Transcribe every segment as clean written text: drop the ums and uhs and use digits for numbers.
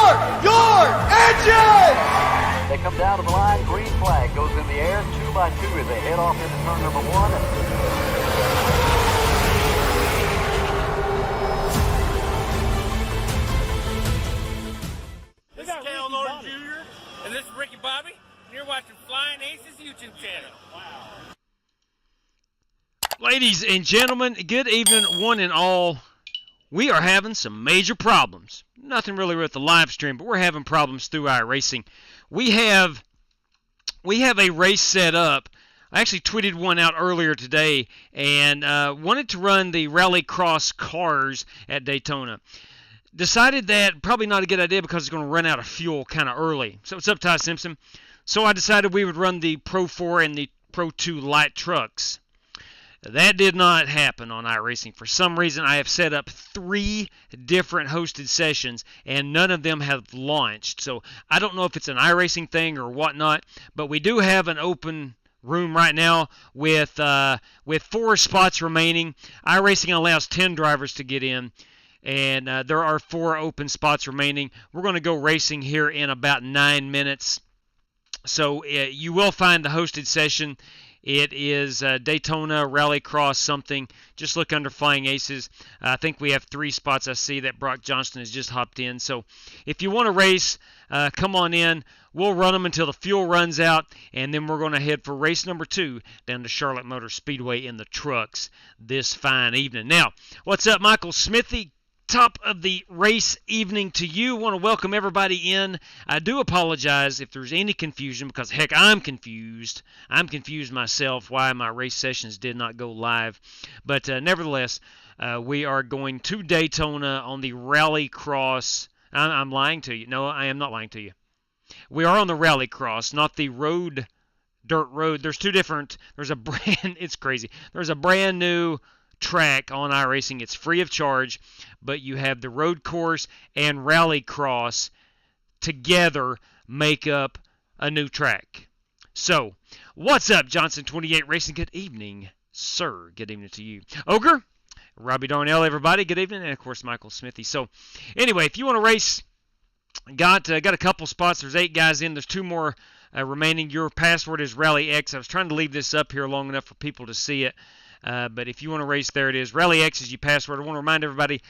Start your engines! They come down to the line, green flag goes in the air, 2 by 2 as they head off into turn number 1. This is Cal Norton Jr. and this is Ricky Bobby, and you're watching Flying Aces YouTube channel. Wow. Ladies and gentlemen, good evening, one and all. We are having some major problems. Nothing really with the live stream, but we're having problems through iRacing. We have a race set up. I actually tweeted one out earlier today and wanted to run the Rallycross cars at Daytona. Decided that probably not a good idea because it's going to run out of fuel kind of early. So it's up to Ty Simpson. So I decided we would run the Pro 4 and the Pro 2 light trucks. That did not happen on iRacing. For some reason, I have set up 3 different hosted sessions, and none of them have launched. So I don't know if it's an iRacing thing or whatnot, but we do have an open room right now with 4 spots remaining. iRacing allows 10 drivers to get in, and there are 4 open spots remaining. We're going to go racing here in about 9 minutes. So you will find the hosted session. It is Daytona, Rallycross, something. Just look under Flying Aces. I think we have 3 spots. I see that Brock Johnston has just hopped in. So if you want to race, come on in. We'll run them until the fuel runs out, and then we're going to head for race number 2 down to Charlotte Motor Speedway in the trucks this fine evening. Now, what's up, Michael Smithy? Top of the race evening to you. Want to welcome everybody in. I do apologize if there's any confusion because, heck, I'm confused. I'm confused myself why my race sessions did not go live. But nevertheless, we are going to Daytona on the Rallycross. I'm lying to you. No, I am not lying to you. We are on the Rallycross, not the road, dirt road. There's 2 different. It's crazy. There's a brand new track on iRacing. It's free of charge, but you have the road course and Rallycross together make up a new track. So, what's up, Johnson28 Racing? Good evening, sir. Good evening to you. Ogre, Robbie Darnell, everybody, good evening, and of course, Michael Smithy. So, anyway, if you want to race, got a couple spots. There's 8 guys in. There's 2 more remaining. Your password is RallyX. I was trying to leave this up here long enough for people to see it. But if you want to race, there it is. RallyX is your password. I want to remind everybody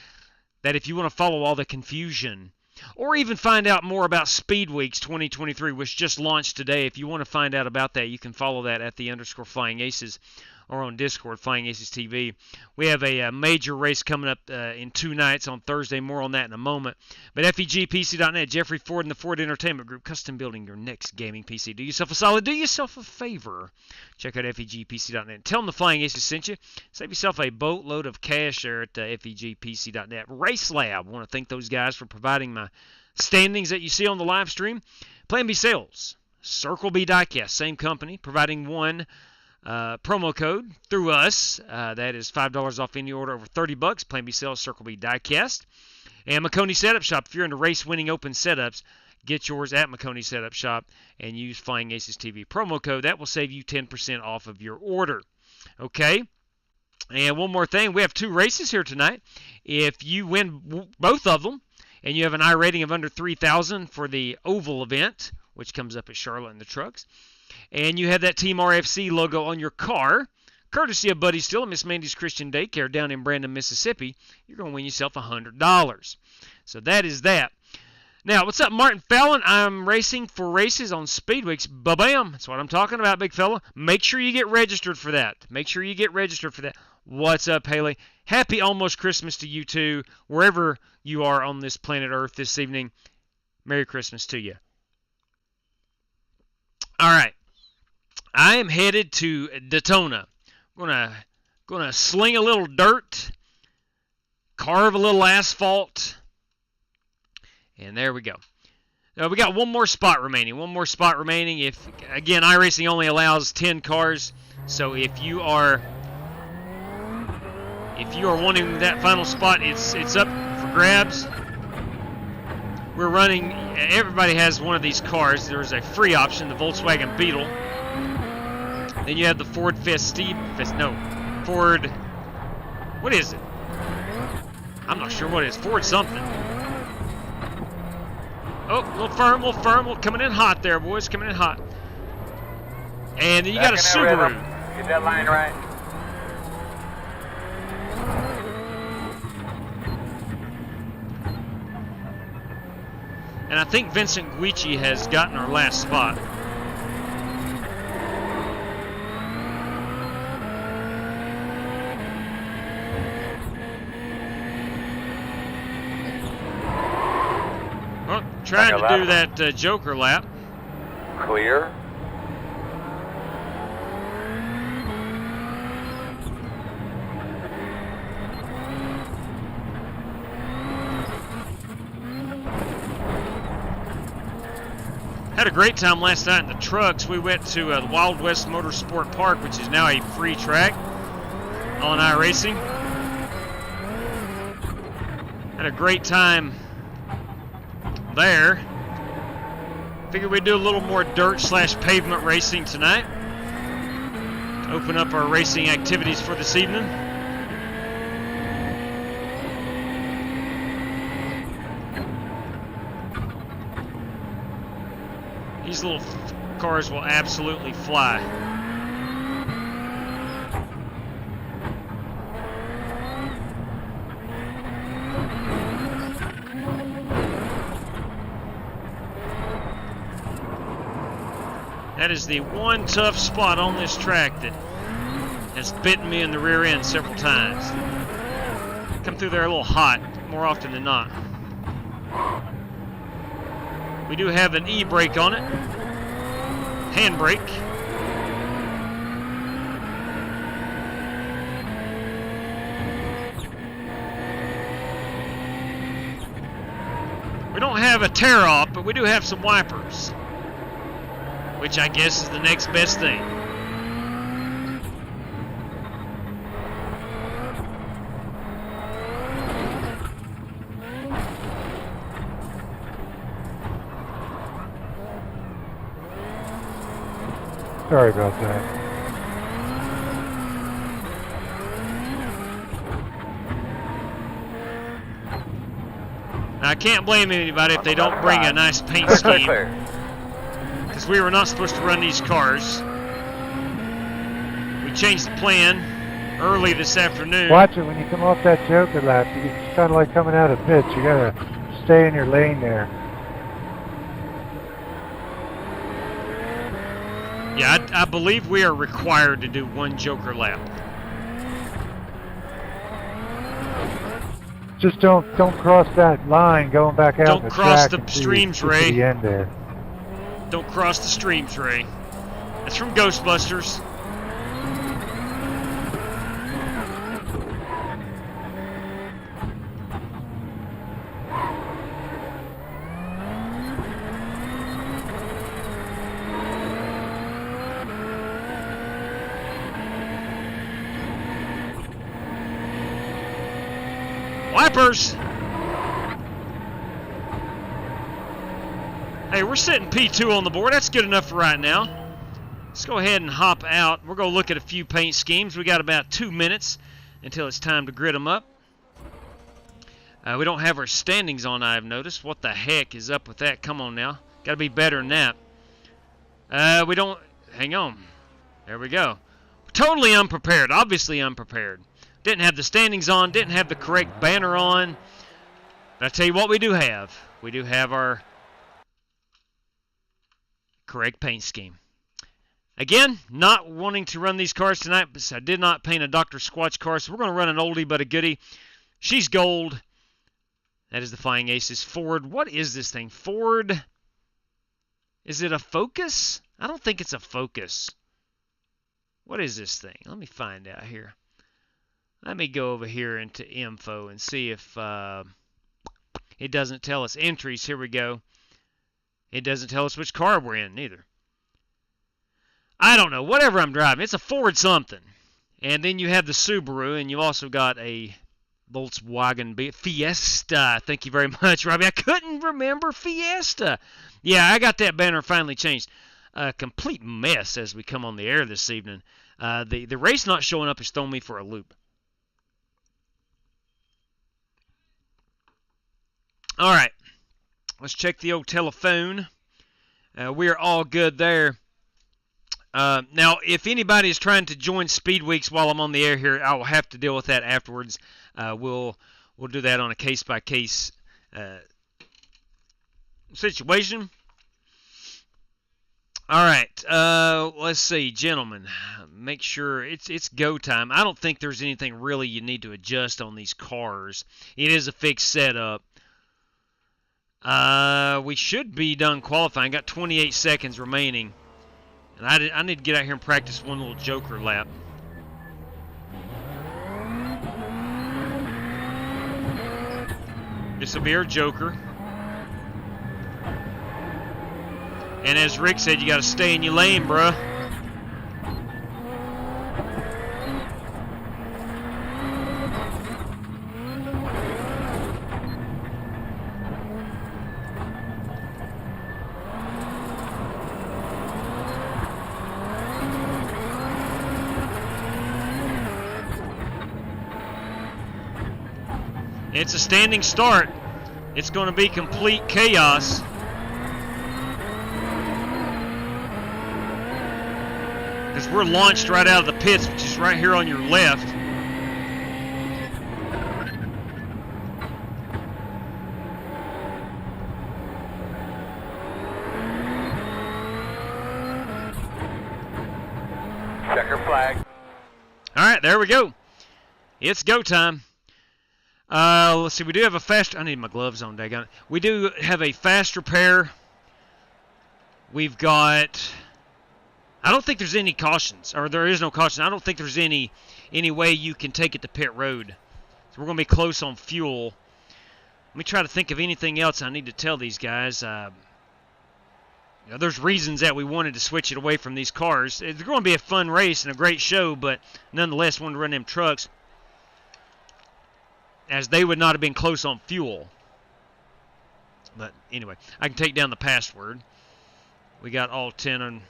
that if you want to follow all the confusion or even find out more about Speed Weeks 2023, which just launched today, if you want to find out about that, you can follow that at the _Flying Aces or on Discord, FlyingAcesTV. We have a major race coming up in 2 nights on Thursday. More on that in a moment. But FEGPC.net, Jeffrey Ford and the Ford Entertainment Group, custom building your next gaming PC. Do yourself a solid, do yourself a favor. Check out FEGPC.net. Tell them the Flying Aces sent you. Save yourself a boatload of cash there at FEGPC.net. RaceLab, I want to thank those guys for providing my standings that you see on the live stream. Plan B Sales, Circle B Diecast, same company, providing one promo code through us. That is $5 off any order over $30. Plan B Sales, Circle B Diecast. And McConey Setup Shop. If you're into race-winning open setups, get yours at McConey Setup Shop and use Flying Aces TV promo code. That will save you 10% off of your order. Okay? And one more thing. We have 2 races here tonight. If you win both of them and you have an I rating of under 3,000 for the Oval event, which comes up at Charlotte in the trucks, and you have that Team RFC logo on your car, courtesy of Buddy Still and Miss Mandy's Christian Daycare down in Brandon, Mississippi, you're going to win yourself $100. So that is that. Now, what's up, Martin Fallon? I'm racing for races on Speed Weeks. Ba-bam! That's what I'm talking about, big fella. Make sure you get registered for that. Make sure you get registered for that. What's up, Haley? Happy almost Christmas to you, too. Wherever you are on this planet Earth this evening, Merry Christmas to you. All right. I am headed to Daytona. I'm gonna sling a little dirt, carve a little asphalt, and there we go. Now we got one more spot remaining. If again, iRacing only allows 10 cars, so if you are wanting that final spot, it's up for grabs. We're running. Everybody has one of these cars. There's a free option, the Volkswagen Beetle. Then you have the Ford Ford, what is it? I'm not sure what it is. Ford something. Oh, a little firm, coming in hot there, boys, coming in hot. And then you got a Subaru. Get that line right. And I think Vincent Guici has gotten our last spot. Well, trying to do that Joker lap. Clear. Had a great time last night in the trucks. We went to the Wild West Motorsport Park, which is now a free track on iRacing. Had a great time there. Figured we'd do a little more dirt/pavement racing tonight. Open up our racing activities for this evening. These little cars will absolutely fly. That is the one tough spot on this track that has bitten me in the rear end several times. Come through there a little hot, more often than not. We do have an e-brake on it. Handbrake. We don't have a tear-off, but we do have some wipers, which I guess is the next best thing. Sorry about that. Now, I can't blame anybody if they don't bring a nice paint scheme, because we were not supposed to run these cars. We changed the plan early this afternoon. Watch it when you come off that Joker lap. It's kind of like coming out of pits. You gotta stay in your lane there. Yeah, I believe we are required to do one Joker lap. Just don't cross that line going back out. Don't the cross track the until you streams, get Ray. To the end there. Don't cross the streams, Ray. That's from Ghostbusters. Wipers! Hey, we're sitting P2 on the board. That's good enough for right now. Let's go ahead and hop out. We're going to look at a few paint schemes. We got about 2 minutes until it's time to grid them up. We don't have our standings on, I've noticed. What the heck is up with that? Come on now. Got to be better than that. We don't... Hang on. There we go. Totally unprepared. Obviously unprepared. Didn't have the standings on. Didn't have the correct banner on. But I tell you what we do have. We do have our correct paint scheme. Again, not wanting to run these cars tonight, but I did not paint a Dr. Squatch car, so we're going to run an oldie but a goodie. She's gold. That is the Flying Aces Ford. What is this thing? Ford? Is it a Focus? I don't think it's a Focus. What is this thing? Let me find out here. Let me go over here into info and see if it doesn't tell us entries. Here we go. It doesn't tell us which car we're in, neither. I don't know. Whatever I'm driving. It's a Ford something. And then you have the Subaru, and you also got a Volkswagen Fiesta. Thank you very much, Robbie. I couldn't remember Fiesta. Yeah, I got that banner finally changed. A complete mess as we come on the air this evening. The race not showing up has thrown me for a loop. All right. Let's check the old telephone. We are all good there. Now, if anybody is trying to join Speed Weeks while I'm on the air here, I will have to deal with that afterwards. We'll do that on a case-by-case situation. All right, let's see, gentlemen. Make sure it's go time. I don't think there's anything really you need to adjust on these cars. It is a fixed setup. We should be done qualifying. Got 28 seconds remaining. And I need to get out here and practice one little joker lap. This will be our joker. And as Rick said, you got to stay in your lane, bruh. It's a standing start. It's going to be complete chaos. Because we're launched right out of the pits, which is right here on your left. Checker flag. All right, there we go. It's go time. Let's see. We do have a fast. I need my gloves on, daggone it. We do have a fast repair. We've got. I don't think there's any cautions, or there is no caution. I don't think there's any way you can take it to pit road. So we're going to be close on fuel. Let me try to think of anything else I need to tell these guys. You know, there's reasons that we wanted to switch it away from these cars. It's going to be a fun race and a great show, but nonetheless, wanted to run them trucks, as they would not have been close on fuel. But anyway, I can take down the password. We got all 10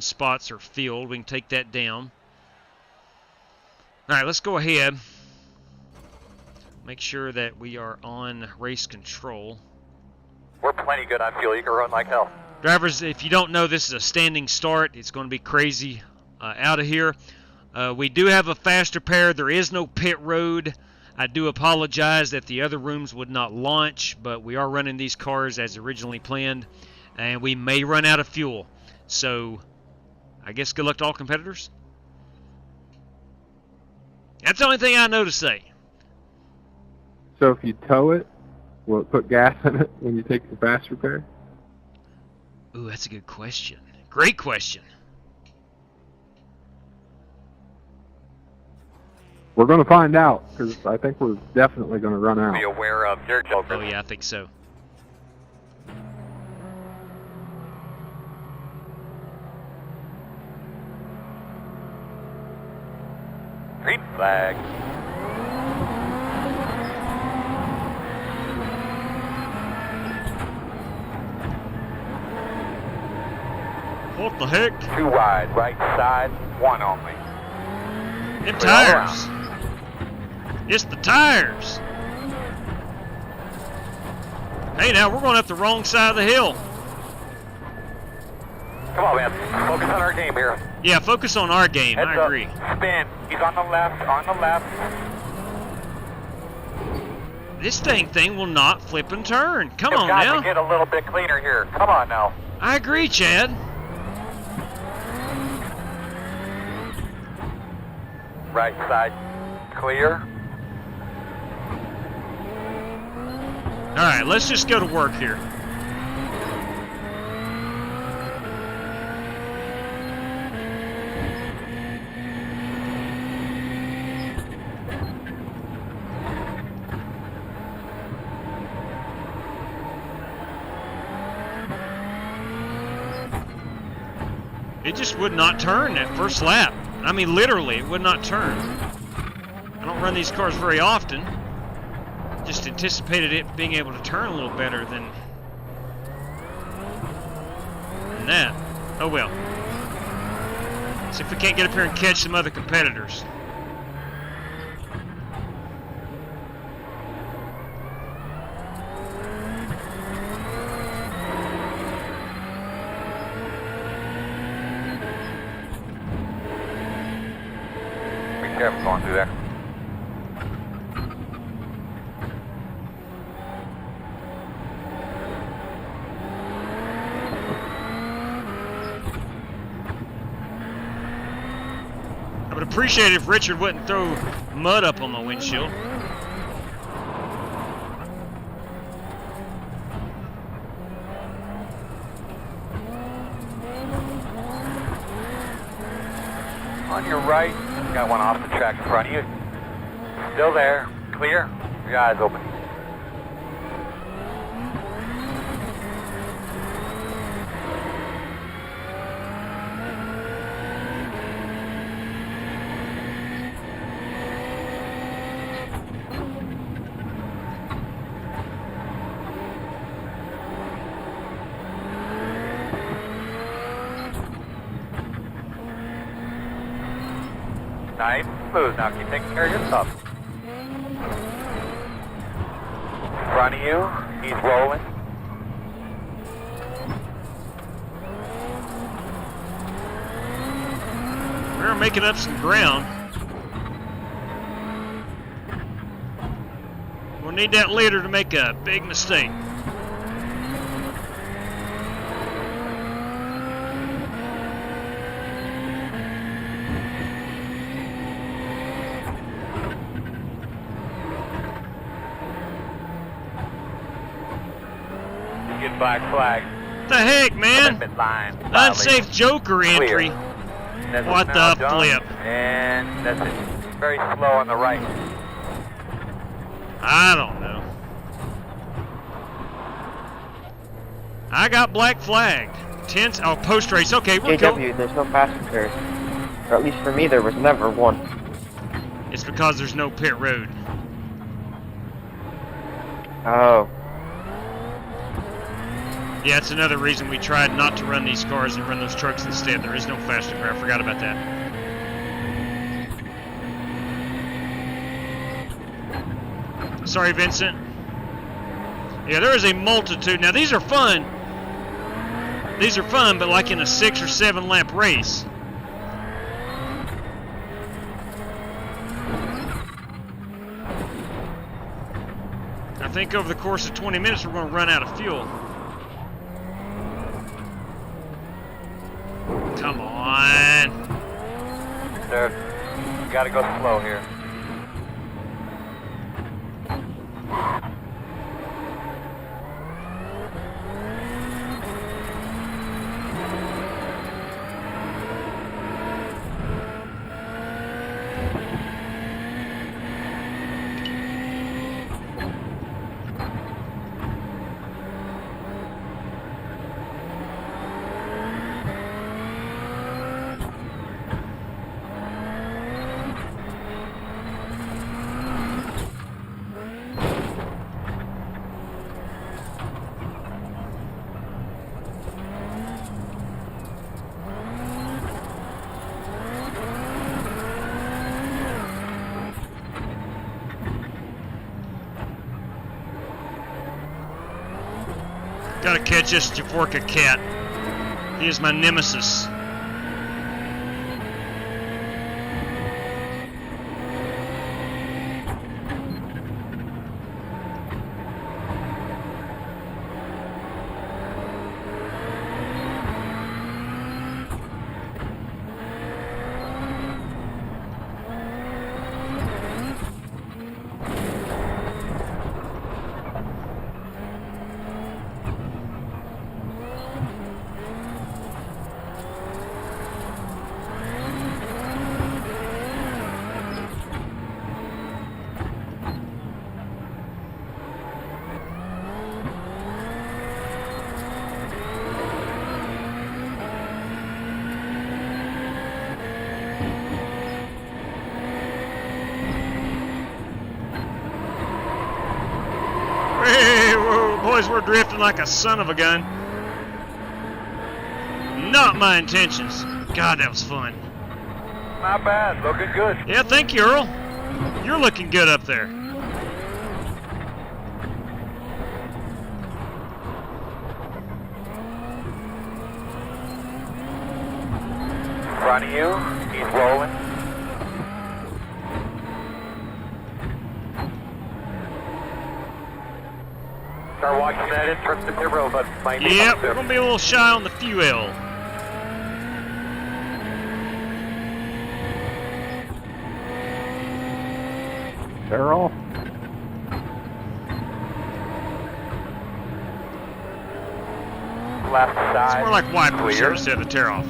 spots are filled. We can take that down. All right, let's go ahead. Make sure that we are on race control. We're plenty good on fuel. You can run like hell. Drivers, if you don't know, this is a standing start. It's going to be crazy out of here. We do have a fast repair. There is no pit road. I do apologize that the other rooms would not launch, but we are running these cars as originally planned, and we may run out of fuel. So, I guess good luck to all competitors. That's the only thing I know to say. So if you tow it, will it put gas in it when you take the fast repair? Ooh, that's a good question. Great question. We're going to find out, because I think we're definitely going to run out. Be aware of your joker. Oh, yeah, I think so. Green flag. What the heck? 2 wide, right side, 1 only. Them tires. It's the tires. Hey, now we're going up the wrong side of the hill. Come on, man. Focus on our game here. Yeah, focus on our game. Heads I agree. Up. Spin. He's on the left, on the left. This dang thing will not flip and turn. Come on got now. to get a little bit cleaner here. Come on now. I agree, Chad. Right side clear. All right, let's just go to work here. It just would not turn that first lap. I mean, literally, it would not turn. I don't run these cars very often. Just anticipated it being able to turn a little better than that. Oh well. See if we can't get up here and catch some other competitors. careful going through there. I would appreciate it if Richard wouldn't throw mud up on my windshield. On your right, got one off the track in front of you. Still there, clear, your eyes open. Nice, smooth. Now keep taking care of your stuff. In front of you, he's rolling. We're making up some ground. We'll need that leader to make a big mistake. Get black flag. What the heck, man? Commitment line. Unsafe Joker entry. That's What now the done. flip? And that's it. Very slow on the right. I don't know. I got black flagged. Tense. Oh, post race. Okay, we're JW, there's no passengers. Or at least for me, there was never one. It's because there's no pit road. Oh. Yeah, it's another reason we tried not to run these cars and run those trucks instead. There is no faster car. I forgot about that. Sorry, Vincent. Yeah, there is a multitude. Now, these are fun. These are fun, but like in a 6 or 7 lap race. I think over the course of 20 minutes, we're going to run out of fuel. Come on. Sir, you gotta go slow here. Gotta catch this Javorka cat. He is my nemesis. Hey, whoa, boys, we're drifting like a son of a gun. Not my intentions. God, that was fun. Not bad, looking good. Yeah, thank you, Earl. You're looking good up there. In front of you, he's rolling. watching that entrance to pit road, but might be Yep, up we're soon. going to be a little shy on the fuel. They're off. Left It's side. more like wipers clear. here instead of the tear off.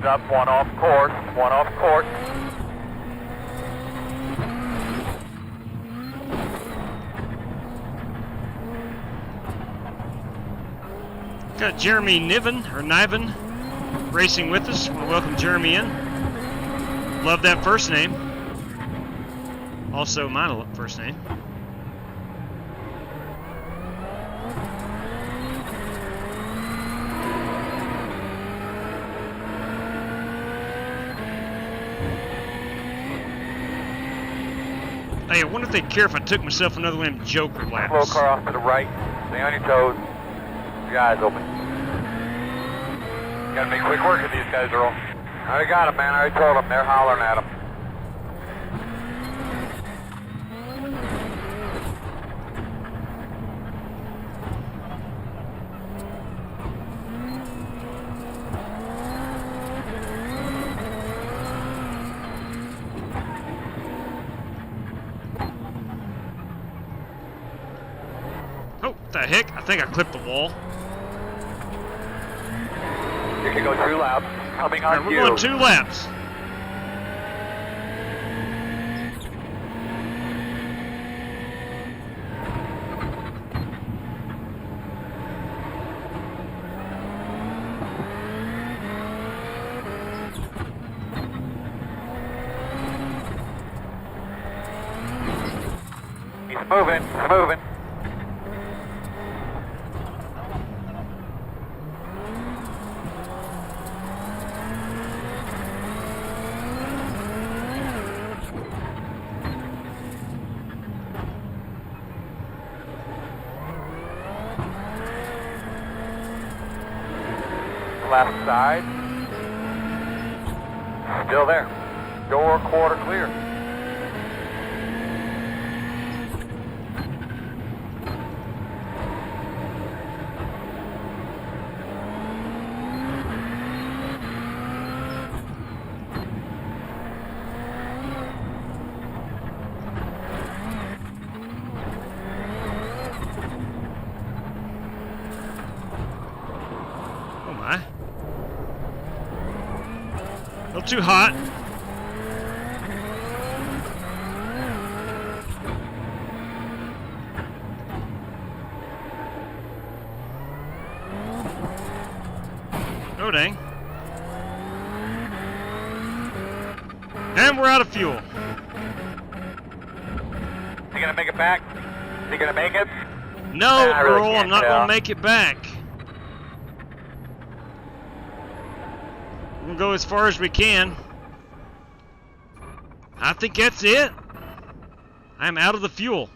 Up, one off course, one off course. Got Jeremy Niven racing with us. Want to welcome Jeremy in. Love that first name. Also my first name. Hey, I wonder if they'd care if I took myself another one of them Joker Slow laps. car off to the right. Stay on your toes. Your eyes open. Gotta make quick work of these guys, Earl. I already got them, man. I already told them. They're hollering at them. Oh, what the heck? I think I clipped the wall. You can go 2 laps. Coming All on right, we're you. going 2 laps. He's moving. He's moving. Left side. Still there. Door quarter clear. Oh my. A little too hot. Oh dang. And we're out of fuel. Is he gonna make it back? Is he gonna make it? No, I really Earl, I'm can't not tell. going to make it back. We'll go as far as we can. I think that's it. I'm out of the fuel.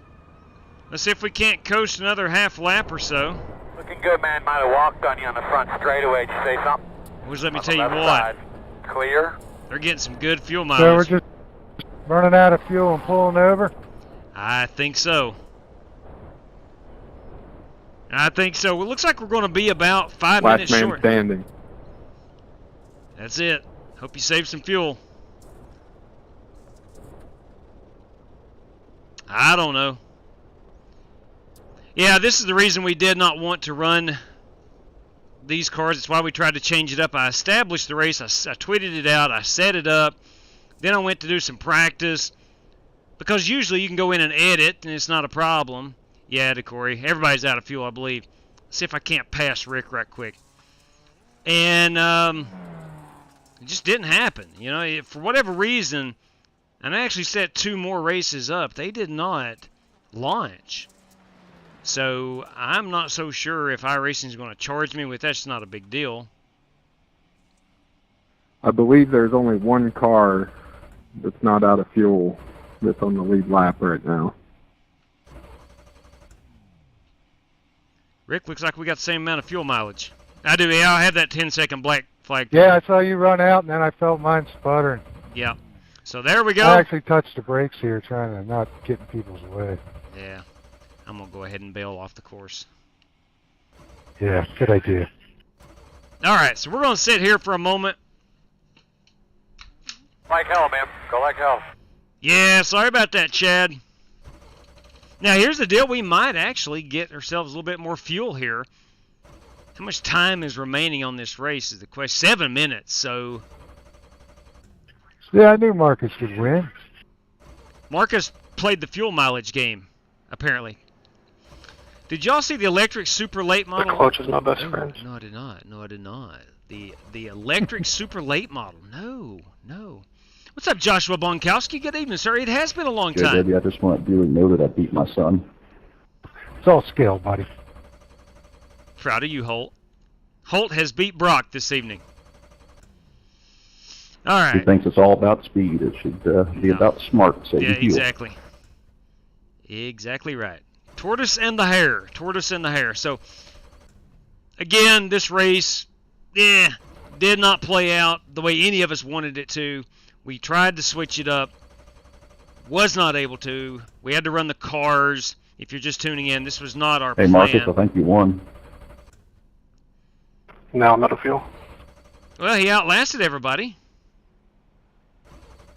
Let's see if we can't coast another half lap or so. Looking good, man. Might have walked on you on the front straightaway. Did you say something? Which let me On tell the you left what, side. Clear. they're getting some good fuel So we're mileage. just running out of fuel and pulling over? I think so. I think so. It looks like we're going to be about 5 Last minutes man short. standing. That's it. Hope you save some fuel. I don't know. Yeah, this is the reason we did not want to run these cars. It's why we tried to change it up. I established the race. I tweeted it out. I set it up. Then I went to do some practice. Because usually you can go in and edit, and it's not a problem. Yeah, Corey. Everybody's out of fuel, I believe. see if I can't pass Rick right quick. And it just didn't happen. You know, for whatever reason, and I actually set 2 more races up. They did not launch. So I'm not so sure if iRacing is going to charge me with that's not a big deal. I believe there's only one car that's not out of fuel that's on the lead lap right now. Rick, looks like we got the same amount of fuel mileage. I do, yeah, I have that 10-second black flag. Yeah, I saw you run out, and then I felt mine sputtering. Yeah. So there we go. I actually touched the brakes here, trying to not get in people's way. Yeah. I'm going to go ahead and bail off the course. Yeah, good idea. All right, so we're going to sit here for a moment. Like hell, man. Go like hell. Yeah, sorry about that, Chad. Now, here's the deal. We might actually get ourselves a little bit more fuel here. How much time is remaining on this race is the question. 7 minutes, so... Yeah, I knew Marcus could win. Marcus played the fuel mileage game, apparently. Did y'all see the electric super late model? The clutch is my best friend. No, I did not. No, I did not. The electric super late model. No. What's up, Joshua Bonkowski? Good evening, sir. It has been a long time. Baby, I just want you to know that I beat my son. It's all skill, buddy. Proud of you, Holt. Holt has beat Brock this evening. All right. He thinks it's all about speed. It should be about smart. So yeah, exactly. Exactly right. Tortoise and the hare. Tortoise and the hare. So, again, this race, did not play out the way any of us wanted it to. We tried to switch it up. Was not able to. We had to run the cars. If you're just tuning in, this was not our plan. Hey, Marcus, I think you won. Now I'm out of fuel. Well, he outlasted everybody.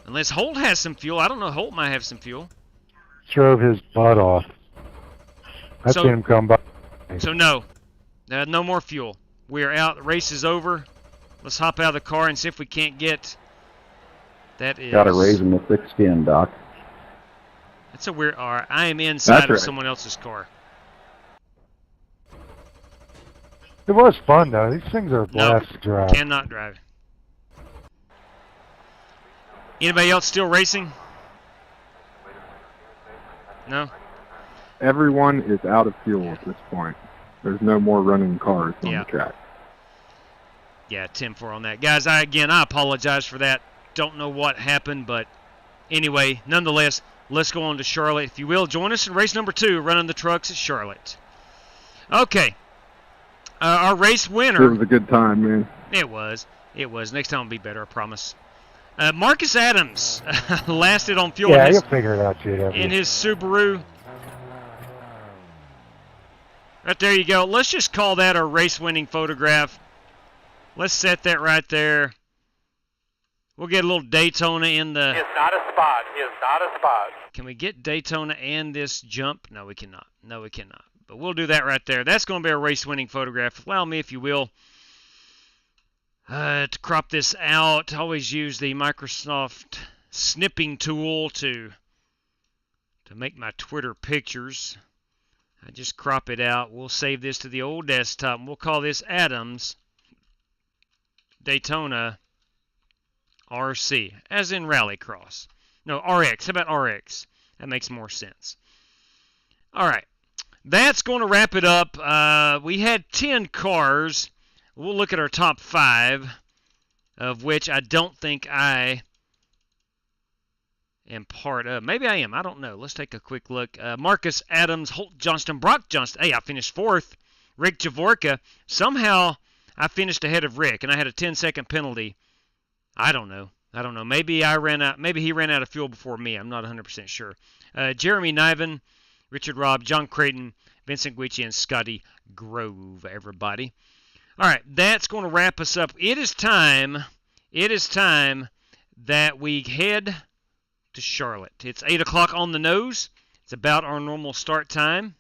Unless Holt has some fuel. I don't know. Holt might have some fuel. Drove his butt off. I've seen him come by. So, no. No more fuel. We are out. The race is over. Let's hop out of the car and see if we can't get... That is... Got a raise in the thick skin, Doc. That's a weird... All right, I am inside of someone else's car. It was fun, though. These things are a blast to drive. Cannot drive. Anybody else still racing? No? Everyone is out of fuel at this point. There's no more running cars on the track. Yeah, 10-4 on that. Guys, I apologize for that. Don't know what happened, but anyway, nonetheless, let's go on to Charlotte. If you will, join us in race number 2, running the trucks at Charlotte. Okay. Our race winner... It was a good time, man. It was. Next time will be better, I promise. Marcus Adams lasted on fuel. Yeah, he'll figure it out, JW. In his Subaru. Right there you go. Let's just call that a race-winning photograph. Let's set that right there. We'll get a little Daytona in the... He is not a spot. He is not a spot. Can we get Daytona and this jump? No, we cannot. No, we cannot. But we'll do that right there. That's going to be a race-winning photograph. Allow me, if you will, to crop this out. Always use the Microsoft snipping tool to make my Twitter pictures. I just crop it out. We'll save this to the old desktop. And we'll call this Adams Daytona RC, as in Rallycross. No, RX. How about RX? That makes more sense. All right. That's going to wrap it up. We had 10 cars. We'll look at our top 5, of which I don't think I am part of. Maybe I am. I don't know. Let's take a quick look. Marcus Adams, Holt Johnston, Brock Johnston. Hey, I finished 4th. Rick Javorka. Somehow I finished ahead of Rick, and I had a 10-second penalty. I don't know. Maybe I ran out. Maybe he ran out of fuel before me. I'm not 100% sure. Jeremy Niven, Richard Robb, John Creighton, Vincent Guicci, and Scotty Grove, everybody. All right, that's going to wrap us up. It is time that we head to Charlotte. It's 8 o'clock on the nose. It's about our normal start time.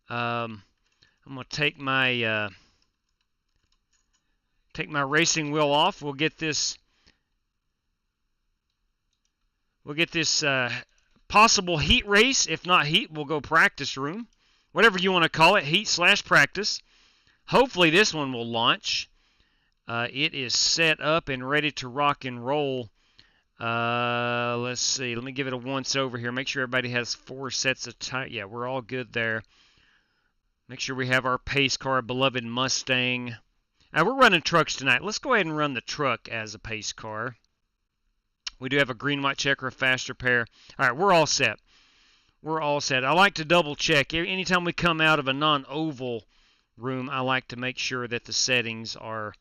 I'm going to take my racing wheel off. We'll get this possible heat race. If not heat, we'll go practice room. whatever you want to call it, heat/practice. Hopefully this one will launch. It is set up and ready to rock and roll. Let's see. Let me give it a once over here. Make sure everybody has 4 sets of tires. Yeah, we're all good there. Make sure we have our pace car, beloved Mustang. We're running trucks tonight. Let's go ahead and run the truck as a pace car. We do have a green, white checker, a faster pair. All right, we're all set. We're all set. I like to double check. Anytime we come out of a non-oval room, I like to make sure that the settings are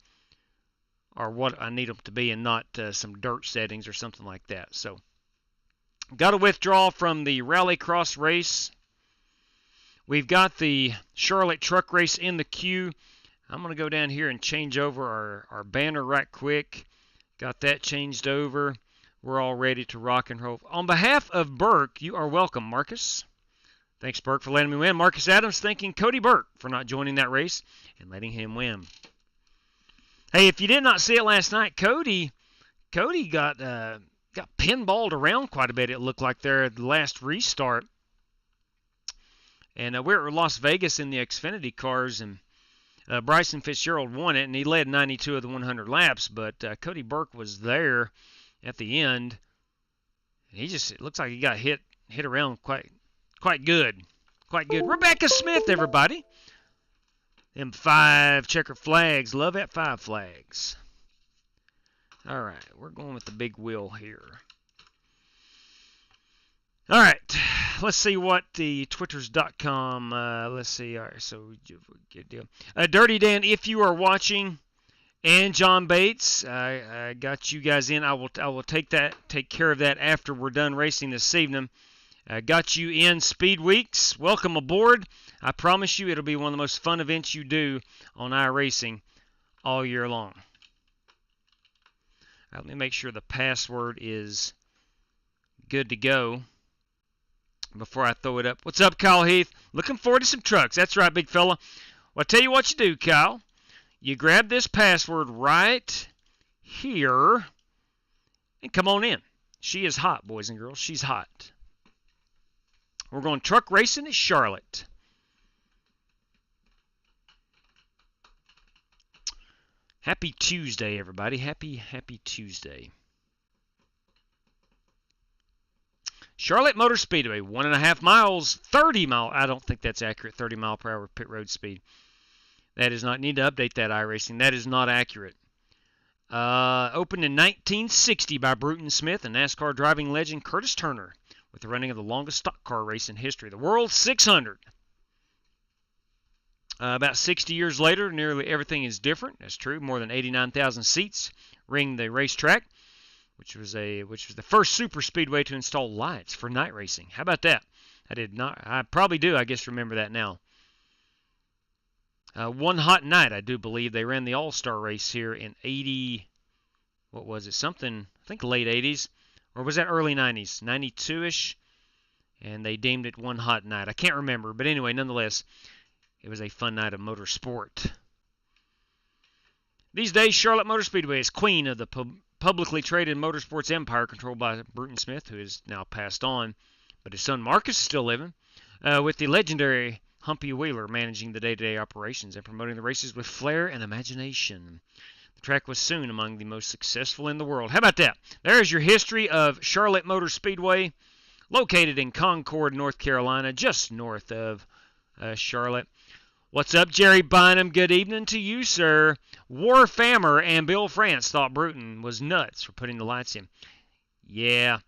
what I need them to be and not some dirt settings or something like that. So, got a withdrawal from the Rallycross race. We've got the Charlotte truck race in the queue. I'm going to go down here and change over our banner right quick. Got that changed over. We're all ready to rock and roll. On behalf of Burke, you are welcome, Marcus. Thanks, Burke, for letting me win. Marcus Adams thanking Cody Burke for not joining that race and letting him win. Hey, if you did not see it last night, Cody got pinballed around quite a bit, it looked like there at the last restart. And we're at Las Vegas in the Xfinity cars, and Bryson Fitzgerald won it, and he led 92 of the 100 laps, but Cody Burke was there at the end. It looks like he got hit around quite good. Quite good. Rebecca Smith, everybody. Them 5 checker flags. Love that 5 flags. All right, we're going with the big wheel here. All right, let's see what the twitters.com, let's see. All right, so good deal. Dirty Dan, if you are watching, and John Bates, I got you guys in. I will take care of that after we're done racing this evening. Got you in Speed Weeks. Welcome aboard. I promise you it'll be one of the most fun events you do on iRacing all year long. Let me make sure the password is good to go before I throw it up. What's up, Kyle Heath? Looking forward to some trucks. That's right, big fella. Well, I'll tell you what you do, Kyle. You grab this password right here and come on in. She is hot, boys and girls. She's hot. We're going truck racing at Charlotte. Happy Tuesday, everybody. Happy Tuesday. Charlotte Motor Speedway, 1.5 miles, 30 mile. I don't think that's accurate, 30 mile per hour pit road speed. That is not, need to update that iRacing. That is not accurate. Opened in 1960 by Bruton Smith and NASCAR driving legend Curtis Turner with the running of the longest stock car race in history, the World 600. About 60 years later, nearly everything is different. That's true. More than 89,000 seats ring the racetrack, which was the first super speedway to install lights for night racing. How about that? I probably do. I guess remember that now. One hot night, I do believe they ran the All-Star race here in 80. What was it? Something, I think late 80s, or was that early 90s? 92ish, and they deemed it one hot night. I can't remember, but anyway, nonetheless, it was a fun night of motorsport. These days, Charlotte Motor Speedway is queen of the publicly traded motorsports empire controlled by Bruton Smith, who is now passed on, but his son Marcus is still living, with the legendary Humpy Wheeler managing the day-to-day operations and promoting the races with flair and imagination. The track was soon among the most successful in the world. How about that? There's your history of Charlotte Motor Speedway, located in Concord, North Carolina, just north of Charlotte. What's up, Jerry Bynum? Good evening to you, sir. War Fammer and Bill France thought Bruton was nuts for putting the lights in. Yeah.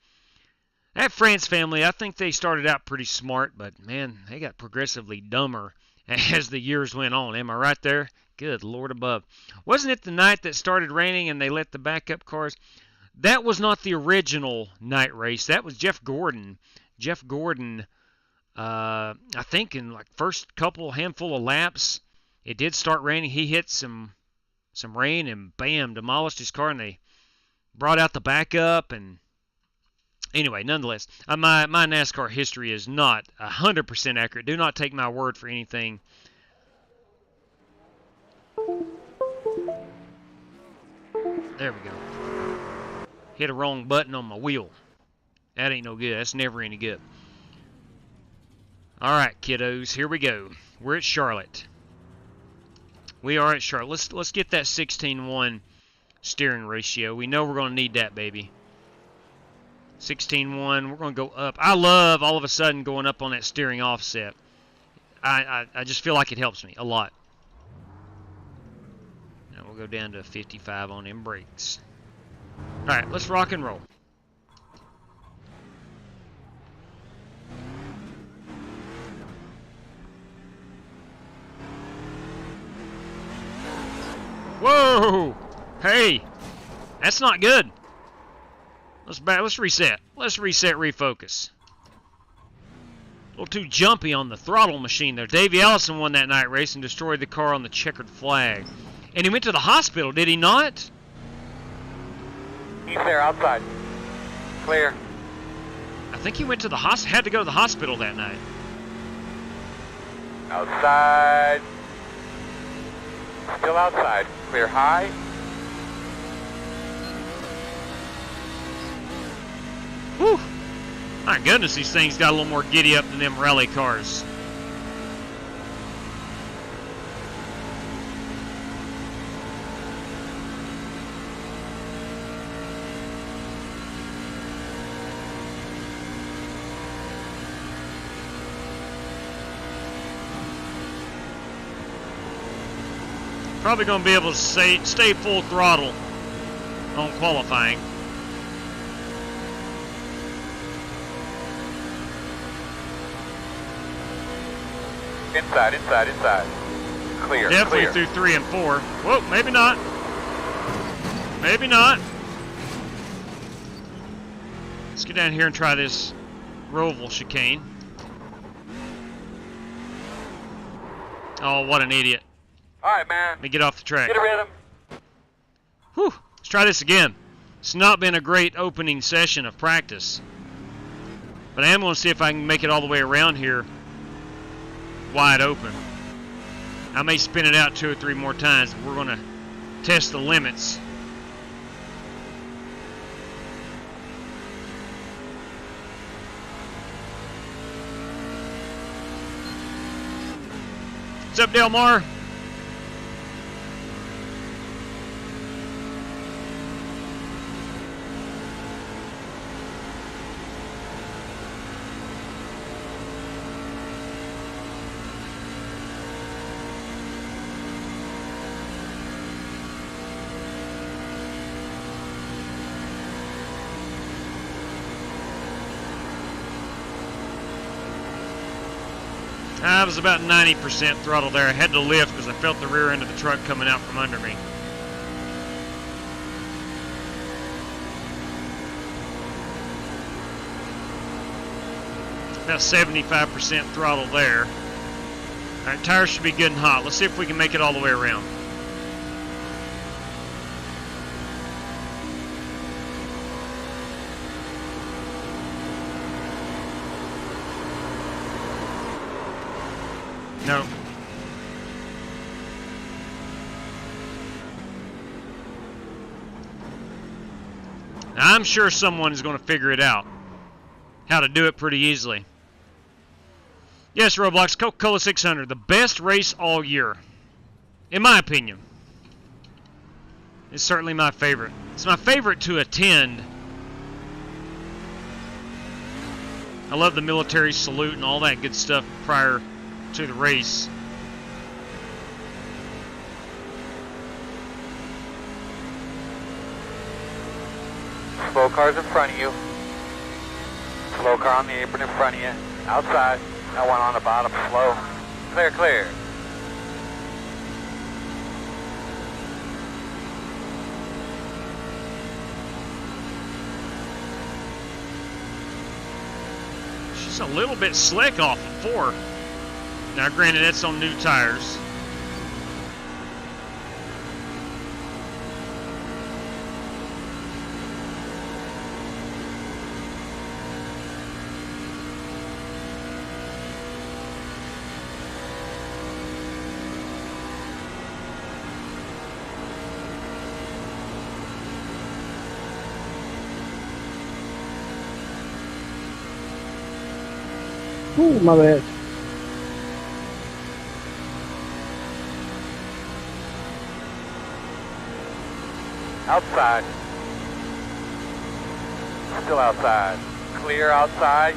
That France family, I think they started out pretty smart, but, man, they got progressively dumber as the years went on. Am I right there? Good Lord above. Wasn't it the night that started raining and they let the backup cars? That was not the original night race. That was Jeff Gordon. Jeff Gordon, I think in like first handful of laps, it did start raining. He hit some rain and, bam, demolished his car, and they brought out the backup. And anyway, nonetheless, my NASCAR history is not 100% accurate. Do not take my word for anything. There we go. Hit a wrong button on my wheel. That ain't no good. That's never any good. All right, kiddos, here we go. We're at Charlotte. We are at Charlotte. Let's get that 16:1 steering ratio. We know we're going to need that, baby. 16:1. We're going to go up. I love all of a sudden going up on that steering offset. I just feel like it helps me a lot. Now we'll go down to 55 on them brakes. All right, let's rock and roll. Whoa! Hey, that's not good. Let's reset. Let's reset, refocus. A little too jumpy on the throttle machine there. Davey Allison won that night race and destroyed the car on the checkered flag. And he went to the hospital, did he not? He's there outside. Clear. I think he went to the had to go to the hospital that night. Outside. Still outside. Clear high. Whew. My goodness, these things got a little more giddy up than them rally cars. Probably going to be able to stay full throttle on qualifying. Inside. Clear. Definitely clear. through 3 and 4. Whoa, maybe not. Maybe not. Let's get down here and try this Roval chicane. Oh, what an idiot. All right, man. Let me get off the track. Get a rhythm. Whew. Let's try this again. It's not been a great opening session of practice. But I am going to see if I can make it all the way around here wide open. I may spin it out 2 or 3 more times, but we're going to test the limits. What's up, Delmar? I was about 90% throttle there. I had to lift because I felt the rear end of the truck coming out from under me. About 75% throttle there. Alright, tires should be good and hot. Let's see if we can make it all the way around. No. I'm sure someone is going to figure it out. How to do it pretty easily. Yes, Roblox, Coca-Cola 600, the best race all year. In my opinion. It's certainly my favorite. It's my favorite to attend. I love the military salute and all that good stuff prior to the race. Slow cars in front of you. Slow car on the apron in front of you. Outside. That one on the bottom. Slow. Clear, clear. She's a little bit slick off of 4. Now, granted, that's on new tires. Ooh, my bad. Outside. Still outside. Clear outside.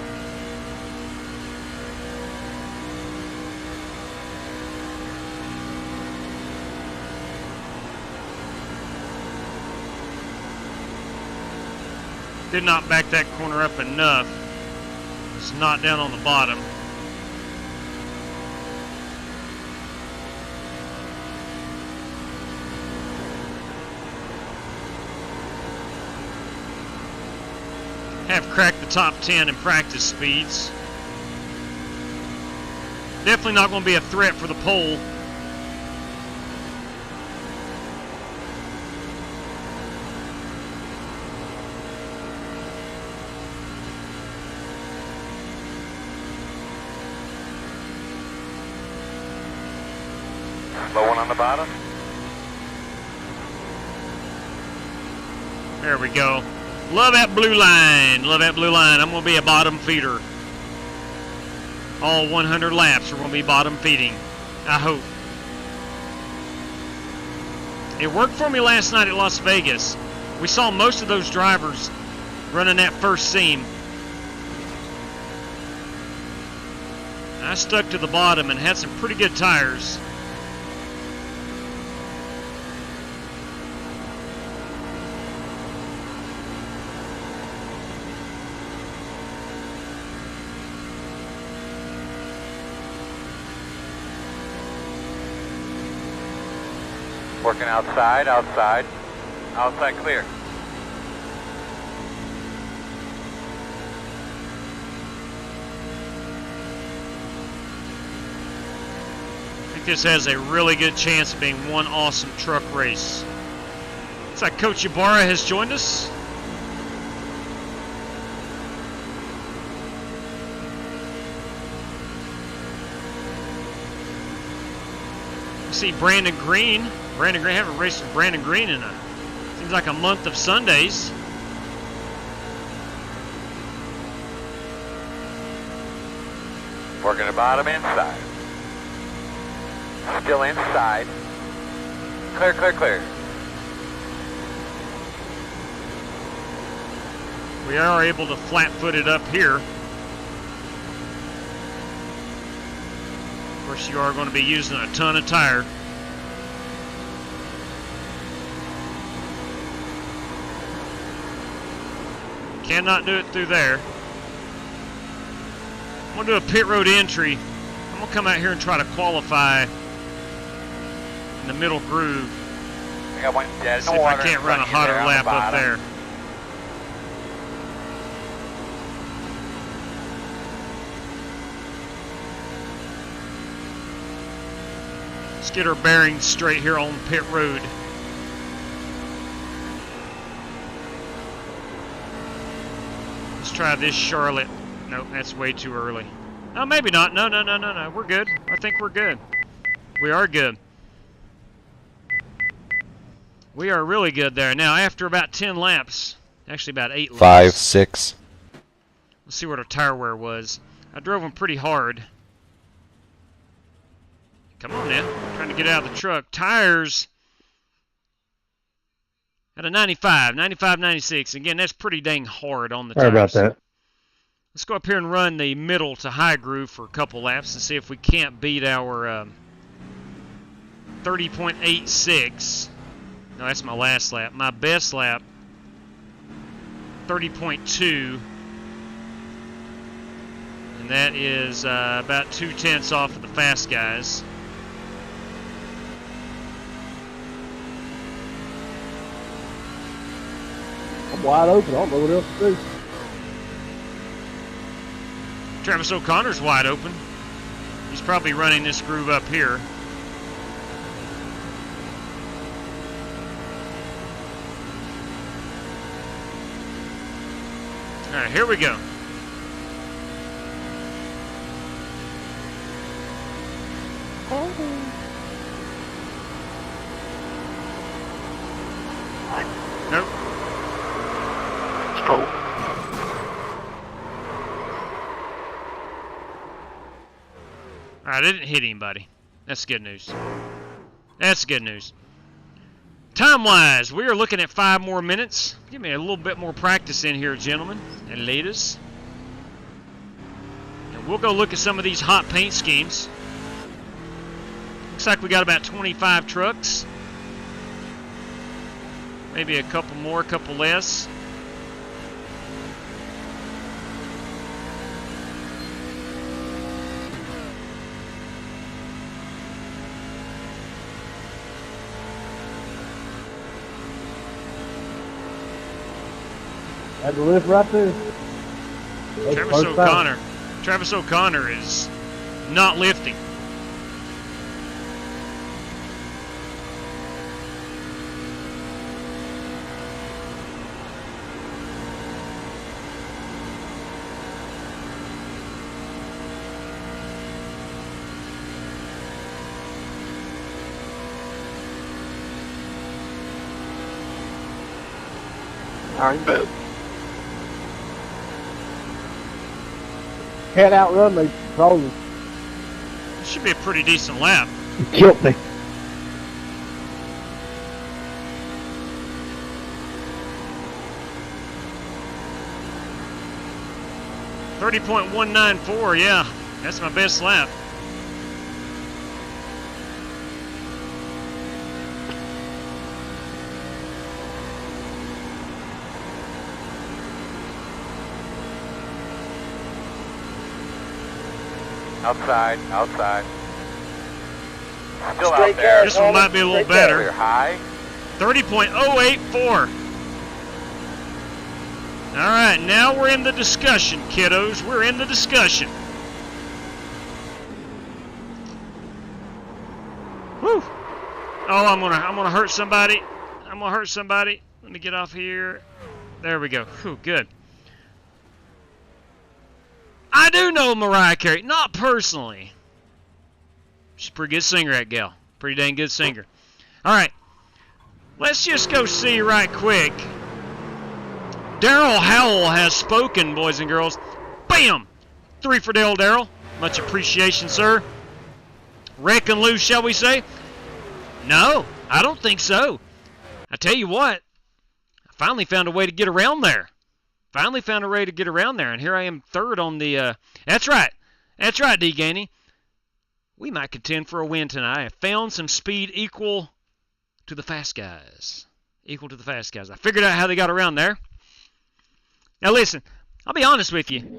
Did not back that corner up enough. It's not down on the bottom. Have cracked the top 10 in practice speeds. Definitely not going to be a threat for the pole. Slow one on the bottom. There we go. Love that blue line. Love that blue line. I'm going to be a bottom feeder. All 100 laps are going to be bottom feeding. I hope. It worked for me last night at Las Vegas. We saw most of those drivers running that first seam. I stuck to the bottom and had some pretty good tires. Working outside, outside. Outside clear. I think this has a really good chance of being one awesome truck race. Looks like Coach Ibarra has joined us. I see Brandon Green. Brandon Green, I haven't raced with Brandon Green in seems like a month of Sundays. Working the bottom inside. Still inside. Clear, clear, clear. We are able to flat-foot it up here. Of course, you are going to be using a ton of tire. Cannot do it through there. I'm going to do a pit road entry. I'm going to come out here and try to qualify in the middle groove. I got one dead in See the if I water. can't run a hotter lap up there. Let's get our bearings straight here on pit road. Let's try this Charlotte. Nope, that's way too early. No, maybe not. No. We're good. I think we're good. We are good. We are really good there. Now, after about 10 laps, actually about 8 laps. 5, 6. Let's see what our tire wear was. I drove them pretty hard. Come on now. I'm trying to get out of the truck. Tires at a 95, 96. Again, that's pretty dang hard on the tires. Sorry about that. Let's go up here and run the middle to high groove for a couple laps and see if we can't beat our 30.86. No, that's my last lap. My best lap, 30.2. And that is about 2/10 off of the fast guys. I'm wide open. I don't know what else to do. Travis O'Connor's wide open. He's probably running this groove up here. All right, here we go. Nope. Stroke. Alright, I didn't hit anybody. That's good news. That's good news. Time-wise, we are looking at 5 more minutes. Give me a little bit more practice in here, gentlemen and ladies. And we'll go look at some of these hot paint schemes. Looks like we got about 25 trucks. Maybe a couple more, a couple less. Had the lift right there. Travis O'Connor is not lifting. All right. Can't outrun me, probably. This should be a pretty decent lap. You killed me. .194, yeah, that's my best lap. Outside, outside. Still Straight out there. This one might be a little better. Clear high. 30.084. All right, now we're in the discussion, kiddos. We're in the discussion. Whew. Oh, I'm gonna hurt somebody. I'm gonna hurt somebody. Let me get off here. There we go. Whew, good. I do know Mariah Carey, not personally. She's a pretty good singer, that gal. Pretty dang good singer. All right, let's just go see right quick. Daryl Howell has spoken, boys and girls. Bam! 3 for Daryl. Much appreciation, sir. Wreck and lose, shall we say? No, I don't think so. I tell you what, I finally found a way to get around there. And here I am third on the, that's right, D. Gainey. We might contend for a win tonight. I have found some speed equal to the fast guys. I figured out how they got around there. Now listen, I'll be honest with you.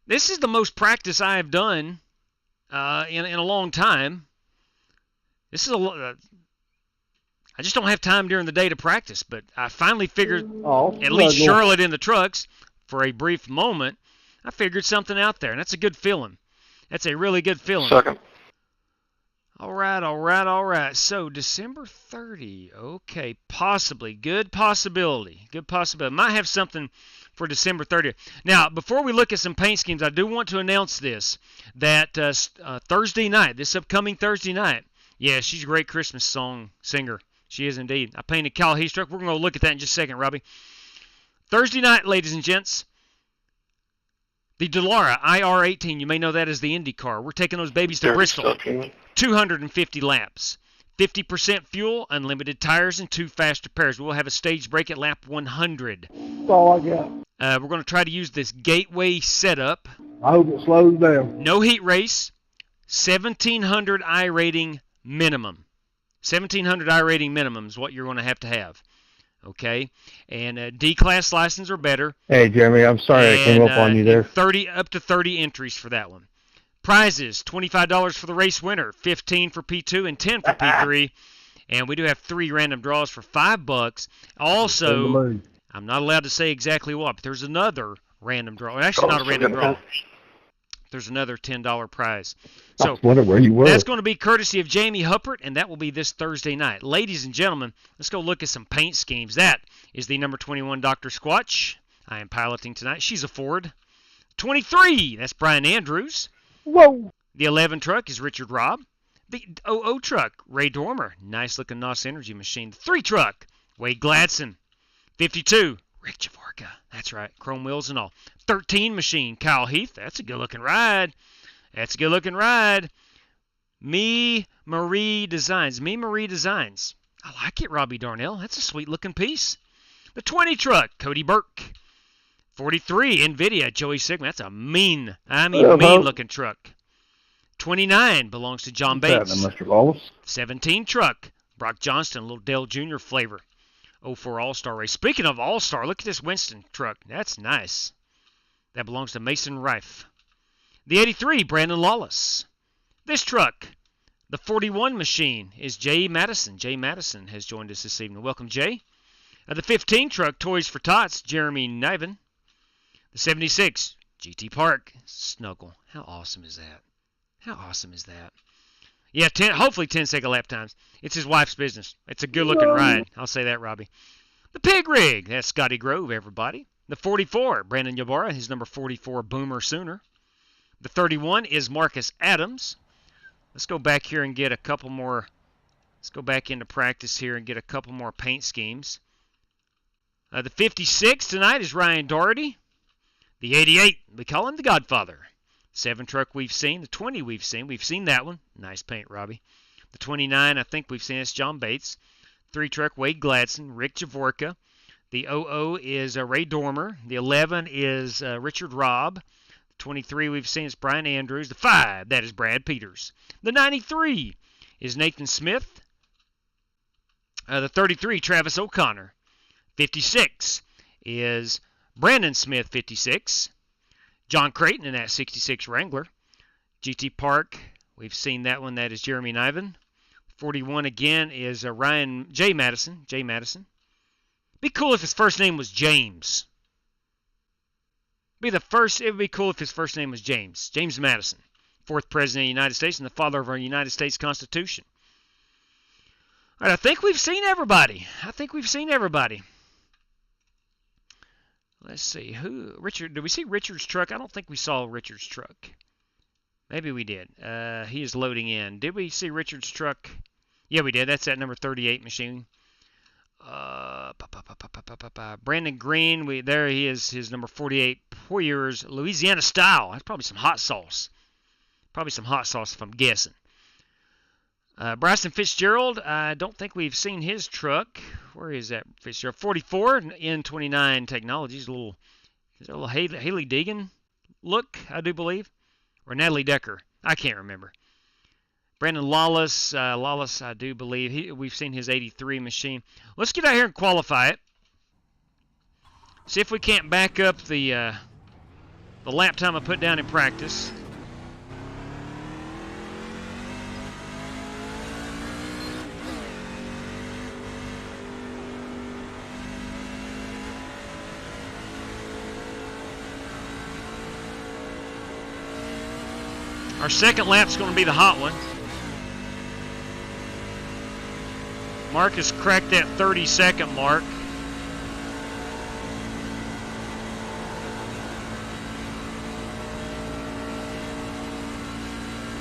This is the most practice I have done in a long time. This is I just don't have time during the day to practice, but I finally figured, at least Charlotte in the trucks, for a brief moment, I figured something out there, and that's a good feeling. That's a really good feeling. Second. All right. So, December 30, okay, possibly. Good possibility. Might have something for December 30th. Now, before we look at some paint schemes, I do want to announce this, that Thursday night, this upcoming Thursday night, yeah, she's a great Christmas song singer. She is indeed. I painted Kyle Heath's truck. We're going to look at that in just a second, Robbie. Thursday night, ladies and gents, the Dallara IR18. You may know that as the Indy car. We're taking those babies to Bristol. 250 laps. 50% fuel, unlimited tires, and 2 fast repairs. We'll have a stage break at lap 100. That's all I got. We're going to try to use this gateway setup. I hope it slows down. No heat race. 1,700 I rating minimum. 1,700 I rating minimum is what you're going to have. Okay? And D-class license or better. Hey, Jeremy, I'm sorry I came up on you there. Up to 30 entries for that one. Prizes, $25 for the race winner, $15 for P2, and $10 for P3. And we do have 3 random draws for $5. Also, I'm not allowed to say exactly what, but there's another random draw. Actually, not a random draw. There's another $10 prize. So where you were. That's going to be courtesy of Jamie Huppert, and that will be this Thursday night. Ladies and gentlemen, let's go look at some paint schemes. That is the number 21 Dr. Squatch. I am piloting tonight. She's a Ford. 23, that's Brian Andrews. Whoa. The 11 truck is Richard Robb. The 00 truck, Ray Dormer. Nice looking NOS Energy machine. The 3 truck, Wade Gladson. 52, Rick Javorka. That's right, chrome wheels and all. 13 machine, Kyle Heath. That's a good looking ride. Me Marie Designs. I like it, Robbie Darnell. That's a sweet-looking piece. The 20 truck, Cody Burke. 43, NVIDIA, Joey Sigma. That's a mean-looking truck. 29 belongs to John Bates. Mr. Lawless. 17 truck, Brock Johnston, a little Dale Jr. flavor. 04 All-Star race. Speaking of All-Star, look at this Winston truck. That's nice. That belongs to Mason Rife. The 83, Brandon Lawless. This truck, the 41 machine, is Jay Madison. Jay Madison has joined us this evening. Welcome, Jay. The 15 truck, Toys for Tots, Jeremy Niven. The 76, GT Park, Snuggle. How awesome is that? How awesome is that? Yeah, hopefully 10-second lap times. It's his wife's business. It's a good-looking ride. I'll say that, Robbie. The Pig Rig, that's Scotty Grove, everybody. The 44, Brandon Ybarra, his number 44 Boomer Sooner. The 31 is Marcus Adams. Let's go back here and get a couple more. Let's go back into practice here and get a couple more paint schemes. The 56 tonight is Ryan Doherty. The 88, we call him the Godfather. 7 truck we've seen. The 20 we've seen. We've seen that one. Nice paint, Robbie. The 29, I think we've seen. It's John Bates. 3 truck, Wade Gladson. Rick Javorka. The 00 is Ray Dormer. The 11 is Richard Robb. The 23 we've seen is Brian Andrews. The 5, that is Brad Peters. The 93 is Nathan Smith. The 33, Travis O'Connor. 56 is Brandon Smith, 56. John Creighton in that 66 Wrangler. GT Park, we've seen that one. That is Jeremy Niven. 41 again is Jay Madison. Jay Madison. Be cool if his first name was James. It would be cool if his first name was James. James Madison, 4th President of the United States and the father of our United States Constitution. All right, I think we've seen everybody. Let's see. Richard, did we see Richard's truck? I don't think we saw Richard's truck. Maybe we did. He is loading in. Did we see Richard's truck? Yeah, we did. That's that number 38 machine. Brandon Green, there he is, his number 48, Poyers, Louisiana Style. That's probably some hot sauce. If I'm guessing. Bryson Fitzgerald, I don't think we've seen his truck. Where is that Fitzgerald? 44, N29 Technologies. A little Haley Deegan look, I do believe. Or Natalie Decker. I can't remember. Brandon Lawless, I do believe. We've seen his 83 machine. Let's get out here and qualify it. See if we can't back up the lap time I put down in practice. Our second lap's going to be the hot one. Mark has cracked that 30-second mark.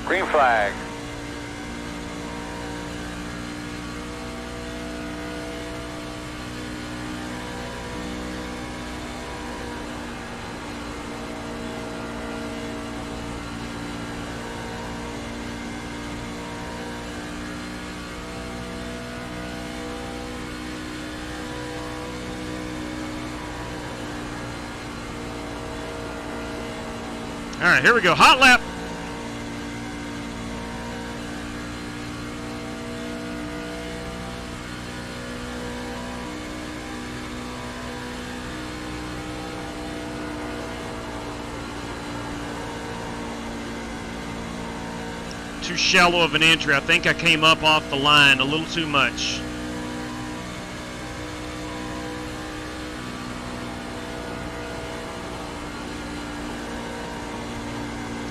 Green flag. All right, here we go. Hot lap. Too shallow of an entry. I think I came up off the line a little too much.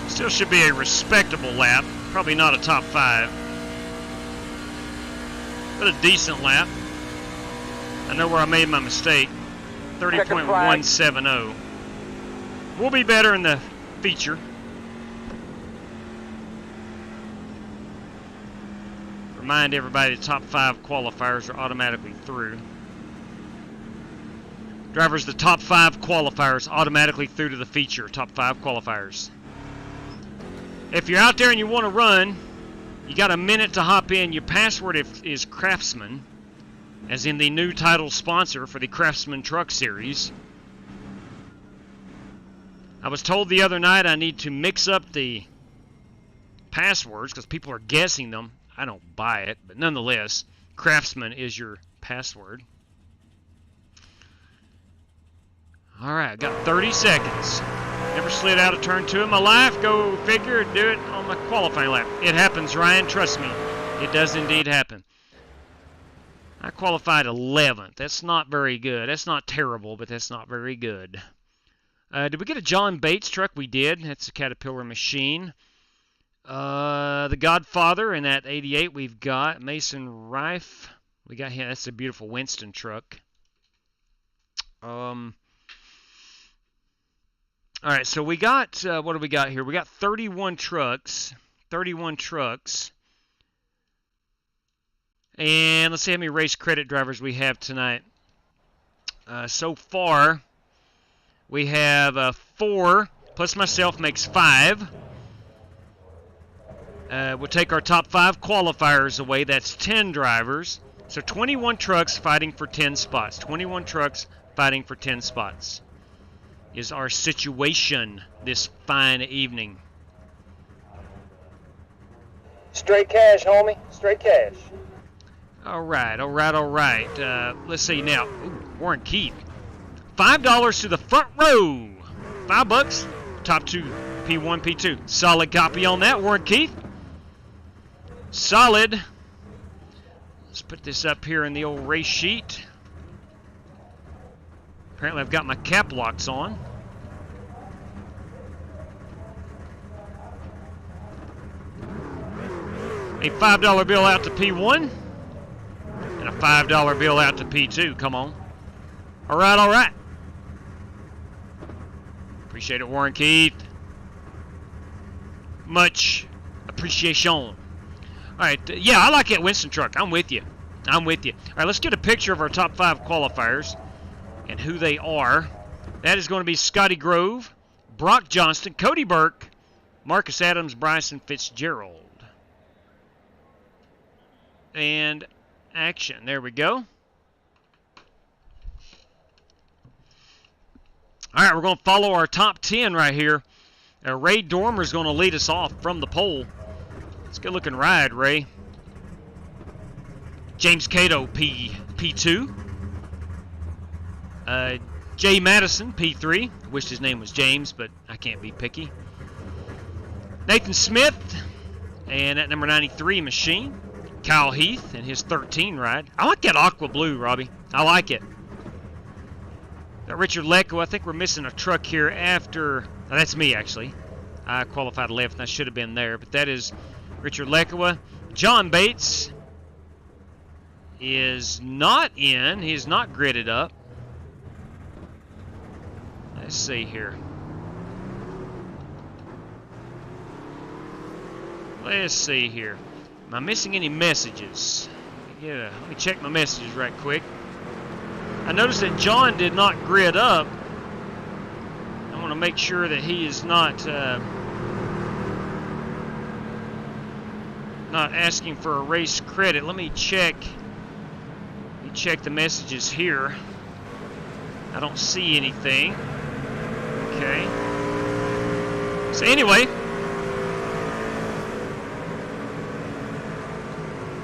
Still should be a respectable lap. Probably not a top 5. But a decent lap. I know where I made my mistake. 30.170. We'll be better in the feature. Remind everybody the top 5 qualifiers are automatically through. Drivers, the top 5 qualifiers automatically through to the feature. Top 5 qualifiers. If you're out there and you want to run, you got a minute to hop in. Your password is Craftsman. as in the new title sponsor for the Craftsman Truck Series. I was told the other night I need to mix up the passwords because people are guessing them. I don't buy it, but nonetheless, Craftsman is your password. Alright, got 30 seconds. Never slid out of turn 2 in my life. Go figure, do it on my qualifying lap. It happens, Ryan, trust me. It does indeed happen. I qualified 11th. That's not very good. That's not terrible, but that's not very good. Did we get a John Bates truck? We did. That's a Caterpillar machine. The Godfather in that 88 we've got. Mason Rife. We got him. That's a beautiful Winston truck. Alright, so we got, what do we got here? We got 31 trucks. 31 trucks. And let's see how many race credit drivers we have tonight. So far, we have 4, plus myself makes 5. We'll take our top 5 qualifiers away. That's 10 drivers. So 21 trucks fighting for 10 spots. 21 trucks fighting for 10 spots is our situation this fine evening. Straight cash, homie. Straight cash. All right. Let's see now. Ooh, Warren Keith. $5 to the front row. $5. Top 2, P1, P2. Solid copy on that, Warren Keith. Solid. Let's put this up here in the old race sheet. Apparently I've got my cap locks on. A $5 bill out to P1. And a $5 bill out to P2. Come on. All right. Appreciate it, Warren Keith. Much appreciation. All right. Yeah, I like that Winston truck. I'm with you. All right, let's get a picture of our top 5 qualifiers and who they are. That is going to be Scotty Grove, Brock Johnston, Cody Burke, Marcus Adams, Bryson Fitzgerald. And action. There we go. All right, we're going to follow our top 10 right here. Ray Dormer is going to lead us off from the pole. It's a good-looking ride, Ray. James Cato, P2. Jay Madison, P3. Wished his name was James, but I can't be picky. Nathan Smith, and at number 93, Machine. Kyle Heath and his 13 ride. I like that aqua blue, Robbie. I like it. Got Richard Lecco. I think we're missing a truck here after... Oh, that's me, actually. I qualified 11th. I should have been there, but that is Richard Lecco. John Bates is not in. He's not gridded up. Let's see here. Am I missing any messages? Yeah, let me check my messages right quick. I noticed that John did not grid up. I want to make sure that he is not asking for a race credit. Let me check the messages here. I don't see anything. Okay. So anyway,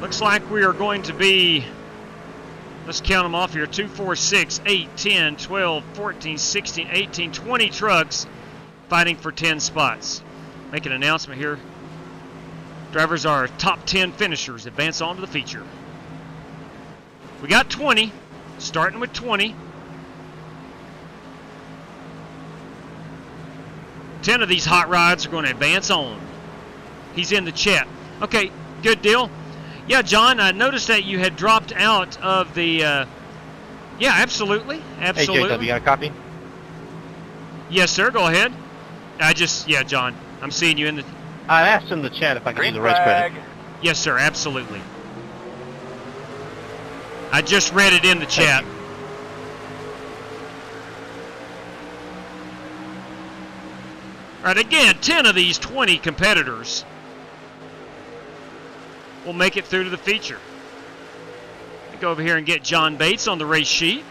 looks like we are going to be, let's count them off here, 2, 4, 6, 8, 10, 12, 14, 16, 18, 20 trucks fighting for 10 spots. Make an announcement here. Drivers are top 10 finishers. Advance on to the feature. We got 20, starting with 20. 10 of these hot rods are going to advance on. He's in the chat. Okay, good deal. Yeah, John, I noticed that you had dropped out of the... yeah, absolutely. Hey, Jacob, you got a copy? Yes, sir. Go ahead. Yeah, John. I'm seeing you in the... I asked in the chat if I could use the race credit. Yes, sir. Absolutely. I just read it in the chat. All right, again, 10 of these 20 competitors will make it through to the feature. Go over here and get John Bates on the race sheet.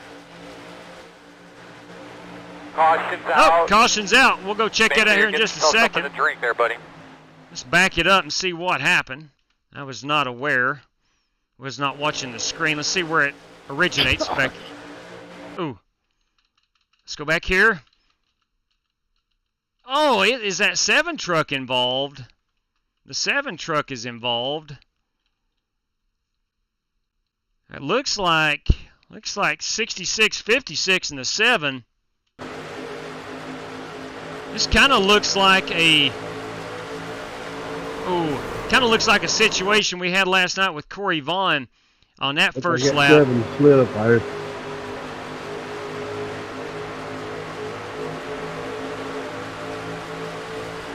Caution's Oh, out. caution's out. We'll go check that out here in just a second. To drink there, buddy. Let's back it up and see what happened. I was not aware. Was not watching the screen. Let's see where it originates. Back. Ooh. Let's go back here. Oh, is that 7 truck involved? The 7 truck is involved. It looks like 66, 56 in the 7. This kind of looks like a situation we had last night with Corey Vaughn on that first lap. 7 slid up there.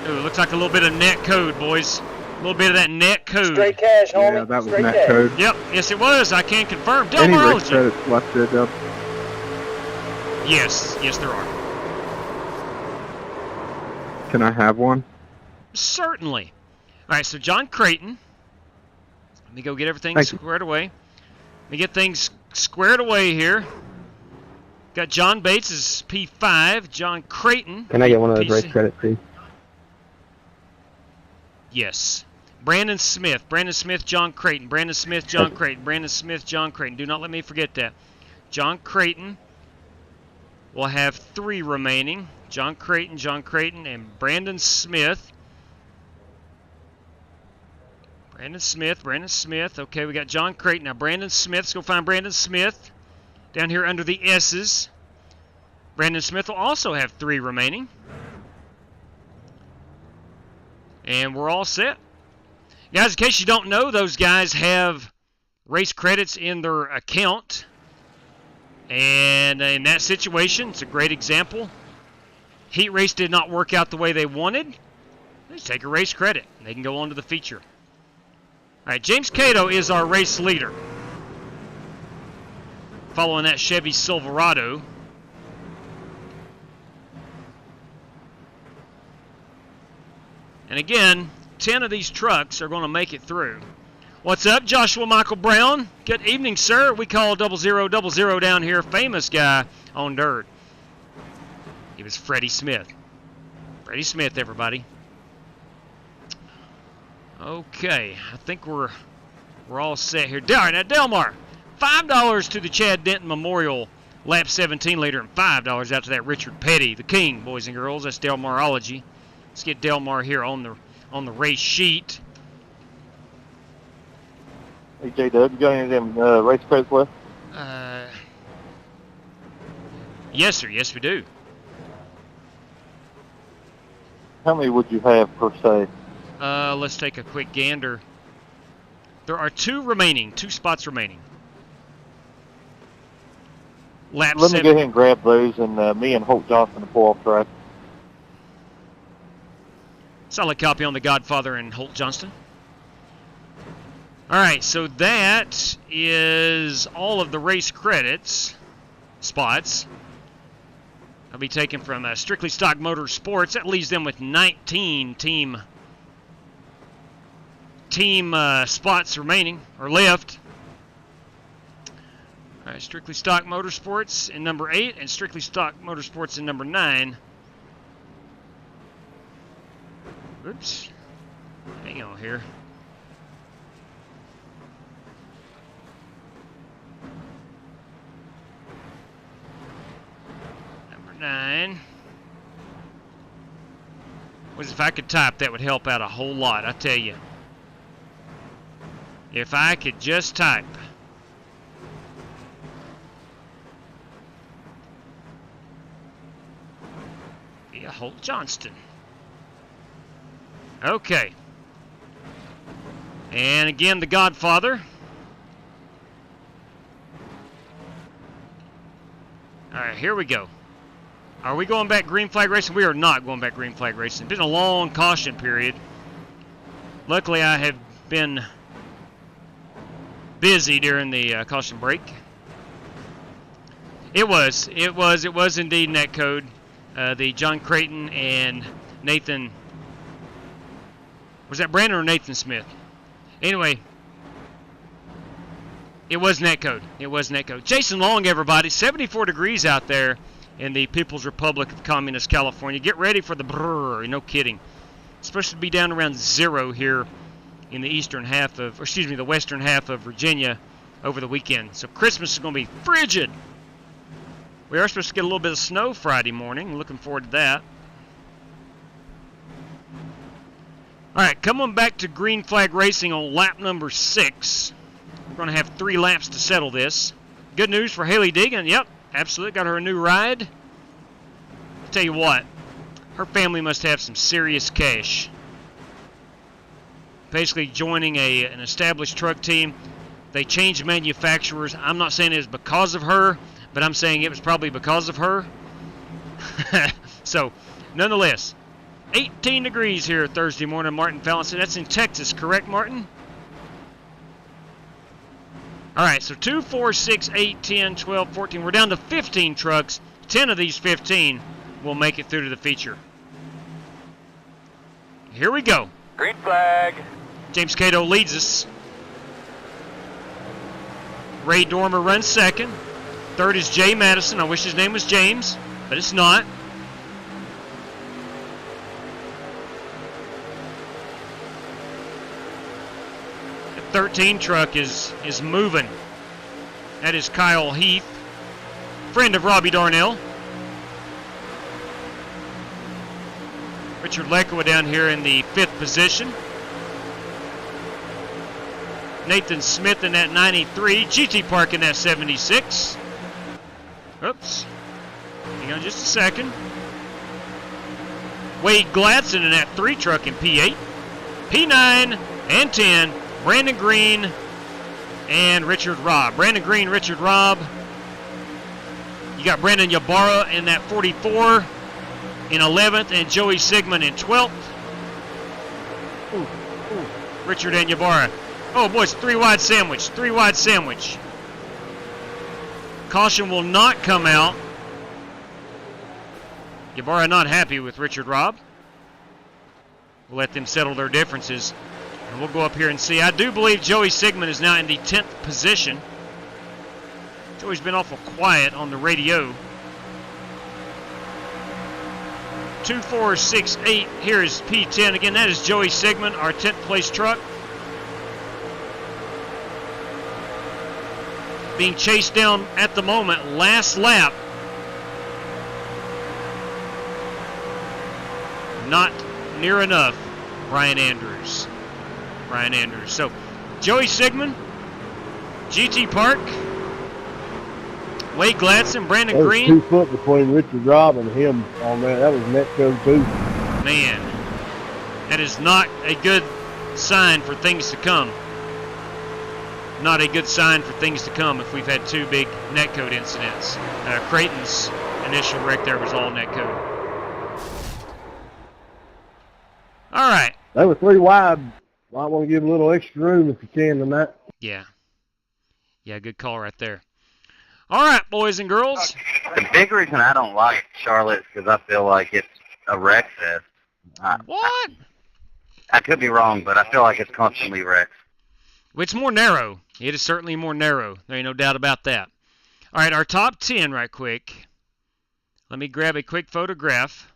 Ooh, looks like a little bit of net code, boys. A little bit of that net code. Straight cash, homie. Yeah, that was Straight net cash. code. Yep, yes it was. I can confirm. Any race Delmarology. credits left there, Dub? Yes, there are. Can I have one? Certainly. All right, so John Creighton. Let me go get everything Thank you. squared away. Let me get things squared away here. Got John Bates as P5. John Creighton. Can I get one of those PC. race credits, please? Yes. Brandon Smith, John Creighton. Brandon Smith, John Creighton. Brandon Smith, John Creighton. Do not let me forget that. John Creighton will have 3 remaining. John Creighton, and Brandon Smith. Brandon Smith. Okay, we got John Creighton. Now, Brandon Smith. Let's go find Brandon Smith down here under the S's. Brandon Smith will also have 3 remaining. And we're all set. Guys, in case you don't know, those guys have race credits in their account. And in that situation, it's a great example. Heat race did not work out the way they wanted. They just take a race credit, and they can go on to the feature. All right, James Cato is our race leader. Following that Chevy Silverado. And again, 10 of these trucks are going to make it through. What's up, Joshua Michael Brown? Good evening, sir. We call 0000 down here, famous guy on dirt. He was Freddie Smith. Freddie Smith, everybody. Okay, I think we're all set here. All right, now Delmar, $5 to the Chad Denton Memorial Lap 17 leader, and $5 out to that Richard Petty, the king, boys and girls. That's Delmarology. Let's get Delmar here on the race sheet. Hey, J-Dub, you got any of them race credits left? Yes, sir. Yes, we do. How many would you have per se? Let's take a quick gander. There are 2 spots remaining. Lap Let me 7. go ahead and grab those, and me and Holt Johnson will pull off track. Solid copy on the Godfather and Holt Johnston. All right, so that is all of the race credits spots. I'll be taken from Strictly Stock Motorsports. That leaves them with 19 team spots remaining, or left. All right, Strictly Stock Motorsports in number 8, and Strictly Stock Motorsports in number 9. Oops. Hang on here. Number 9. If I could type, that would help out a whole lot, I tell you. If I could just type. Via Holt Johnston. Okay. And again, the Godfather. All right, here we go. Are we going back green flag racing? We are not going back green flag racing. It's been a long caution period. Luckily, I have been busy during the caution break. It was indeed net code. The John Creighton and Nathan. Was that Brandon or Nathan Smith? Anyway, It was netcode. It was netcode. Jason Long, everybody. 74 degrees out there in the People's Republic of Communist California. Get ready for the brrr. No kidding. It's supposed to be down around 0 here in the eastern half of, or excuse me, the western half of Virginia over the weekend. So Christmas is going to be frigid. We are supposed to get a little bit of snow Friday morning. Looking forward to that. All right, come on back to green flag racing on lap number 6. We're going to have 3 laps to settle this. Good news for Haley Deegan. Yep, absolutely. Got her a new ride. I'll tell you what, her family must have some serious cash. Basically joining an established truck team. They changed manufacturers. I'm not saying it was because of her, but I'm saying it was probably because of her. So, nonetheless, 18 degrees here Thursday morning, Martin Fallinson. That's in Texas, correct, Martin? All right, so 2, 4, 6, 8, 10, 12, 14. We're down to 15 trucks. 10 of these 15 will make it through to the feature. Here we go. Green flag. James Cato leads us. Ray Dormer runs second. Third is Jay Madison. I wish his name was James, but it's not. The 13 truck is moving. That is Kyle Heath, friend of Robbie Darnell. Richard Leckwood down here in the 5th position. Nathan Smith in that 93. GT Park in that 76. Oops. Hang on just a second. Wade Gladson in that 3 truck in P8. P9 and 10. Brandon Green and Richard Robb. Brandon Green, Richard Robb. You got Brandon Ybarra in that 44 in 11th and Joey Sigmund in 12th. Richard and Ybarra. Oh, boy, it's 3-wide sandwich. 3-wide sandwich. Caution will not come out. Ybarra not happy with Richard Robb. We'll let them settle their differences. And we'll go up here and see. I do believe Joey Sigmund is now in the 10th position. Joey's been awful quiet on the radio. 2, 4, 6, 8. Here is P10. Again, that is Joey Sigmund, our 10th place truck. Being chased down at the moment, last lap. Not near enough, Brian Andrews. Brian Andrews. So, Joey Sigmund, GT Park, Wade Gladson, Brandon Green. 2 foot between Richard Robb and him on that. That was netcode too. Man, that is not a good sign for things to come. Not a good sign for things to come if we've had 2 big netcode incidents. Creighton's initial wreck there was all netcode. All right. They were 3 wide. Might want to give a little extra room if you can tonight. Yeah. Yeah, good call right there. All right, boys and girls. The big reason I don't like Charlotte is because I feel like it's a wreck fest. What? I could be wrong, but I feel like it's constantly wrecks. It's more narrow. It is certainly more narrow. There ain't no doubt about that. All right, our top 10 right quick. Let me grab a quick photograph.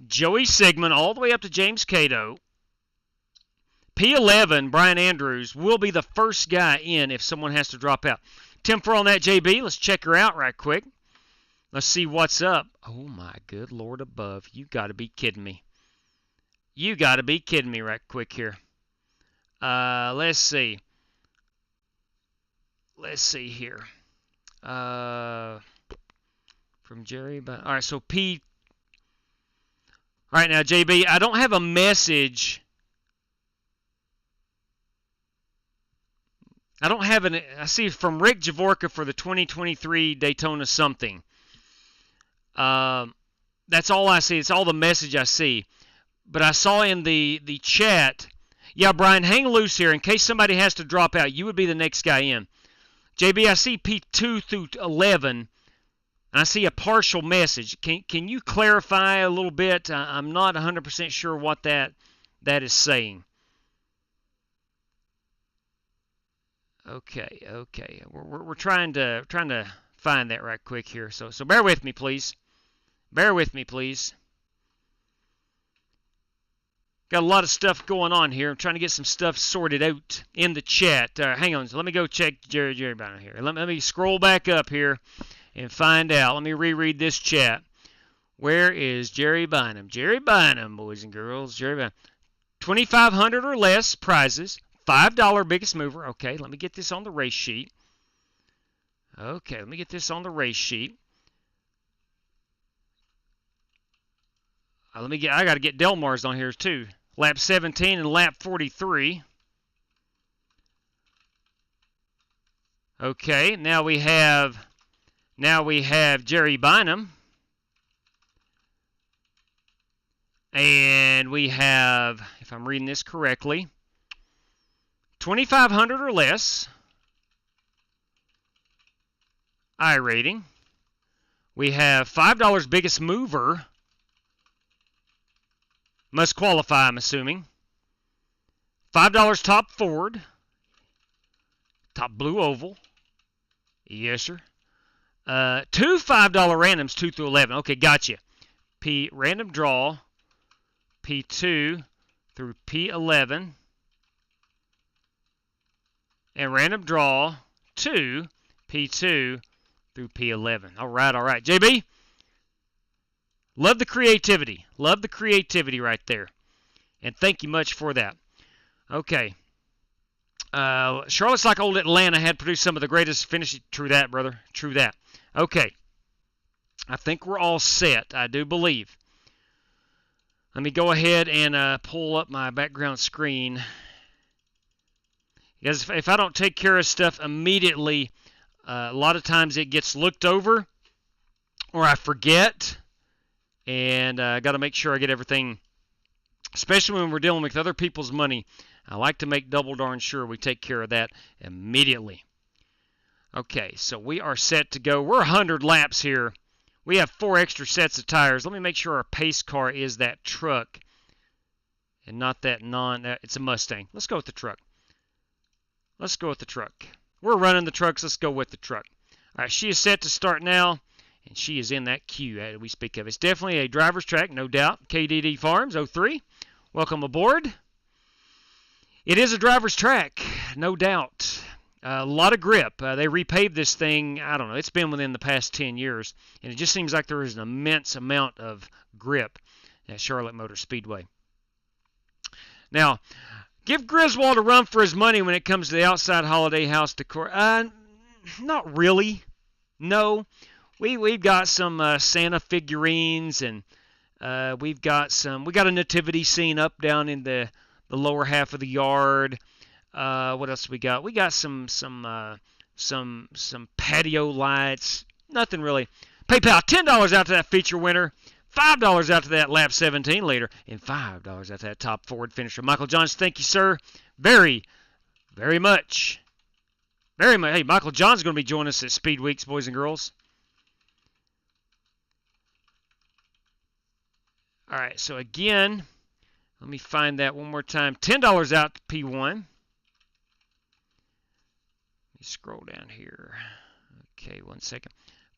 Joey Sigmund all the way up to James Cato. P11, Brian Andrews, will be the first guy in if someone has to drop out. 10-4 on that, JB. Let's check her out right quick. Let's see what's up. Oh, my good Lord above. You got to be kidding me. You got to be kidding me right quick here. Let's see. Let's see here. From Jerry. But all right, so P. All right, now, JB, I don't have a message. I don't have an. I see from Rick Javorka for the 2023 Daytona something. That's all I see. It's all the message I see. But I saw in the chat. Yeah, Brian, hang loose here in case somebody has to drop out. You would be the next guy in. JB, I see P2 through 11, and I see a partial message. Can you clarify a little bit? I'm not 100% sure what that is saying. Okay. We're trying to find that right quick here. So bear with me, please. Bear with me, please. Got a lot of stuff going on here. I'm trying to get some stuff sorted out in the chat. Hang on. So let me go check Jerry Bynum here. Let me scroll back up here and find out. Let me reread this chat. Where is Jerry Bynum? Jerry Bynum, boys and girls. Jerry Bynum. 2,500 or less prizes. $5 biggest mover. Okay, let me get this on the race sheet. Okay, let me get this on the race sheet. I got to get Delmar's on here too. Lap 17 and lap 43. Okay, now we have Jerry Bynum. And we have, if I'm reading this correctly, 2,500 or less iRating. We have $5 biggest mover. Must qualify, I'm assuming. $5 top Ford. Top blue oval. Yes, sir. Two $5 randoms, 2 through 11. Okay, gotcha. P random draw. P2 through P11. And random draw 2, P2 through P11. All right. JB? Love the creativity. Love the creativity right there. And thank you much for that. Okay. Charlotte's like old Atlanta had produced some of the greatest finishes. True that, brother. True that. Okay. I think we're all set, I do believe. Let me go ahead and pull up my background screen. Because if I don't take care of stuff immediately, a lot of times it gets looked over or I forget. And I got to make sure I get everything, especially when we're dealing with other people's money. I like to make double darn sure we take care of that immediately. Okay, so we are set to go. We're 100 laps here. We have 4 extra sets of tires. Let me make sure our pace car is that truck and not that it's a Mustang. Let's go with the truck. Let's go with the truck. We're running the trucks. Let's go with the truck. All right, she is set to start now. And she is in that queue that we speak of. It's definitely a driver's track, no doubt. KDD Farms 03. Welcome aboard. It is a driver's track, no doubt. A lot of grip. They repaved this thing, I don't know, it's been within the past 10 years. And it just seems like there is an immense amount of grip at Charlotte Motor Speedway. Now, give Griswold a run for his money when it comes to the outside holiday house decor. Not really. No. We've got some Santa figurines, and we got a nativity scene up down in the lower half of the yard. What else we got? We got some patio lights. Nothing really. PayPal, $10 out to that feature winner, $5 out to that lap 17 leader, and $5 out to that top Ford finisher. Michael Johns, thank you, sir, very, very much. Very much. Hey, Michael Johns is going to be joining us at Speed Weeks, boys and girls. All right, so again, let me find that one more time. $10 out to P1. Let me scroll down here. Okay, 1 second.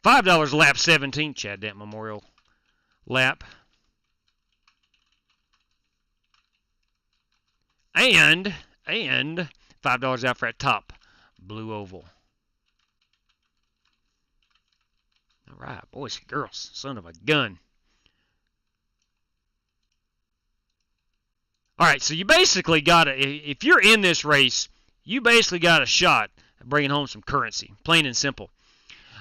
$5 lap 17, Chad Dent Memorial lap. And $5 out for that top blue oval. All right, boys and girls, son of a gun. All right, so you basically got if you're in this race, you basically got a shot at bringing home some currency, plain and simple.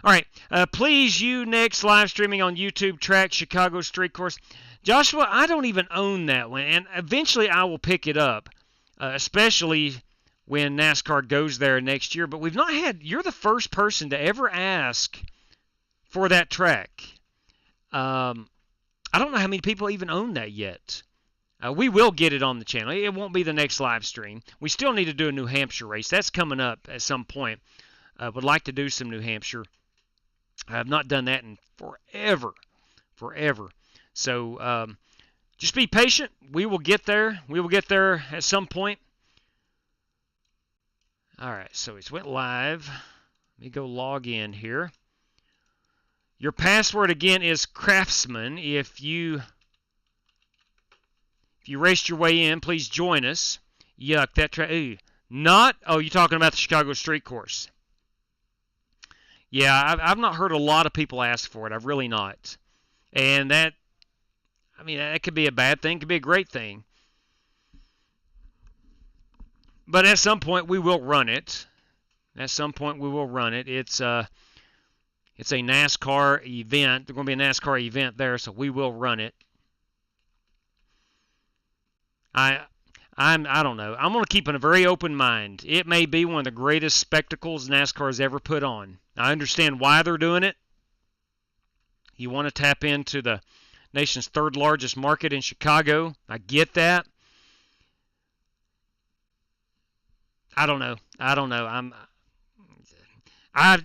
All right, please, you next live streaming on YouTube, track Chicago Street Course. Joshua, I don't even own that one, and eventually I will pick it up, especially when NASCAR goes there next year. But we've not had, you're the first person to ever ask for that track. I don't know how many people even own that yet. We will get it on the channel. It won't be the next live stream. We still need to do a New Hampshire race. That's coming up at some point. Would like to do some New Hampshire. I have not done that in forever. So just be patient. We will get there. We will get there at some point. All right, so it's went live. Let me go log in here. Your password again is Craftsman. If you raced your way in, please join us. Yuck, that oh, you're talking about the Chicago Street Course. Yeah, I've not heard a lot of people ask for it. I've really not. And that, I mean, that could be a bad thing, could be a great thing. But at some point we will run it. At some point we will run it. It's a NASCAR event. There's going to be a NASCAR event there, so we will run it. I don't know. I'm going to keep a very open mind. It may be one of the greatest spectacles NASCAR has ever put on. I understand why they're doing it. You want to tap into the nation's third largest market in Chicago. I get that. I don't know.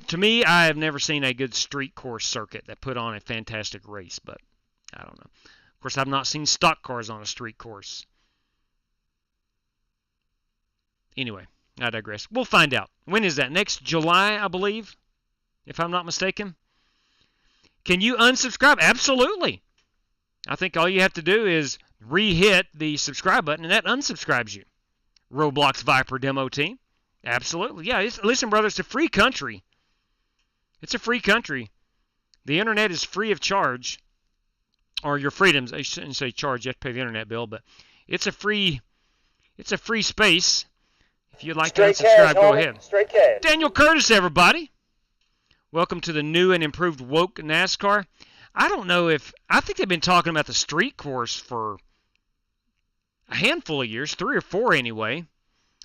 To me, I have never seen a good street course circuit that put on a fantastic race, but I don't know. Of course, I've not seen stock cars on a street course. Anyway, I digress. We'll find out. When is that? Next July, I believe, if I'm not mistaken. Can you unsubscribe? Absolutely. I think all you have to do is re-hit the subscribe button, and that unsubscribes you. Roblox Viper demo team. Absolutely. Yeah, listen, brother, it's a free country. It's a free country. The internet is free of charge. Or your freedoms. I shouldn't say charge. You have to pay the internet bill, but it's a free space. If you'd like to unsubscribe, go ahead. Straight cash. Daniel Curtis, everybody. Welcome to the new and improved woke NASCAR. I don't know if... I think they've been talking about the street course for a handful of years, 3 or 4 anyway.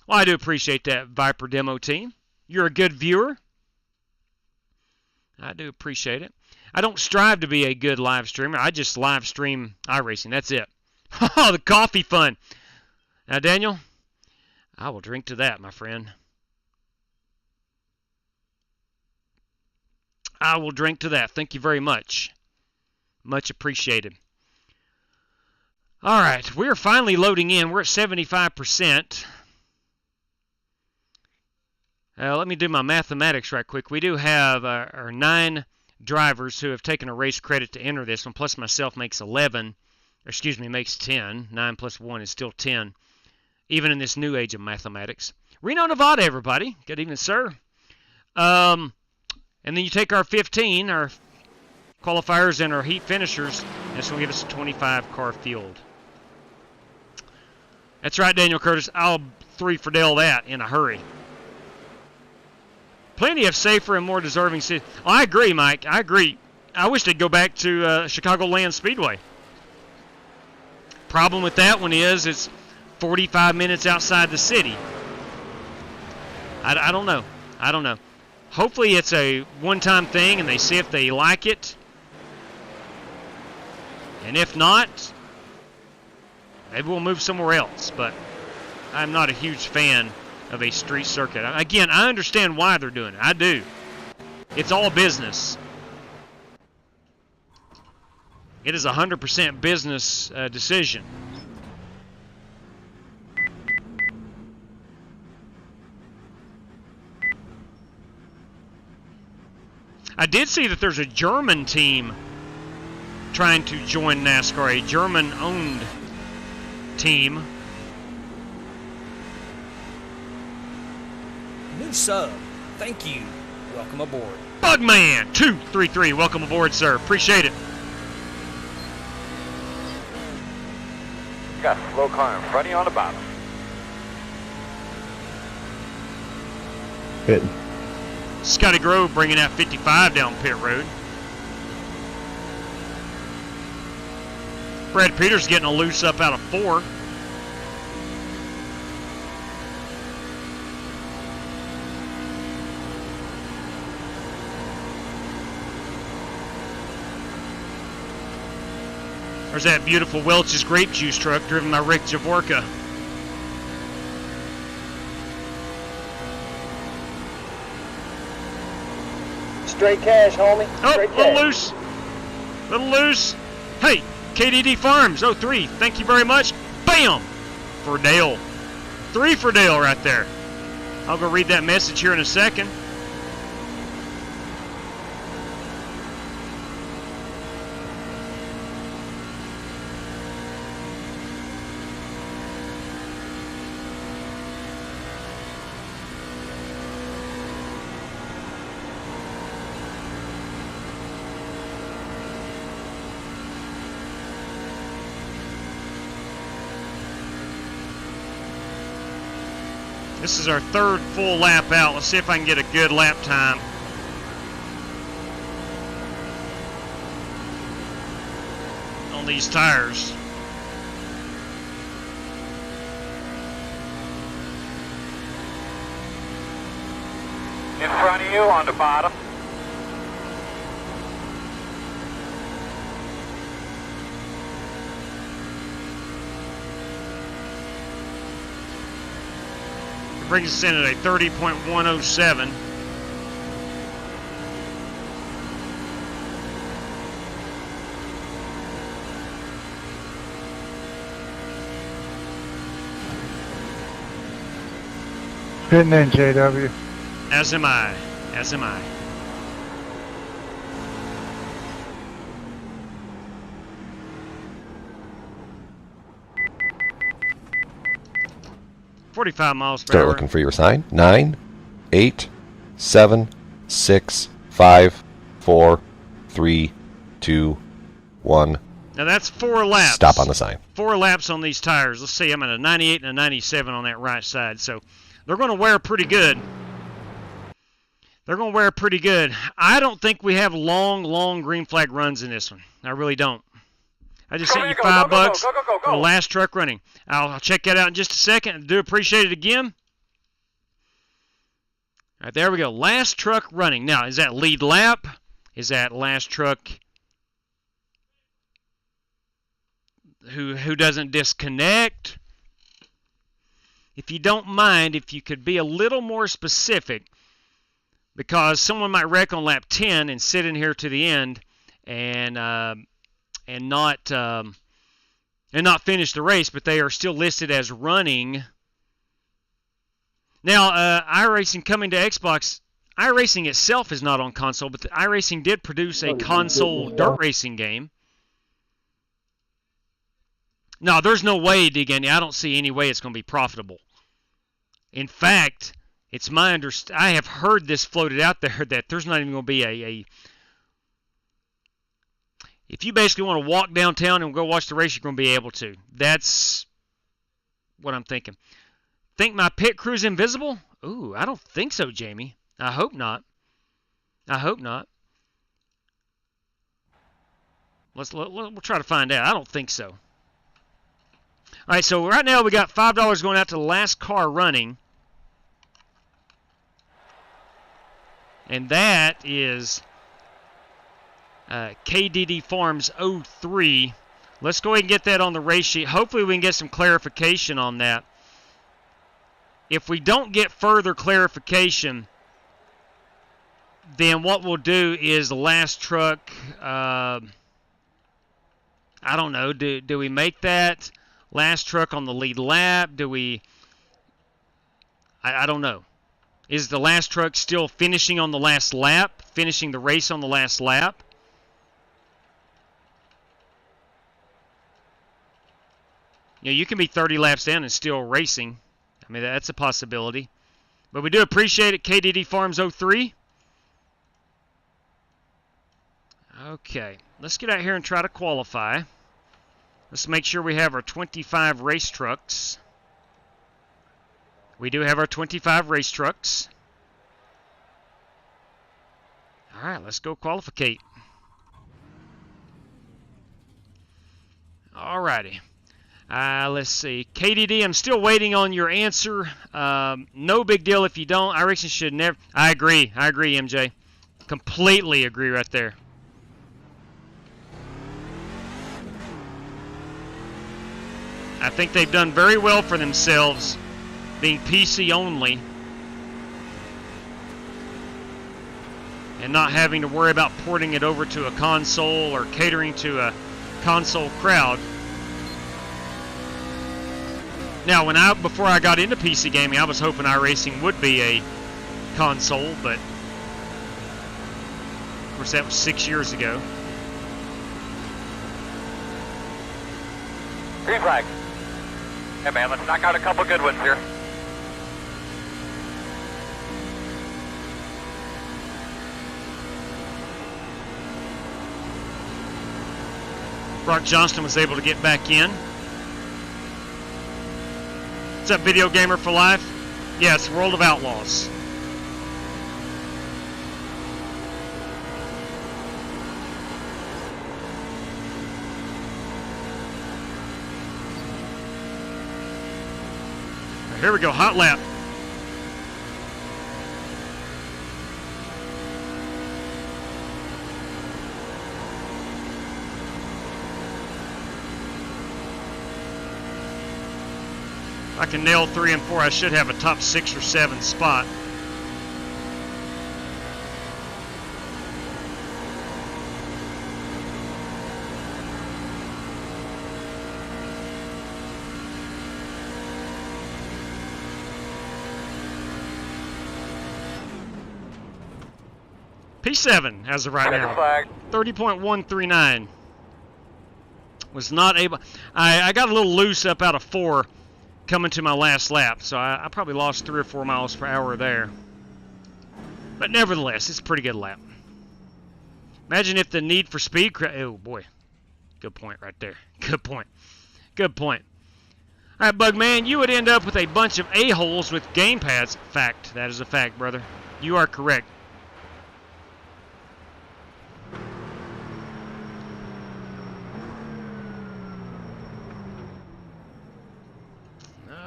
Well, I do appreciate that, Viper demo team. You're a good viewer. I do appreciate it. I don't strive to be a good live streamer. I just live stream iRacing. That's it. Oh, the coffee fun. Now, Daniel, I will drink to that, my friend. I will drink to that. Thank you very much. Much appreciated. All right, we're finally loading in. We're at 75%. Let me do my mathematics right quick. We do have our 9 drivers who have taken a race credit to enter this one, plus myself makes 11. Or excuse me, makes 10. 9 plus 1 is still 10, even in this new age of mathematics. Reno, Nevada, everybody. Good evening, sir. And then you take our 15, our qualifiers and our heat finishers, and this will give us a 25-car field. That's right, Daniel Curtis. I'll 3 for Dale that in a hurry. Plenty of safer and more deserving cities. Oh, I agree, Mike. I agree. I wish they'd go back to Chicagoland Speedway. Problem with that one is it's 45 minutes outside the city. I don't know. I don't know. Hopefully it's a one-time thing and they see if they like it. And if not, maybe we'll move somewhere else. But I'm not a huge fan of a street circuit. Again, I understand why they're doing it. I do. It's all business. It is a 100% business decision. I did see that there's a German team trying to join NASCAR, a German-owned team. New sub. Thank you. Welcome aboard. Bugman 233. Welcome aboard, sir. Appreciate it. Got a slow car in front of you on the bottom. Good. Scotty Grove bringing out 55 down pit road. Brad Peters getting a loose up out of 4. There's that beautiful Welch's grape juice truck driven by Rick Javorka. Straight cash, homie. Straight Oh, cash. little loose. Little loose. Hey, KDD Farms 03. Thank you very much. Bam! For Dale. 3 for Dale right there. I'll go read that message here in a second. This is our third full lap out. Let's see if I can get a good lap time. On these tires. In front of you on the bottom. Brings us in at a 30.107. Pitting in, JW. As am I. As am I. $45 miles per Start hour. looking for your sign. 9, 8, 7, 6, 5, 4, 3, 2, 1. Now that's 4 laps. Stop on the sign. 4 laps on these tires. Let's see, I'm at a 98 and a 97 on that right side. So they're going to wear pretty good. They're going to wear pretty good. I don't think we have long green flag runs in this one. I really don't. I just sent you $5 for the last truck running. I'll check that out in just a second. I do appreciate it again. All right, there we go. Last truck running. Now, is that lead lap? Is that last truck who doesn't disconnect? If you don't mind, if you could be a little more specific, because someone might wreck on lap 10 and sit in here to the end and not finish the race, but they are still listed as running. Now, iRacing coming to Xbox. iRacing itself is not on console, but iRacing did produce a console dirt racing game. No, there's no way, Digany. I don't see any way it's going to be profitable. In fact, it's my understanding. I have heard this floated out there that there's not even going to be a. If you basically want to walk downtown and go watch the race, you're going to be able to. That's what I'm thinking. Think my pit crew's invisible? Ooh, I don't think so, Jamie. I hope not. I hope not. We'll try to find out. I don't think so. All right, so right now we got $5 going out to the last car running. And that is KDD Farms 03. Let's go ahead and get that on the race sheet. Hopefully we can get some clarification on that. If we don't get further clarification, then what we'll do is the last truck, I don't know, do we make that last truck on the lead lap? Do we, I don't know. Is the last truck still finishing on the last lap, finishing the race on the last lap? You know, you can be 30 laps down and still racing. I mean, that's a possibility. But we do appreciate it, KDD Farms 03. Okay, let's get out here and try to qualify. Let's make sure we have our 25 race trucks. We do have our 25 race trucks. All right, let's go qualificate. All righty. Let's see. KDD, I'm still waiting on your answer. No big deal if you don't. iRacing should never. I agree, MJ. Completely agree right there. I think they've done very well for themselves, being PC only, and not having to worry about porting it over to a console or catering to a console crowd. Now, before I got into PC gaming, I was hoping iRacing would be a console, but of course that was 6 years ago. Green flag. Hey man, let's knock out a couple good ones here. Brock Johnston was able to get back in. What's up, Video Gamer for Life? Yes, World of Outlaws. Here we go, hot lap. If I can nail 3 and 4, I should have a top 6 or 7 spot. P7 as of right now. 30.139. Was not able. I got a little loose up out of 4 coming to my last lap, so I probably lost 3 or 4 miles per hour there. But nevertheless, it's a pretty good lap. Imagine if the Need for Speed. Oh boy, good point right there. Good point. Good point. All right, Bugman, you would end up with a bunch of a-holes with gamepads. Fact. That is a fact, brother. You are correct.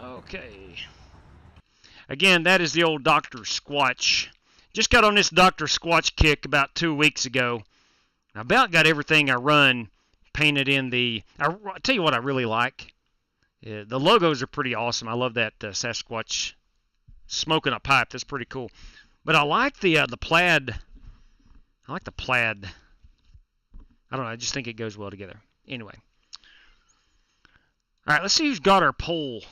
Okay. Again, that is the old Dr. Squatch. Just got on this Dr. Squatch kick about 2 weeks ago. I about got everything I run painted in the... I'll tell you what I really like. The logos are pretty awesome. I love that Sasquatch smoking a pipe. That's pretty cool. But I like the plaid. I like the plaid. I don't know. I just think it goes well together. Anyway. All right, let's see who's got our poll.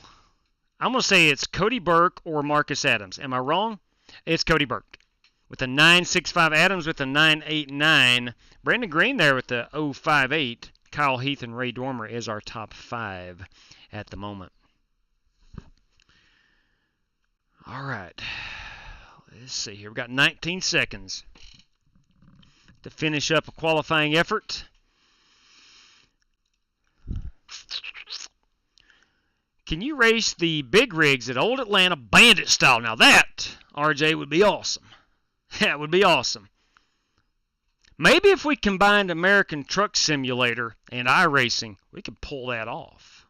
I'm going to say it's Cody Burke or Marcus Adams. Am I wrong? It's Cody Burke with a 965, Adams with a 989, Brandon Green there with the 058, Kyle Heath and Ray Dormer is our top 5 at the moment. All right. Let's see here. We've got 19 seconds to finish up a qualifying effort. Can you race the big rigs at Old Atlanta Bandit style? Now that, RJ, would be awesome. That would be awesome. Maybe if we combined American Truck Simulator and iRacing, we could pull that off.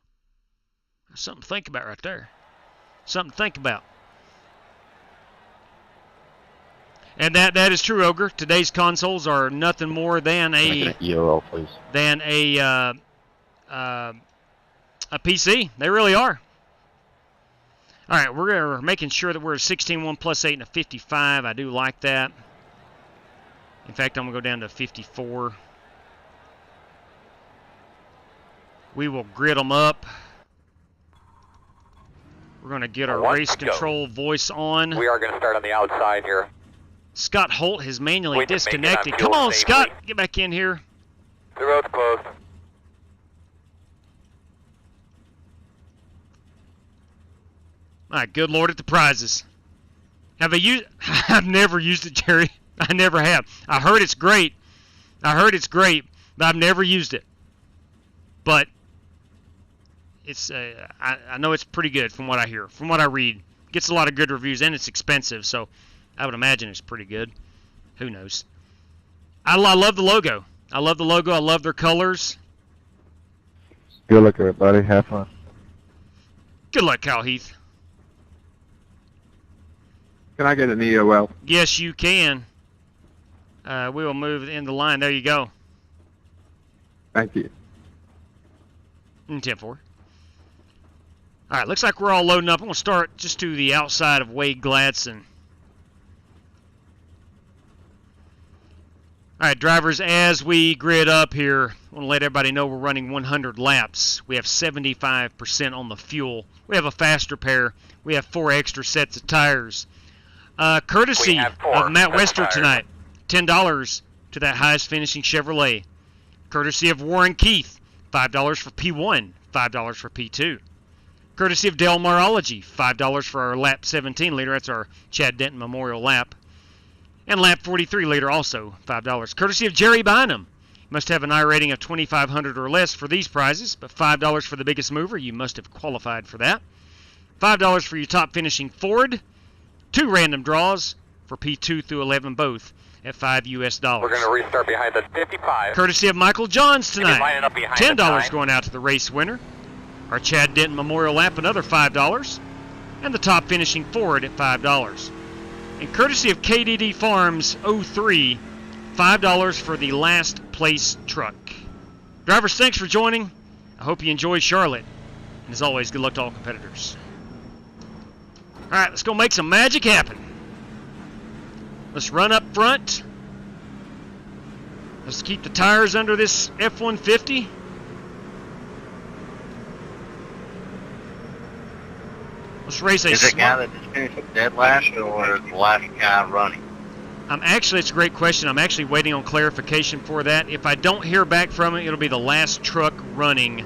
That's something to think about right there. Something to think about. And that is true, Ogre. Today's consoles are nothing more than a EOL, please. Than a PC. They really are. All right, we're making sure that we're a 16-1 plus 8 and a 55. I do like that. In fact, I'm going to go down to 54. We will grid them up. We're going to get our race control voice on. We are going to start on the outside here. Scott Holt has manually disconnected. Come on, Scott. Get back in here. The road's closed. All right, good Lord at the prizes. Have I used? I've never used it, Jerry. I never have. I heard it's great. I heard it's great, but I've never used it. But it's I know it's pretty good from what I hear, from what I read. Gets a lot of good reviews, and it's expensive, so I would imagine it's pretty good. Who knows? I love the logo. I love the logo. I love their colors. Good luck, everybody. Have fun. Good luck, Kyle Heath. Can I get an EOL? Yes, you can. We will move in the line. There you go. Thank you. 10-4. All right, looks like we're all loading up. I'm going to start just to the outside of Wade Gladson. All right, drivers, as we grid up here, I want to let everybody know we're running 100 laps. We have 75% on the fuel. We have a faster pair. We have 4 extra sets of tires. Courtesy of Matt Wester tonight, $10 to that highest finishing Chevrolet. Courtesy of Warren Keith, $5 for P1, $5 for P2. Courtesy of Del Marology, $5 for our lap 17 liter. That's our Chad Denton Memorial lap. And lap 43 liter also, $5. Courtesy of Jerry Bynum. You must have an I rating of 2,500 or less for these prizes, but $5 for the biggest mover. You must have qualified for that. $5 for your top finishing Ford. 2 random draws for P2 through 11 both at $5 US. We're going to restart behind the 55. Courtesy of Michael Johns tonight. Lining up behind $10 going out to the race winner. Our Chad Denton Memorial lap, another $5. And the top finishing Ford at $5. And courtesy of KDD Farms 03, $5 for the last place truck. Drivers, thanks for joining. I hope you enjoyed Charlotte. And as always, good luck to all competitors. All right, let's go make some magic happen. Let's run up front. Let's keep the tires under this F-150. Let's race a Is it guy that just finished up dead last or the last guy running? it's a great question. I'm actually waiting on clarification for that. If I don't hear back from it, it'll be the last truck running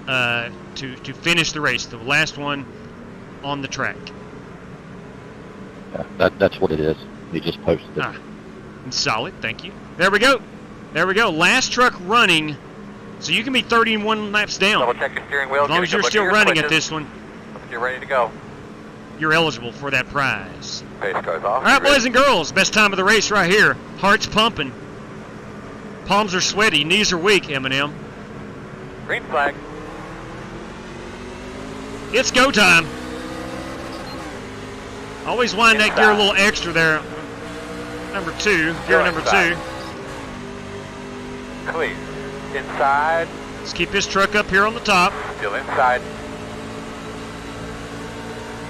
to finish the race, the last one on the track. Yeah, that's what it is. He just posted it. Solid, thank you. There we go. There we go. Last truck running, so you can be 31 laps down. Double check your steering wheel. As long as you're still running at this one. You're ready to go. You're eligible for that prize. Pace goes off. All right, boys and girls, best time of the race right here. Heart's pumping. Palms are sweaty. Knees are weak, Eminem. Green flag. It's go time. Always wind that gear a little extra there. Number 2, gear number 2. Clear. Inside. Let's keep this truck up here on the top. Still inside.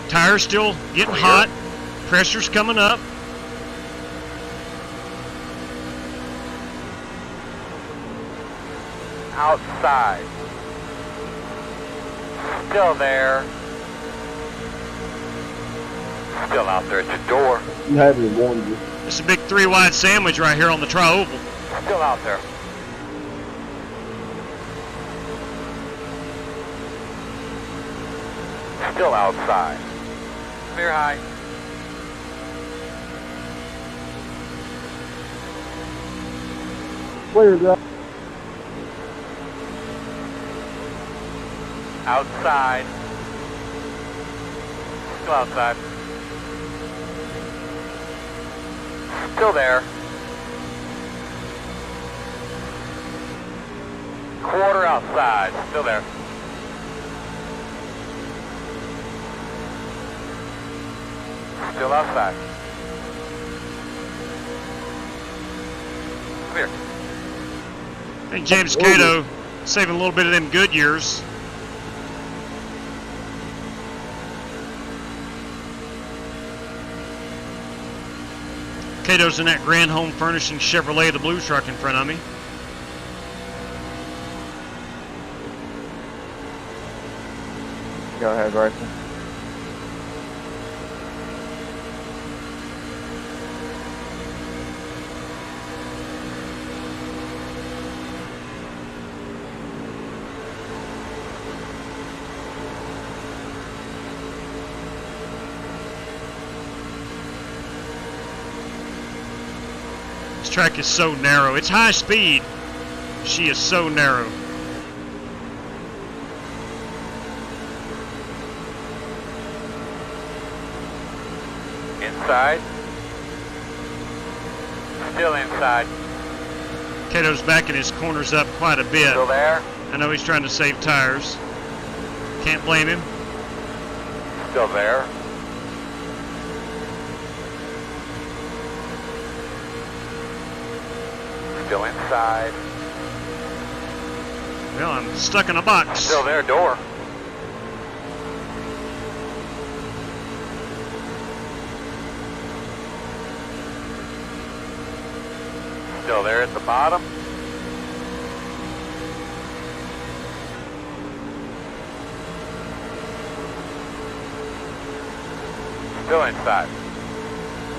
Tires still getting hot. Pressure's coming up. Outside. Still there. Still out there at the door. You haven't warned you. It's a big 3-wide sandwich right here on the tri-oval. Still out there. Still outside. Clear high. Clear, guy. Outside. Still outside. Still there. Quarter outside. Still there. Still outside. Clear. I think James Cato saving a little bit of them good years. Cato's in that Grand Home Furnishing Chevrolet, the blue truck in front of me. Go ahead, Bryson. This track is so narrow. It's high speed. She is so narrow. Inside. Still inside. Cato's backing his corners up quite a bit. Still there. I know he's trying to save tires. Can't blame him. Still there. Still inside. Well, I'm stuck in a box. Still there, door. Still there at the bottom. Still inside.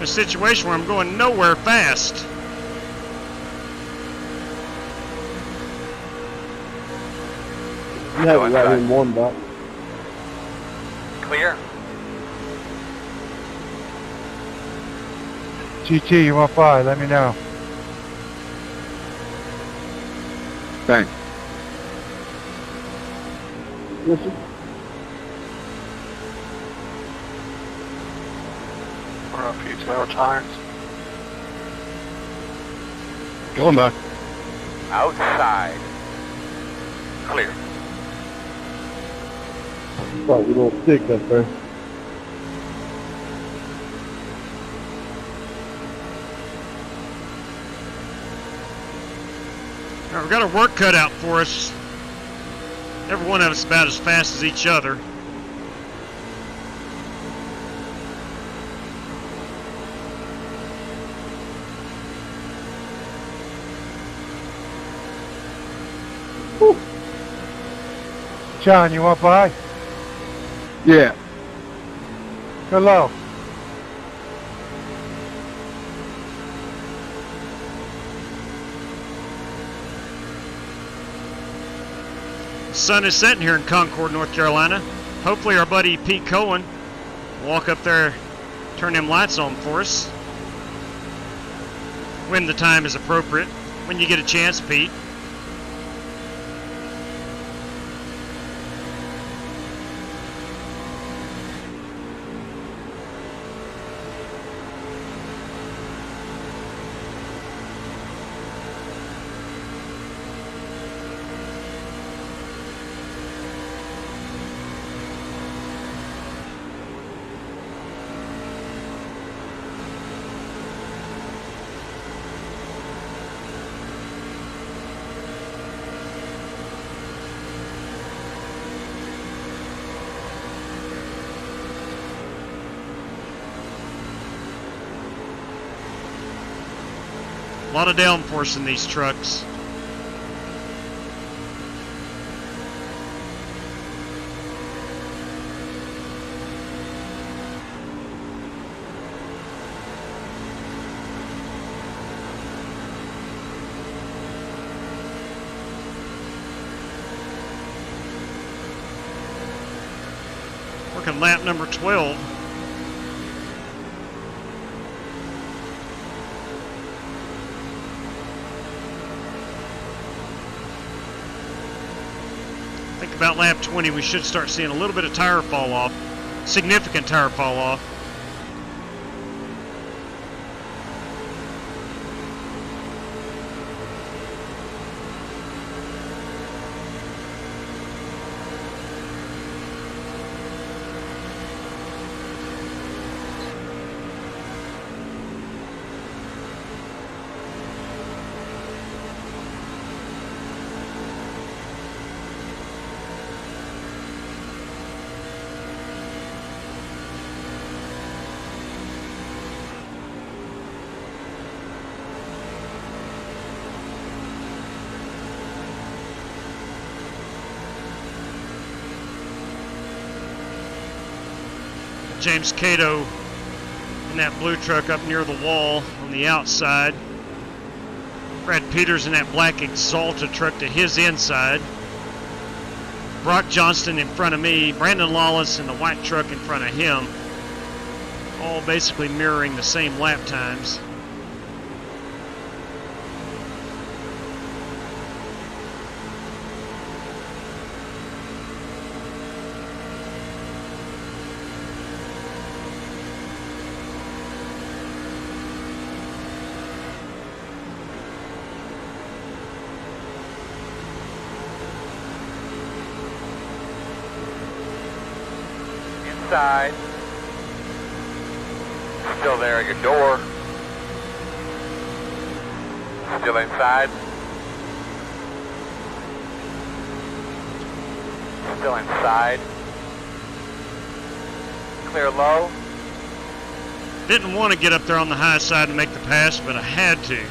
A situation where I'm going nowhere fast. You have it right in one box. Clear. GT, you want by? Let me know. Thanks. Listen. We're up here to our tires. Going back. Outside. Clear. Probably a little thick up there. All right, we've got our work cut out for us. Every one of us about as fast as each other. Whew. John, you want by? Yeah. Go low. The sun is setting here in Concord, North Carolina. Hopefully our buddy Pete Cohen will walk up there, turn them lights on for us when the time is appropriate. When you get a chance, Pete. A lot of downforce in these trucks. Working lap number 12. About lap 20, we should start seeing a little bit of tire fall off, significant tire fall off. James Cato in that blue truck up near the wall on the outside. Brad Peters in that black Exalta truck to his inside. Brock Johnston in front of me. Brandon Lawless in the white truck in front of him. All basically mirroring the same lap times. Inside. Still there at your door. Still inside. Still inside. Clear low. Didn't want to get up there on the high side and make the pass, but I had to.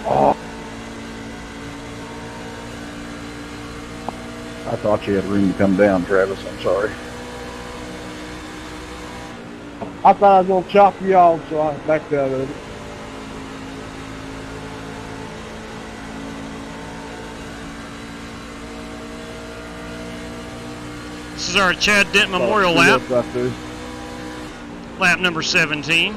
Oh, I thought you had room to come down, Travis. I'm sorry. I thought I was going to chop you off, so I backed out of it. This is our Chad Dent Memorial lap. Lap number 17.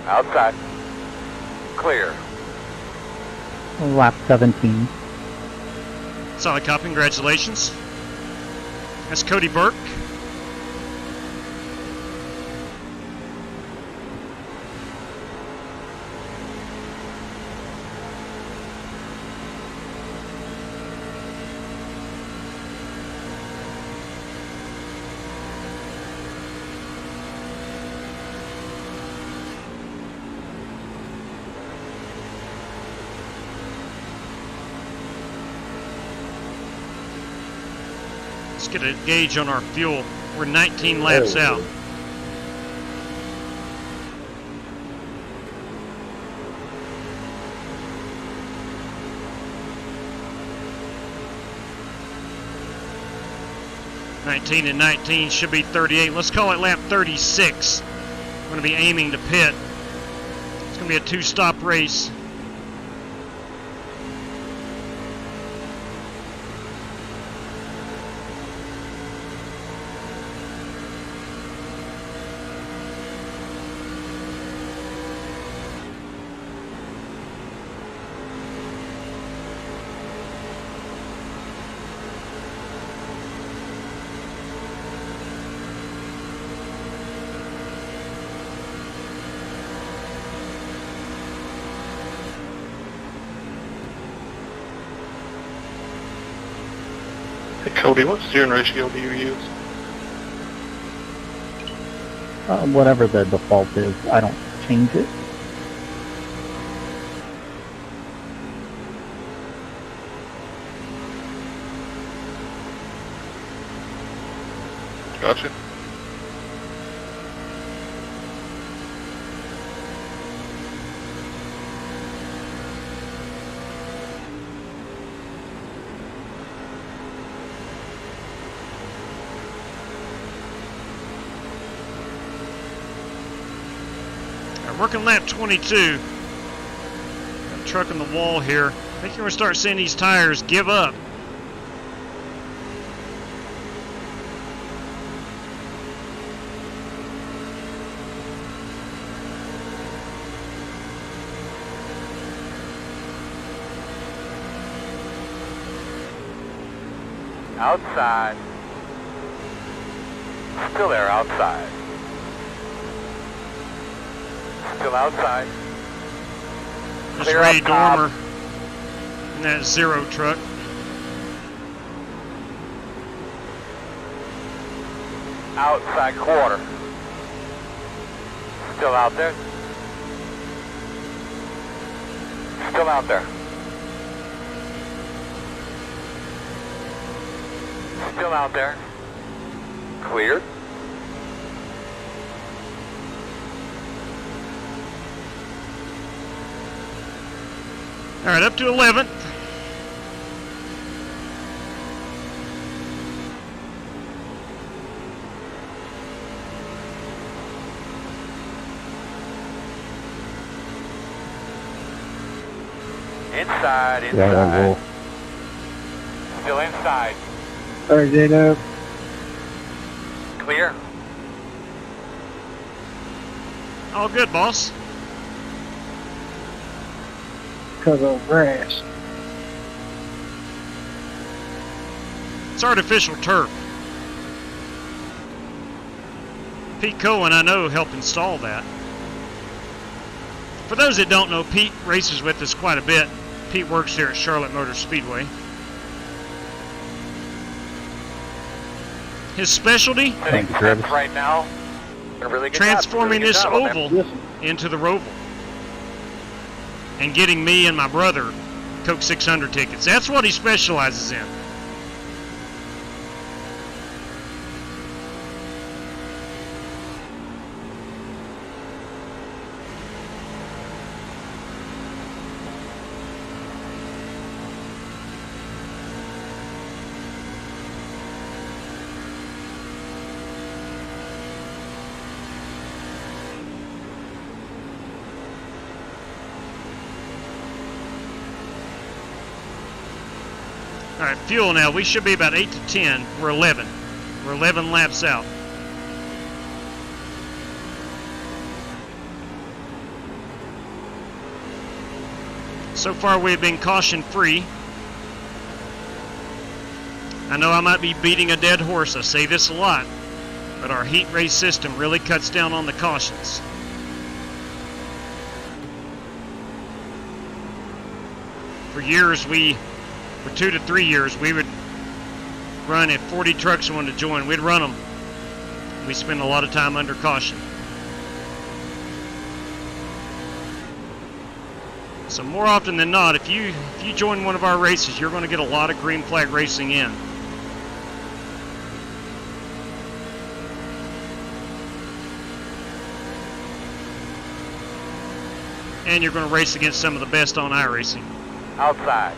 Outside. Clear. Lap 17. Solid copy, congratulations. That's Cody Burke. Let's get a gauge on our fuel. We're 19 laps out. (19 and 19) should be 38. Let's call it lap 36. I'm going to be aiming to pit. It's going to be a two-stop race. Cody, what steering ratio do you use? Whatever the default is, I don't change it. Gotcha. Working lap 22. Got a truck on the wall here. I think you're going to start seeing these tires give up. Outside. Still there, outside. Still outside. Just Ray Dormer in that zero truck. Outside quarter. Still out there. Still out there. Still out there. Cleared. All right, up to 11th. Inside, inside. Yeah, Still inside. Alright, Dana. Clear. All good, boss. Because of grass. It's artificial turf. Pete Cohen, I know, helped install that. For those that don't know, Pete races with us quite a bit. Pete works here at Charlotte Motor Speedway. His specialty? Thank you, Travis. Right now. Really good Transforming job. this Really good job oval into the Roval. and getting me and my brother Coke 600 tickets. That's what he specializes in. All right, fuel now. We should be about 8 to 10. We're 11. We're 11 laps out. So far, we've been caution-free. I know I might be beating a dead horse. I say this a lot, but our heat race system really cuts down on the cautions. For years, for 2 to 3 years, we would run if 40 trucks wanted to join. We'd run them. We spend a lot of time under caution. So more often than not, if you join one of our races, you're going to get a lot of green flag racing in. And you're going to race against some of the best on iRacing. Outside.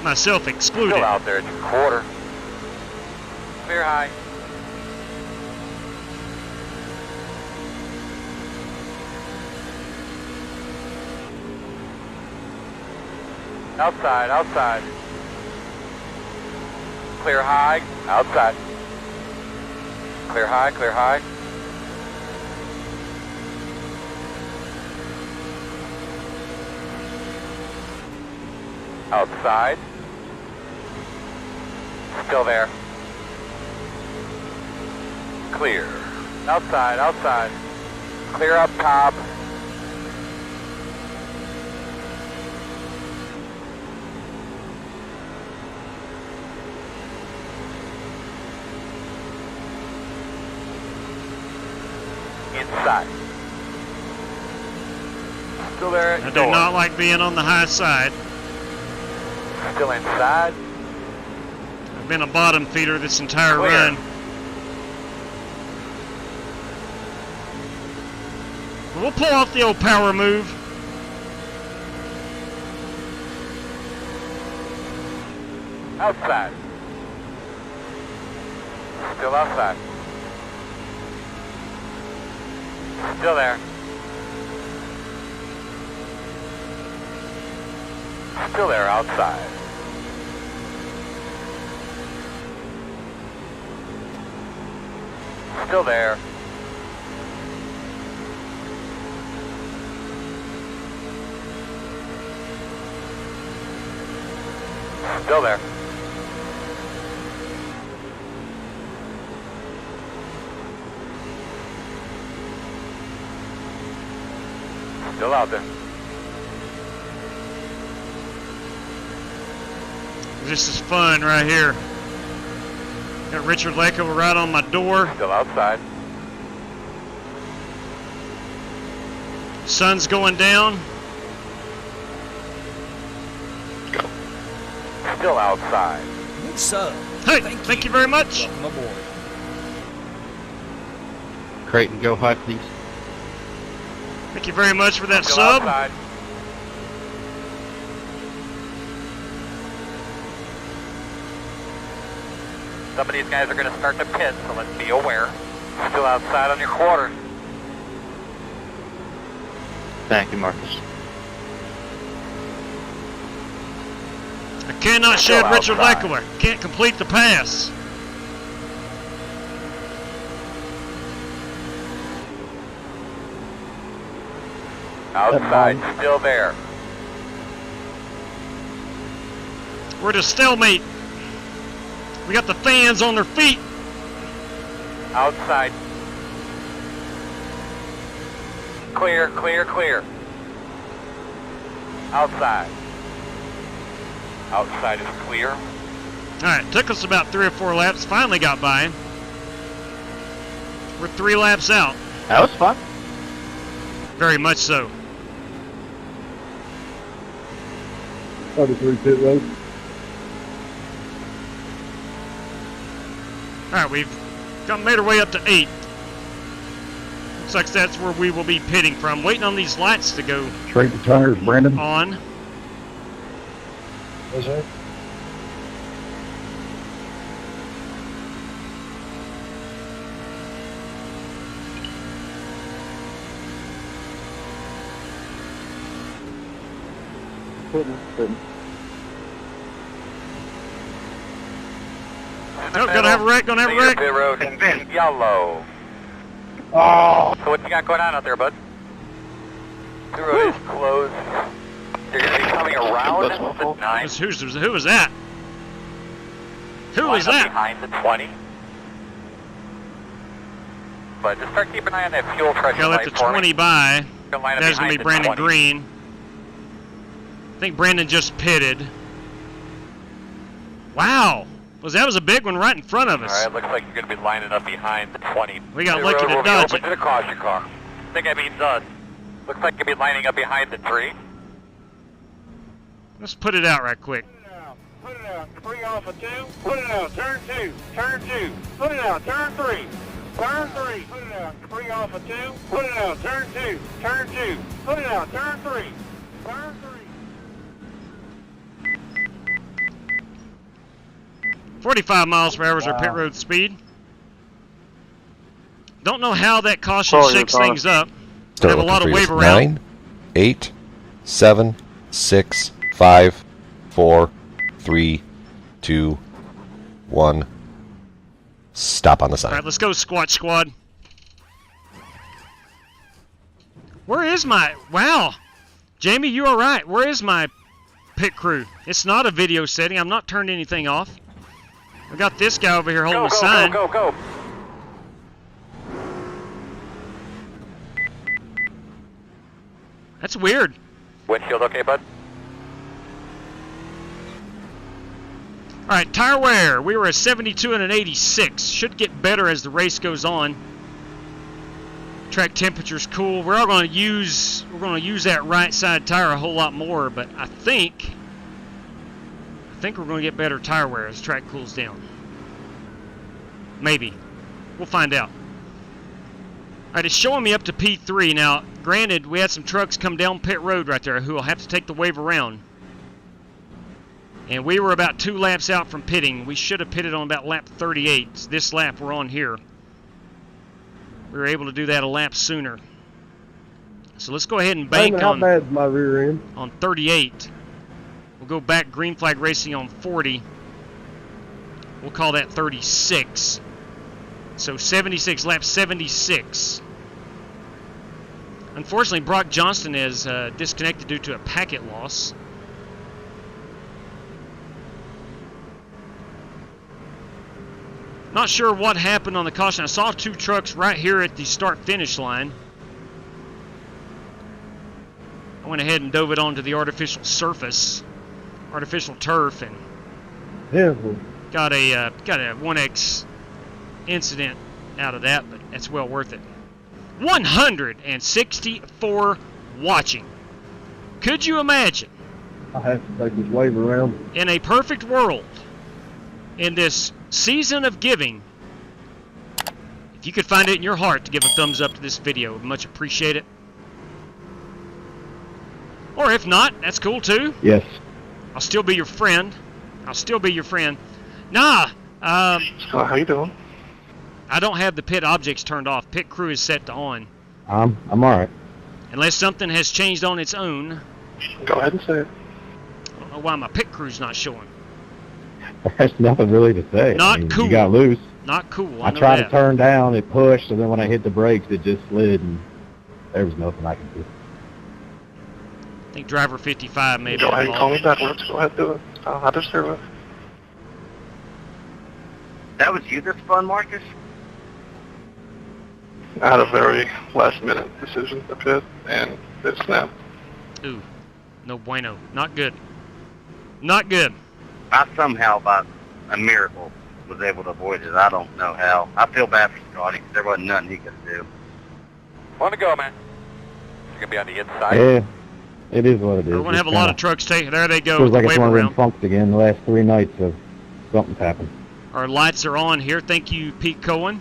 Myself excluded. Still out there at your quarter. Clear high. Outside, outside. Clear high, outside. Clear high, clear high. Outside. Still there. Clear. Outside, outside. Clear up top. Inside. Still there at I door. do not like being on the high side. Still inside. I've been a bottom feeder this entire Clear. run. We'll pull off the old power move. Outside. Still outside. Still there. Still there outside. Still there. Still there. Still out there. This is fun right here. Got Richard Lecko right on my door. Still outside. Sun's going down. Still outside. Good sub. Hey, thank you very much. Welcome aboard. Creighton, go high, please. Thank you very much for that Still sub. outside. Some of these guys are going to start to pit, so let's be aware. Still outside on your quarter. Thank you, Marcus. I cannot Still shed Richard outside. Lecko. Can't complete the pass. Outside, still there. We're at a stalemate. We got the fans on their feet. Outside. Clear, clear, clear. Outside. Outside is clear. Alright, took us about 3 or 4 laps. Finally got by. We're 3 laps out. That was fun. Very much so. 33 pit road. Alright, we've made our way up to 8. Looks like that's where we will be pitting from. Waiting on these lights to go Straight to tires, Brandon. on. Yes, sir. Putting. Oh, gonna have a wreck, gonna have a wreck. Pit road is yellow. Oh! So what you got going on out there, bud? Pit road is closed. You're going to be coming around the 9. Who was that? Who was that? Behind the 20. But just start keeping an eye on that fuel pressure Gotta let light the for 20 me. by. Line up That's gonna be behind the Brandon 20. Green. I think Brandon just pitted. Wow. That was a big one right in front of us. Alright, looks like you're going to be lining up behind the 20. We got Pit lucky road to will be dodge open it. to the caution car. I think that means us. Looks like you'll be lining up behind the 3. Let's put it out right quick. Put it out. 3 off of 2. Put it out. Turn 2. Turn 2. Put it out. Turn 3. Turn 3. Put it out. 3 off of 2. Put it out. Turn 2. Turn 2. Put it out. Turn 3. Turn 3. 45 miles per hour is our pit road speed. Don't know how that caution shakes things up. Start Have a looking lot for of you. wave around. 9, 8, 7, 6, 5, 4, 3, 2, 1. Stop on the sign. All right, let's go, Squat Squad. Where is my... Wow. Jamie, you are right. Where is my pit crew? It's not a video setting. I'm not turned anything off. We got this guy over here holding the sign. Go. That's weird. Windshield okay, bud? All right, tire wear. We were a 72 and an 86. Should get better as the race goes on. Track temperature's cool. We're going to use that right side tire a whole lot more, but I think we're going to get better tire wear as the track cools down. Maybe. We'll find out. All right, it's showing me up to P3 now. Granted, we had some trucks come down pit road right there who will have to take the wave around. And we were about 2 laps out from pitting. We should have pitted on about lap 38. It's this lap we're on here. We were able to do that a lap sooner. So let's go ahead and bank How bad's my rear end? on 38. We'll go back green flag racing on 40. We'll call that 36. So 76, lap 76. Unfortunately, Brock Johnston is disconnected due to a packet loss. Not sure what happened on the caution. I saw 2 trucks right here at the start-finish line. I went ahead and dove it onto the artificial surface, artificial turf, and got a 1X incident out of that, but that's well worth it. 164 watching. Could you imagine? I have to take this wave around. In a perfect world, in this season of giving, if you could find it in your heart to give a thumbs up to this video, I would much appreciate it. Or if not, that's cool too. Yes. I'll still be your friend. Nah. How you doing? I don't have the pit objects turned off. Pit crew is set to on. I'm alright. Unless something has changed on its own. Go ahead and say it. I don't know why my pit crew's not showing. There's nothing really to say. Not cool. You got loose. Not cool. I tried to turn down, it pushed, and then when I hit the brakes, it just slid, and there was nothing I could do. I think driver 55 maybe. Go ahead and call me back. Let's go ahead and do it. I'll just serve it. That was you that spun, Marcus? I had a very last-minute decision to pit, and it snapped. Ooh, no bueno. Not good. Not good. I somehow, by a miracle, was able to avoid it. I don't know how. I feel bad for Scotty, because there wasn't nothing he could do. Want to go, man? You're going to be on the inside? Yeah. It is what it is. We're going to have a lot of trucks take. There they go. Feels like Wave it's one of them around. funks again. The last 3 nights of something's happened. Our lights are on here. Thank you, Pete Cohen.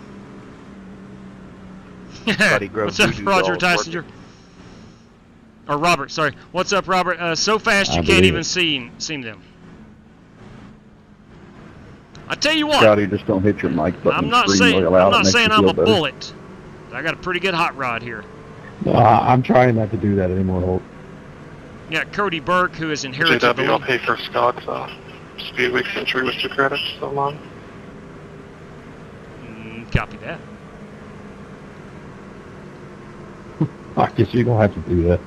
What's up, Roger Tysinger? Or Robert, sorry. What's up, Robert? So fast you can't even see them. I tell you what. Scotty, just don't hit your mic button. I'm not saying I'm a bullet. I got a pretty good hot rod here. No, I'm trying not to do that anymore, Holt. You got Cody Burke, who has inherited the JW, I'll pay for Scott's Speed Week entry with your credits so long. Copy that. I guess you're going to have to do that.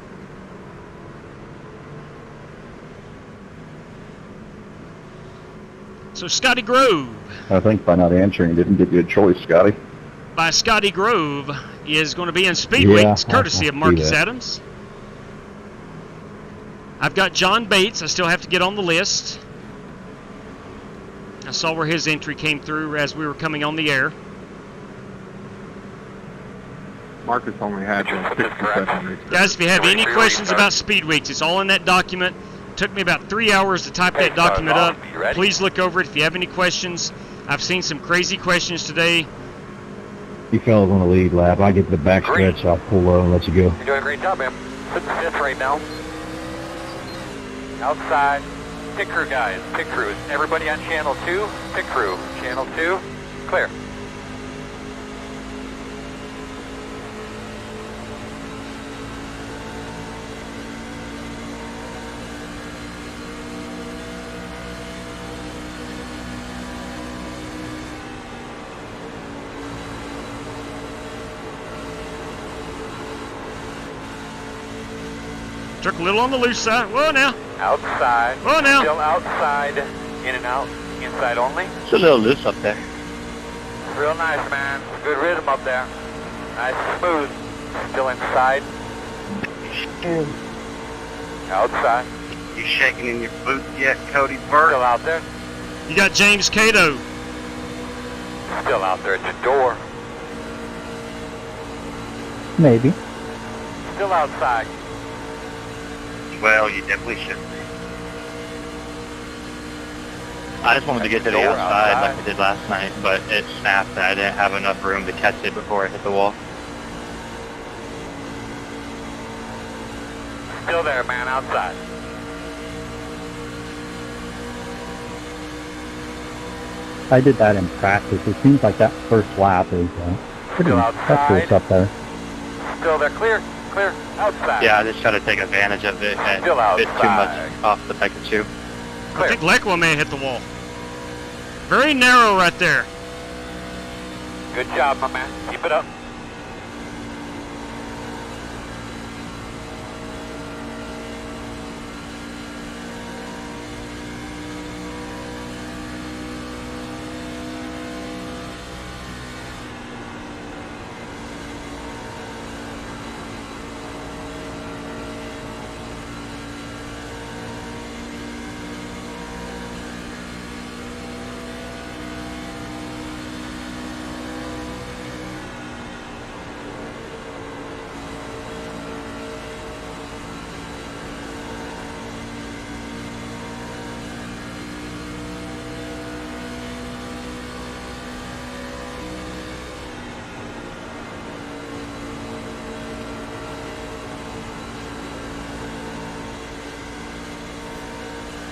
So Scotty Grove. I think by not answering, didn't give you a choice, Scotty. By Scotty Grove is going to be in Speed Week. It's courtesy of Marcus Adams. I've got John Bates. I still have to get on the list. I saw where his entry came through as we were coming on the air. Marcus only had 67 races. Guys, if you have any questions about Speed Weeks, it's all in that document. It took me about 3 hours to type that document up. Please look over it if you have any questions. I've seen some crazy questions today. You fellas on the lead lap. I get to the back stretch, I'll pull low and let you go. You're doing a great job, man. Put the fifth right now. Outside. Pit crew, guys. Pit crew. Everybody on channel 2. Pit crew. Channel 2. Clear. Took a little on the loose side. Whoa now. Outside. Whoa now. Still outside. In and out. Inside only. It's a little loose up there. Real nice, man. Good rhythm up there. Nice and smooth. Still inside. Outside. You shaking in your boots yet, Cody Burke? Still out there. You got James Cato. Still out there at your door. Maybe. Still outside. Well, you definitely should be. I just wanted to get to the outside like I did last night, but it snapped and I didn't have enough room to catch it before it hit the wall. Still there, man, outside. I did that in practice. It seems like that first lap is pretty impressive up there. Still there, clear, clear, outside. Yeah, I just try to take advantage of it and Still bit too outside. much off the Pikachu. I think Lekwa may have hit the wall. Very narrow right there. Good job, my man. Keep it up.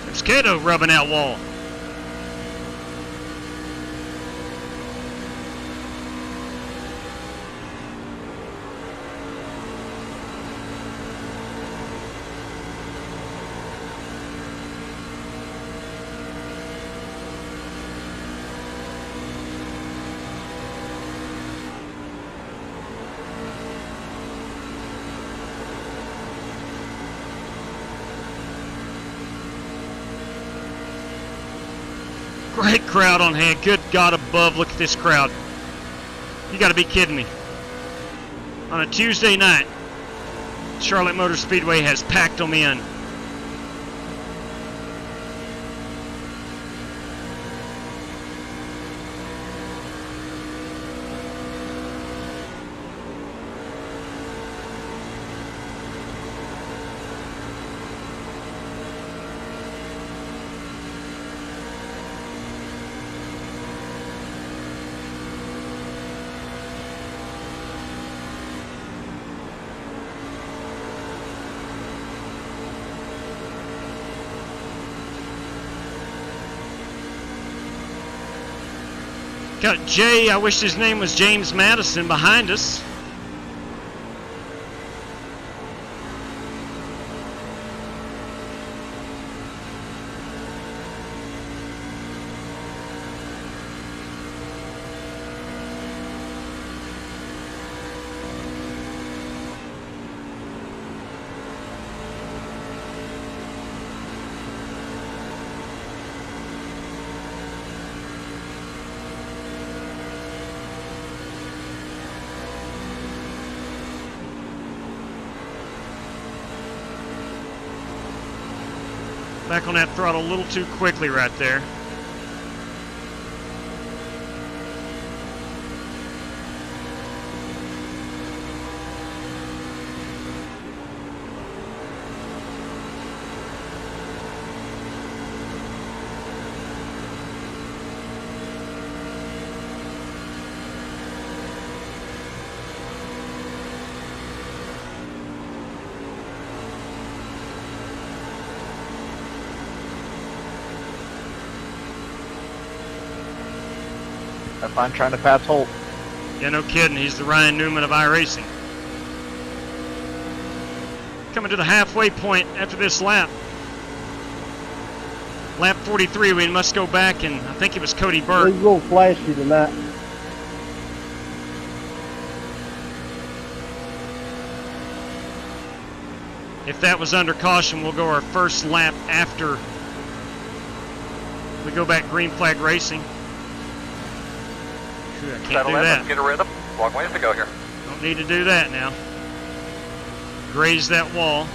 There's Cato rubbing out wall. Great crowd on hand. Good God above, look at this crowd. You got to be kidding me. On a Tuesday night, Charlotte Motor Speedway has packed them in. Got Jay, I wish his name was James Madison, behind us. Back on that throttle a little too quickly right there. If I'm trying to pass Holt. Yeah, no kidding. He's the Ryan Newman of iRacing. Coming to the halfway point after this lap. Lap 43, we must go back, and I think it was Cody Burke. He's a little flashy tonight. If that was under caution, we'll go our first lap after we go back green flag racing. I can't Settle do in, that. let's get a rhythm. Long ways to go here. Don't need to do that now. Graze that wall.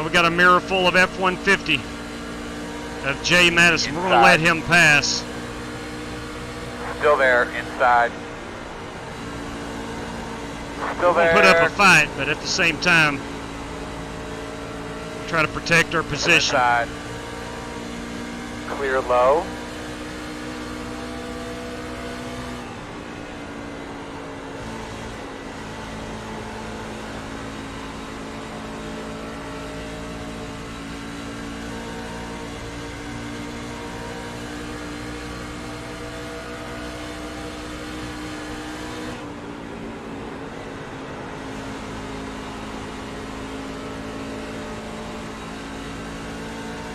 We got a mirror full of F-150 of Jay Madison. We're going to let him pass. Still there, inside. Still there. We'll put up a fight, but at the same time, we'll try to protect our position. Inside. Clear low.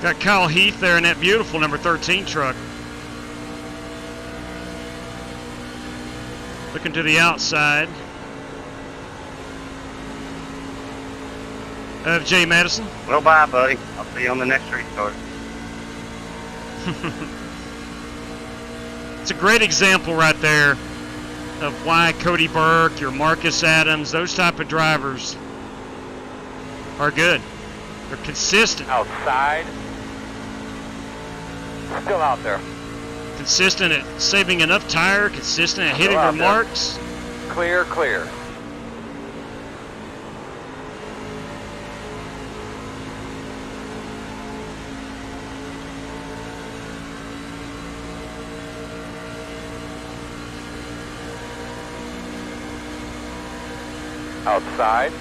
Got Kyle Heath there in that beautiful number 13 truck. Looking to the outside of Jay Madison. Well, bye, buddy. I'll see you on the next restart. It's a great example right there of why Cody Burke, your Marcus Adams, those type of drivers are good. They're consistent. Outside. Still out there. Consistent at saving enough tire, consistent at hitting their marks. Clear, clear. Outside.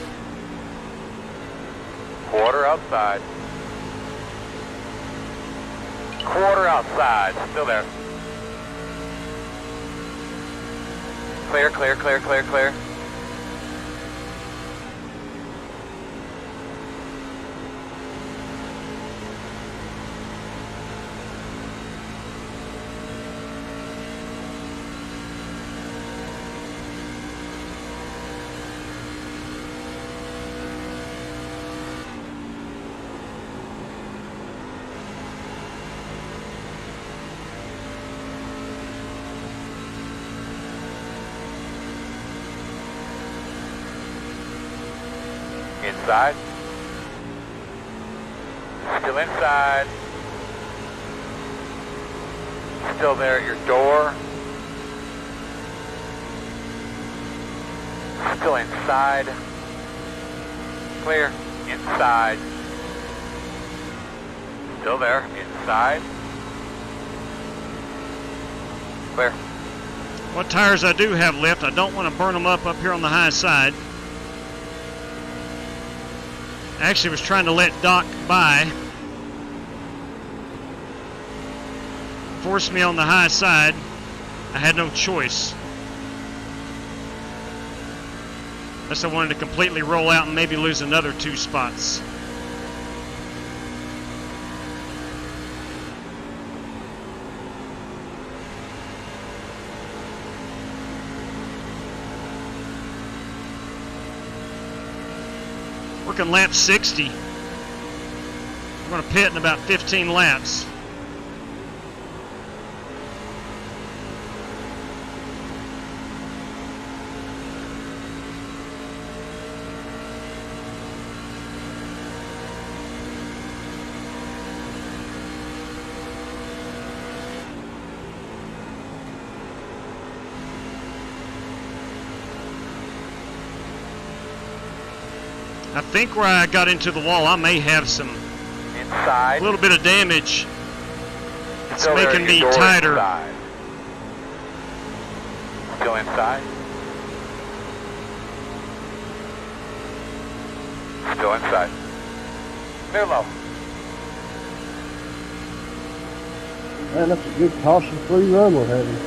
Quarter outside. Quarter outside. Still there. Clear, clear, clear, clear, clear. inside. Still inside. Still there at your door. Still inside. Clear. Inside. Still there. Inside. Clear. What tires I do have left, I don't want to burn them up here on the high side. Actually was trying to let Doc by. Forced me on the high side. I had no choice. Unless I wanted to completely roll out and maybe lose another 2 spots. Working lap 60. We're going to pit in about 15 laps. I think where I got into the wall, I may have some inside. A little bit of damage. It's making me tighter. Inside. Still inside. Still inside. Clear low. Man, that's a good caution-free run we're having.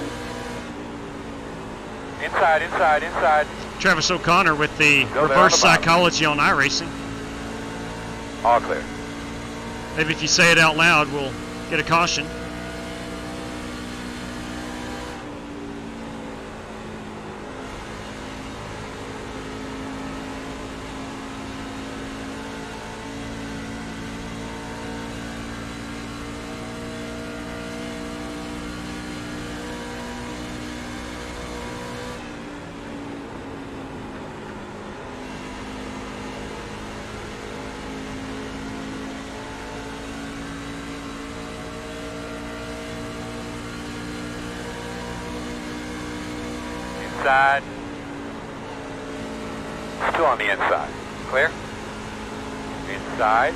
Inside, inside, inside. Travis O'Connor with the reverse psychology on iRacing. All clear. Maybe if you say it out loud, we'll get a caution. Inside. Still on the inside. Clear. Inside.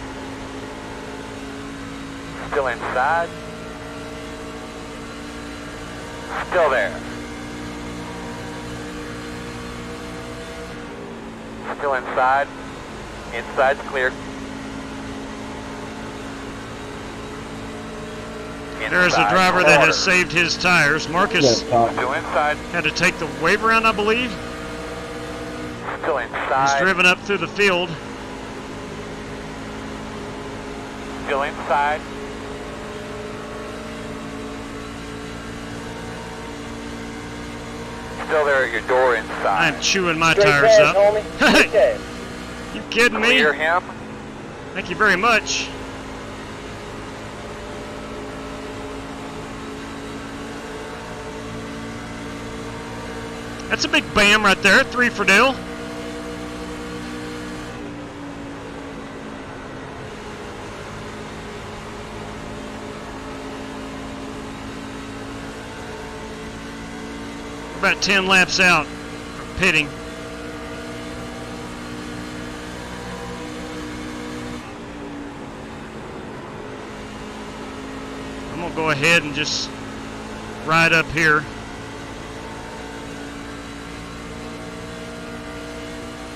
Still inside. Still there. Still inside. Inside's clear. There's a driver that has saved his tires. Marcus Still inside. had to take the wave around, I believe. Still inside. He's driven up through the field. Still inside. Still there at your door inside. I'm chewing my Straight tires cash, up. homie. Straight cash. You kidding me? Clear him. Thank you very much. That's a big bam right there. 3 for Dale. About 10 laps out from pitting. I'm going to go ahead and just ride up here.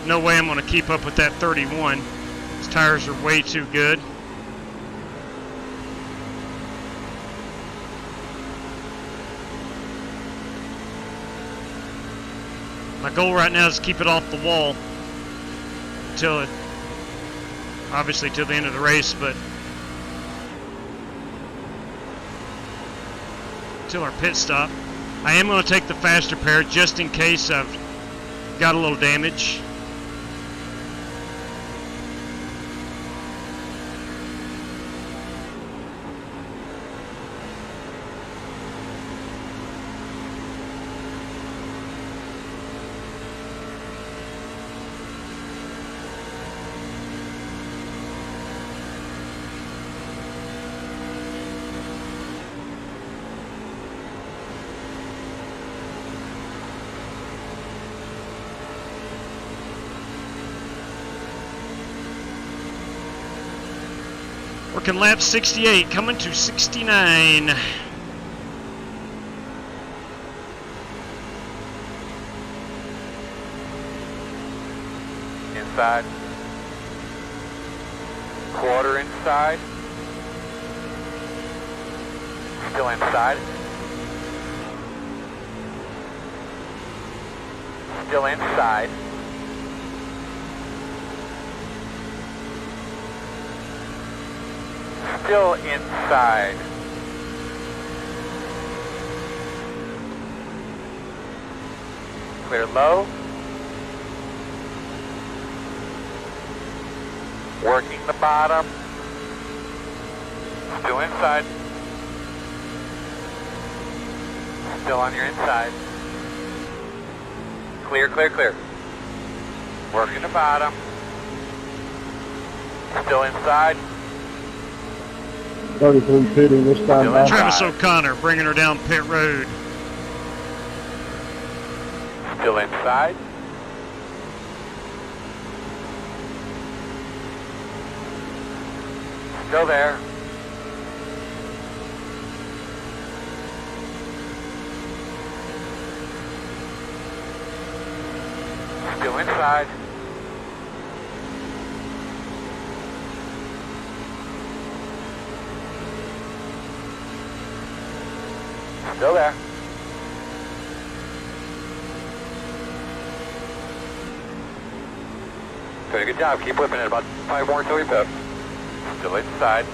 No way I'm going to keep up with that 31. These tires are way too good. My goal right now is to keep it off the wall until it, obviously till the end of the race, but till our pit stop. I am going to take the faster pair just in case I've got a little damage. Working lap 68, coming to 69. Inside. Quarter inside. Still inside. Still inside. Still inside. Clear low. Working the bottom. Still inside. Still on your inside. Clear, clear, clear. Working the bottom. Still inside. 33 pitting this time back. Travis O'Connor bringing her down pit road. Still inside. Still there. Still inside. Still there. Doing a good job. Keep whipping it. About 5 more till we pit. Still inside.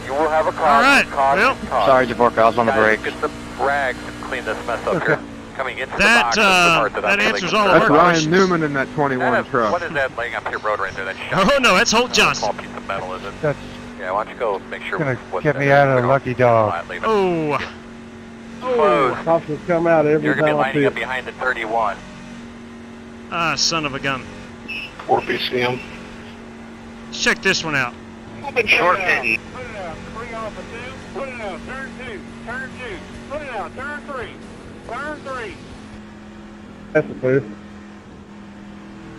You will have a car. All right. Well, sorry, Javorka, I was on the break. Get the rags and clean this mess up here. Coming into that, the box. That answers all of That's our Ryan questions. Newman in that 21 truck. What is that laying up your road right there? That Oh no, that's Holt Johnson. Small piece of metal, is it? That's Yeah, why don't you go make sure. gonna what's get in me there. out of the lucky dog. Oh. Close. Cops will come out every You're going to be time I lining up pit. behind the 31. Ah, son of a gun. 4 BCM. Let's check this one out. Short pitting. Put it out. 3 off of 2. Put it out. Turn 2. Turn 2. Put it out. Turn 3. Turn 3. That's the clear.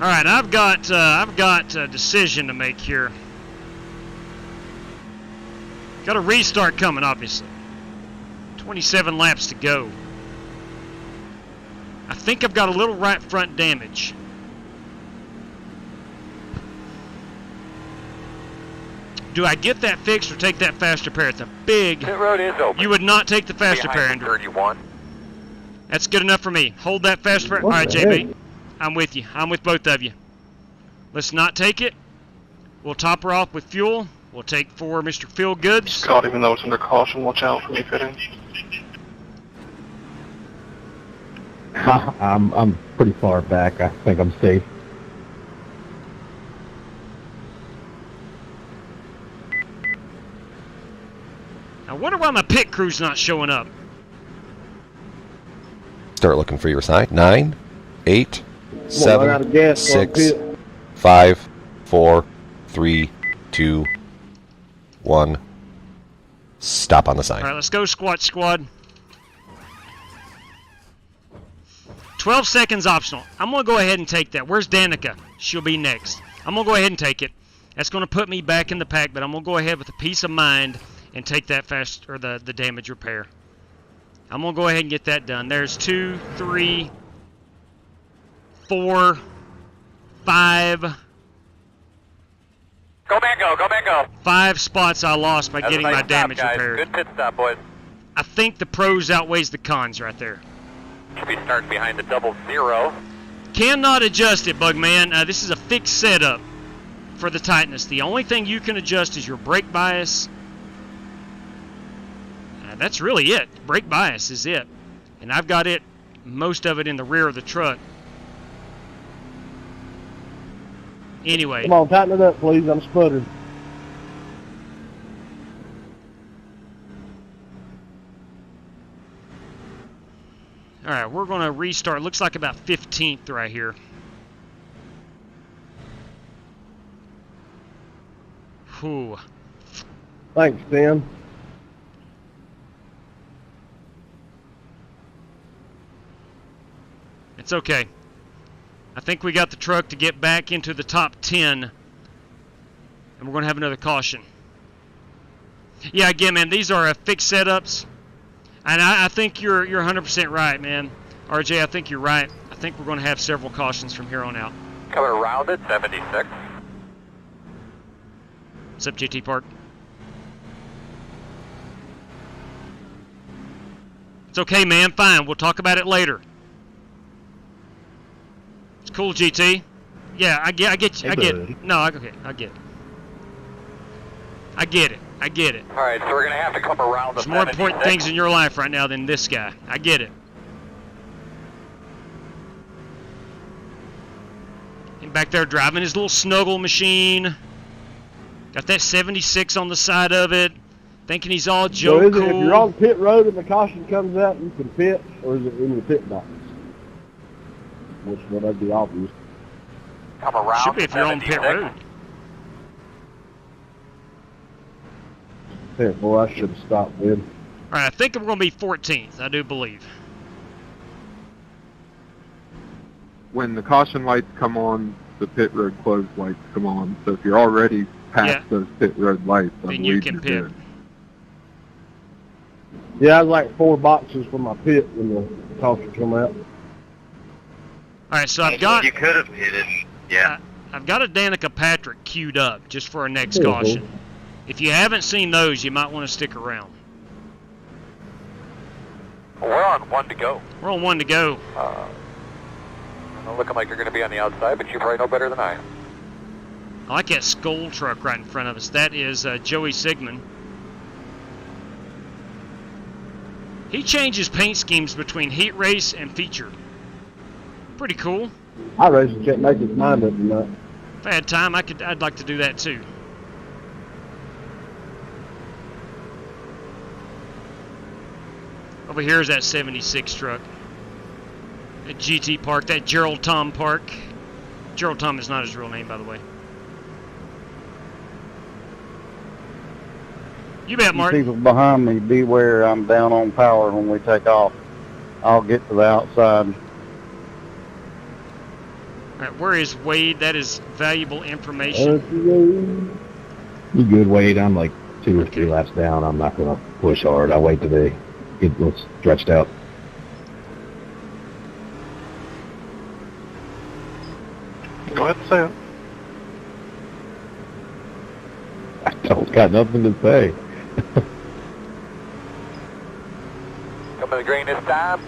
All right, I've got a decision to make here. Got a restart coming, obviously. 27 laps to go. I think I've got a little right front damage. Do I get that fixed or take that faster pair? It's a big... Pit road is open. You would not take the faster pair, Behind the Andrew. 31. That's good enough for me. Hold that faster pair. All What right, the JB. heck? I'm with you. I'm with both of you. Let's not take it. We'll top her off with fuel. We'll take for Mr. Feelgoods. Scott, even though it's under caution, watch out for me pitting. I'm pretty far back. I think I'm safe. I wonder why my pit crew's not showing up. Start looking for your sign. 9, 8, run out 7, of gas for a 6, pit. 5, 4, 3, 2, 1. Stop on the All sign. right, let's go, squad. 12 seconds optional. I'm going to go ahead and take that. Where's Danica? She'll be next. I'm going to go ahead and take it. That's going to put me back in the pack, but I'm going to go ahead with a peace of mind and take that fast, or the damage repair. I'm going to go ahead and get that done. There's 2, 3, 4, 5. Go back, go. 5 spots I lost by That's getting a nice my stop, damage guys. repaired. Good pit stop, boys. I think the pros outweighs the cons right there. Should be starting behind the 00. Cannot adjust it, Bugman. This is a fixed setup for the tightness. The only thing you can adjust is your brake bias. That's really it. Brake bias is it. And I've got it, most of it in the rear of the truck. Anyway. Come on, tighten it up, please. I'm sputtering. All right, we're going to restart. Looks like about 15th right here. Whew. Thanks, Tim. It's okay. I think we got the truck to get back into the top 10. And we're going to have another caution. Yeah, again, man, these are fixed setups. And I think you're 100% right, man. RJ, I think you're right. I think we're going to have several cautions from here on out. Coming around at 76. What's up, JT Park? It's okay, man. Fine. We'll talk about it later. It's cool, GT. Yeah, I get you. I get it. No, okay. I get it. I get it. I get it. All right, so we're going to have to come around the There's more important things in your life right now than this guy. I get it. And back there driving his little snuggle machine. Got that 76 on the side of it. Thinking he's all Joe So cool. if you're on pit road and the caution comes out, you can pit, or is it in the pit box? Which one would be obvious. Come around. Should be if you're on pit road. Yeah, boy, I should have stopped then. All right, I think we're going to be 14th. I do believe. When the caution lights come on, the pit road closed lights come on. So if you're already past those pit road lights, then you can pit. Yeah, I was like 4 boxes from my pit when the caution come out. All right, so I've got. You could have hit it. Yeah. I've got a Danica Patrick queued up just for our next caution. If you haven't seen those, you might want to stick around. We're on 1 to go. We're on 1 to go. Looking like you're going to be on the outside, but you probably know better than I. I like that Skull truck right in front of us. That is Joey Sigmund. He changes paint schemes between heat race and feature. Pretty cool. iRacing can't make his mind up tonight. If I had time, I'd like to do that too. Over here is that 76 truck. That GT Park, that Gerald Tom Park. Gerald Tom is not his real name, by the way. You bet, Martin. People behind me, beware, I'm down on power when we take off. I'll get to the outside. All right, where is Wade? That is valuable information. You good, Wade? I'm like 2 or 3 laps down. I'm not going to push hard. I'll wait till they get a little stretched out. Go ahead and say it. I don't got nothing to say. Coming to the green this time.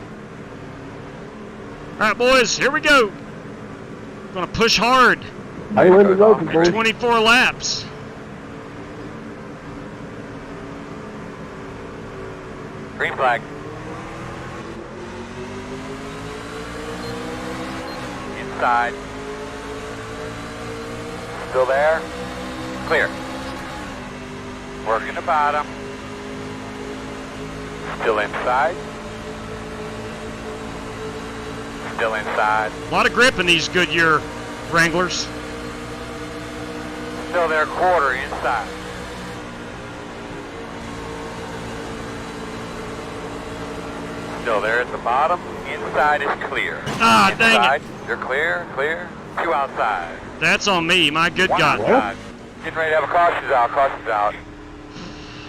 All right, boys, here we go. Gonna push hard. Hey, when is open, boys? 24 laps. Green flag. Inside. Still there? Clear. Working the bottom. Still inside. Still inside. A lot of grip in these Goodyear Wranglers. Still there, quarter inside. Still there at the bottom. Inside is clear. Ah, inside, dang it. You're clear, clear. 2 outside. That's on me, my good 1 God. outside. Getting ready to have a cautions out, cautions out.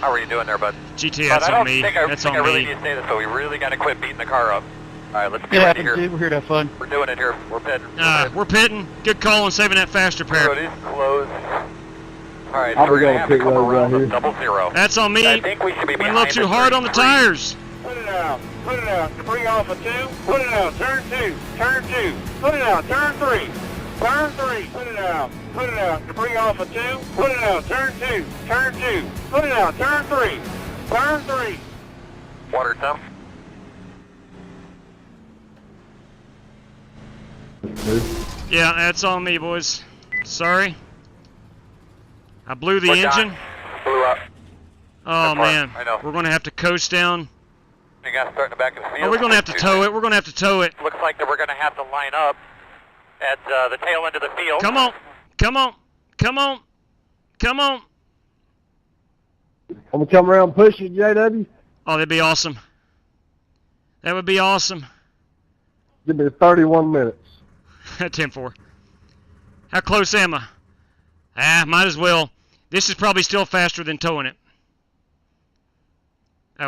How are you doing there, bud? GT, that's on me. That's on I really me. need to say this, so we really got to quit beating the car up. All right, let's It get ready happens, here. dude. We're here to have fun. We're doing it here. We're pitting. We're pitting. Good call on saving that faster pair. Road is closed. All right, I'll so we're be going going to have to pit come road around right the here. 00. That's on me. I think we should be Went a behind little too hard on the tires. Put it out. Put it out. Bring off a 2. Put it out. Turn 2. Turn 2. Put it out. Turn 3. Turn 3. Put it out. Put it out. Bring off a 2. Put it out. Turn 2. Turn 2. Put it out. Turn 3. Turn 3. Water temp. Yeah, that's on me, boys. Sorry. I blew the engine. Blew up. Oh, man. I know. We're going to have to coast down. You guys starting the back of the field. Oh, we're going to have to tow it. We're going to have to tow it. Looks like that we're going to have to line up at the tail end of the field. Come on. Come on. Come on. Come on. I'm going to come around and push you, JW. Oh, that'd be awesome. That would be awesome. Give me 31 minutes. 10-4. How close am I? Might as well. This is probably still faster than towing it.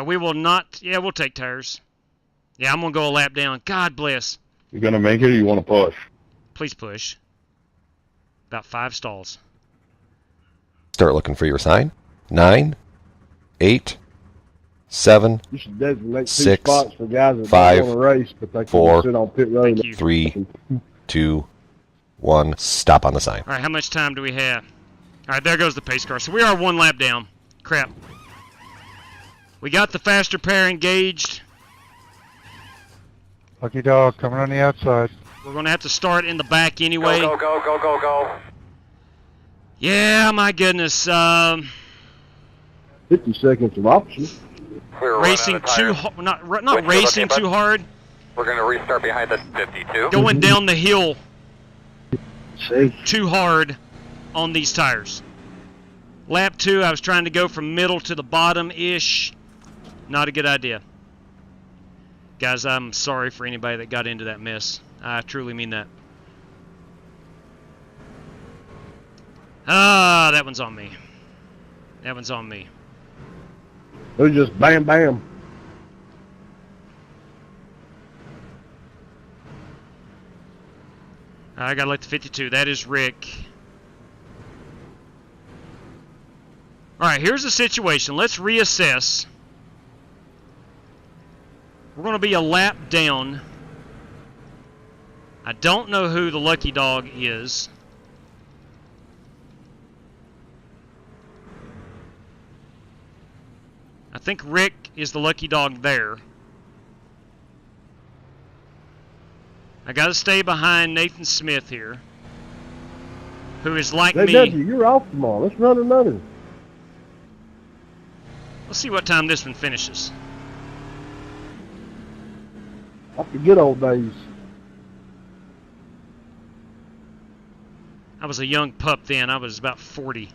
We will not. Yeah, we'll take tires. Yeah, I'm going to go a lap down. God bless. You gonna make it or you want to push? Please push. About 5 stalls. Start looking for your sign. 9, 8, 7, You should designate 2 6, spots for guys that 5, don't want to race, but they can 4, sit on pit road. 3, 2, 1. Stop on the sign. All right, how much time do we have? All right, there goes the pace car. So we are 1 lap down. Crap. We got the faster pair engaged. Lucky dog coming on the outside. We're going to have to start in the back anyway. Go, go, go, go, go. Yeah, my goodness. 50 seconds of option. Racing too hard. Not racing too hard. We're going to restart behind the 52. Going down the hill See? too hard on these tires. Lap 2, I was trying to go from middle to the bottom-ish. Not a good idea. Guys, I'm sorry for anybody that got into that mess. I truly mean that. That one's on me. That one's on me. It was just bam, bam. I gotta let the 52. That is Rick. Alright, here's the situation. Let's reassess. We're going to be a lap down. I don't know who the lucky dog is. I think Rick is the lucky dog there. I got to stay behind Nathan Smith here, who is like me. You're off tomorrow. Let's run another. Let's see what time this one finishes. Like the good old days. I was a young pup then. I was about 40.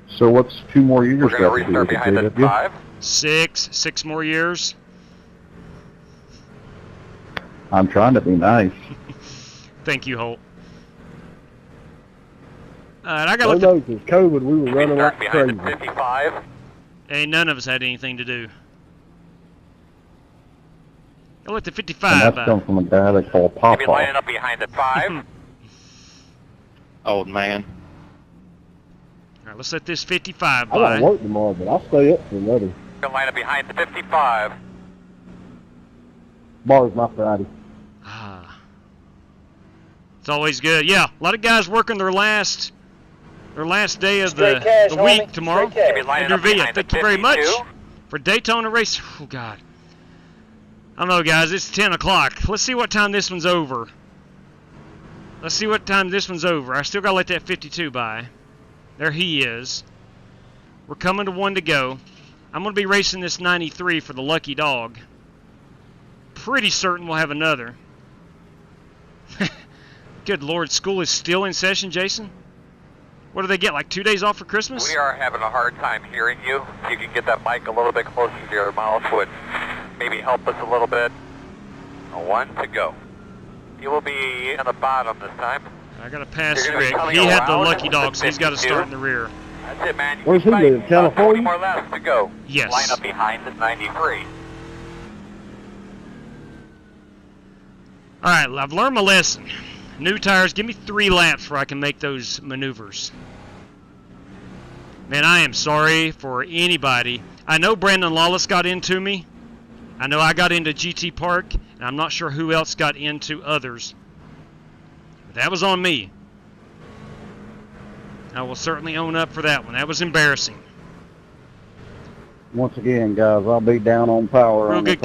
So what's 2 more years? We're going to restart behind the 5. 6 more years. I'm trying to be nice. Thank you, Holt. I got to look. Because COVID, we were running like crazy. 55. Ain't none of us had anything to do. I'll let the 55. And that's come from a guy they call Papa. Maybe lining up behind the 5. Old man. All right, let's let this 55 by. I got to work tomorrow, but I'll stay up for another. Going to line up behind the 55. Tomorrow's my Friday. It's always good. Yeah, a lot of guys working their last day of the week tomorrow. Andrew Villa, thank you very much for Daytona race. Oh, God. I don't know, guys. It's 10 o'clock. Let's see what time this one's over. I still got to let that 52 by. There he is. We're coming to 1 to go. I'm going to be racing this 93 for the lucky dog. Pretty certain we'll have another. Good Lord, school is still in session, Jason? What do they get, like 2 days off for Christmas? We are having a hard time hearing you. If you can get that mic a little bit closer to your mouth would maybe help us a little bit. 1 to go. You will be in the bottom this time. I got to pass Rick. He had the lucky dog, so he's got to start in the rear. That's it, man. Where's he in California? 20 more laps to go. Yes. Line up behind the 93. All right, I've learned my lesson. New tires, give me 3 laps where I can make those maneuvers. Man, I am sorry for anybody. I know Brandon Lawless got into me. I know I got into GT Park, and I'm not sure who else got into others. But that was on me. I will certainly own up for that one. That was embarrassing. Once again, guys, I'll be down on power. Real good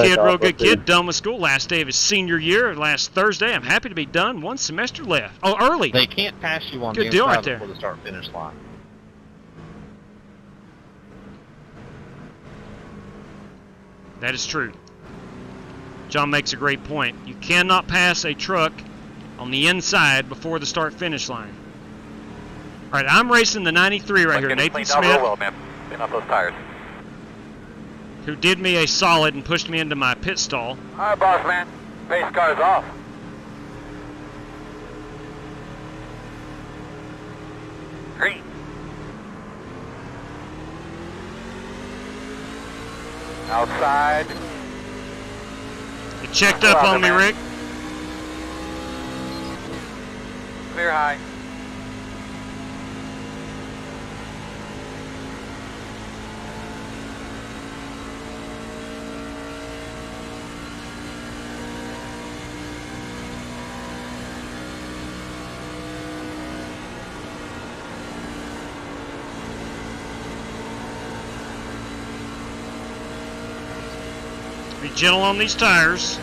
kid. Done with school. Last day of his senior year, last Thursday. I'm happy to be done. 1 semester left. Oh, early. They can't pass you on good the deal inside right there. before the start-finish line. That is true. John makes a great point. You cannot pass a truck on the inside before the start-finish line. All right, I'm racing the 93 right here. Nathan Smith. Real well, man. Clean up those tires. who did me a solid and pushed me into my pit stall. All right, boss man. Pace car's off. Green. Outside. You checked up on me, Rick. Clear high. Be gentle on these tires.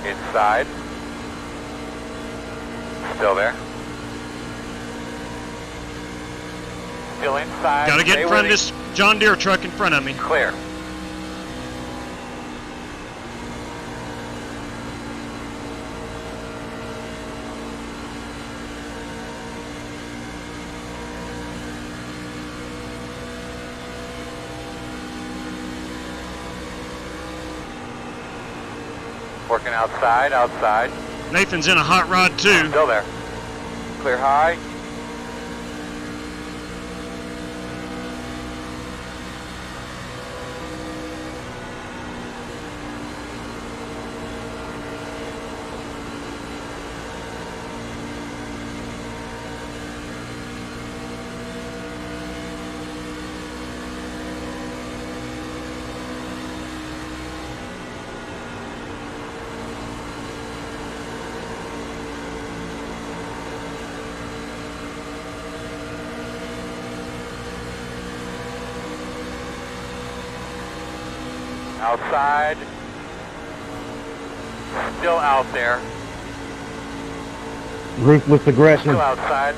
Inside. Still there. Still inside. Gotta get in front of this John Deere truck in front of me. Clear. Working outside, outside. Nathan's in a hot rod too. Still there. Clear high. Outside. Still out there. Ruthless aggression. Still outside.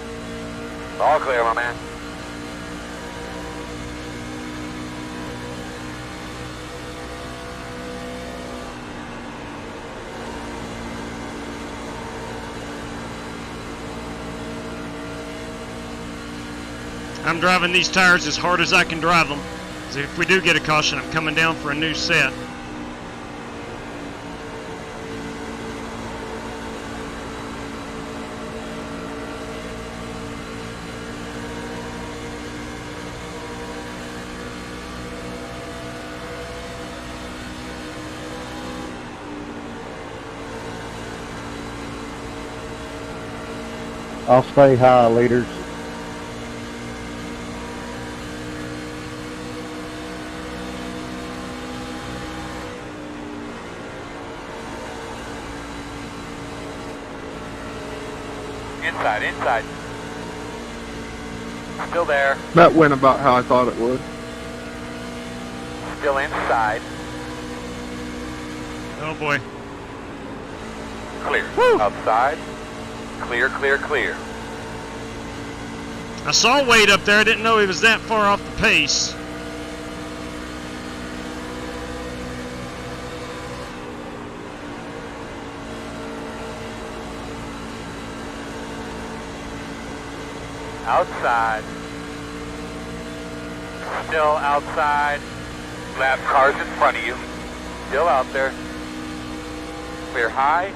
All clear, my man. I'm driving these tires as hard as I can drive them. So if we do get a caution, I'm coming down for a new set. I'll stay high, leaders. Inside, inside. Still there. That went about how I thought it would. Still inside. Oh boy. Clear. Outside. Clear, clear, clear. I saw Wade up there. I didn't know he was that far off the pace. Outside. Still outside. Lap cars in front of you. Still out there. Clear high.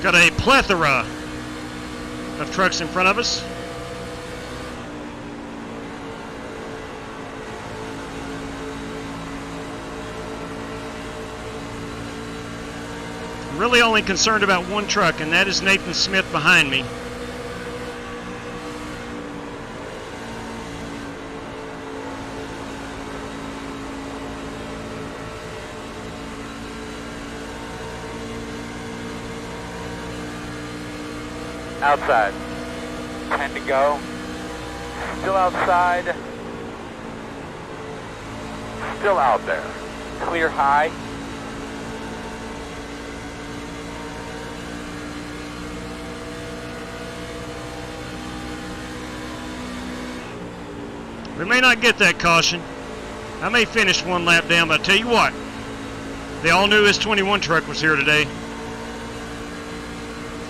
Got a plethora of trucks in front of us. I'm really only concerned about one truck, and that is Nathan Smith behind me. Outside. 10 to go. Still outside. Still out there. Clear high. We may not get that caution. I may finish one lap down, but I tell you what, the all-new S21 truck was here today.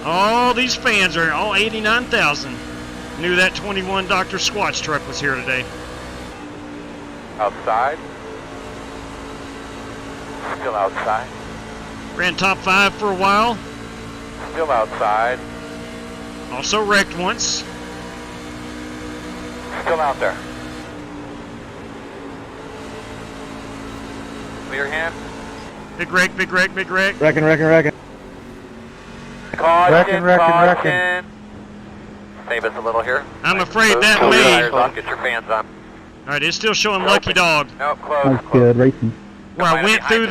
All these fans are, all 89,000, knew that 21 Dr. Squatch truck was here today. Outside. Still outside. Ran top 5 for a while. Still outside. Also wrecked once. Still out there. Clear hand. Big wreck, big wreck, big wreck. Wrecking. Caution, Wrecking. Save us a little here. I'm afraid that Pull your may. tires on, get your fans on. Alright, it's still showing Lucky Dog. No, close. That's good racing. Where I went through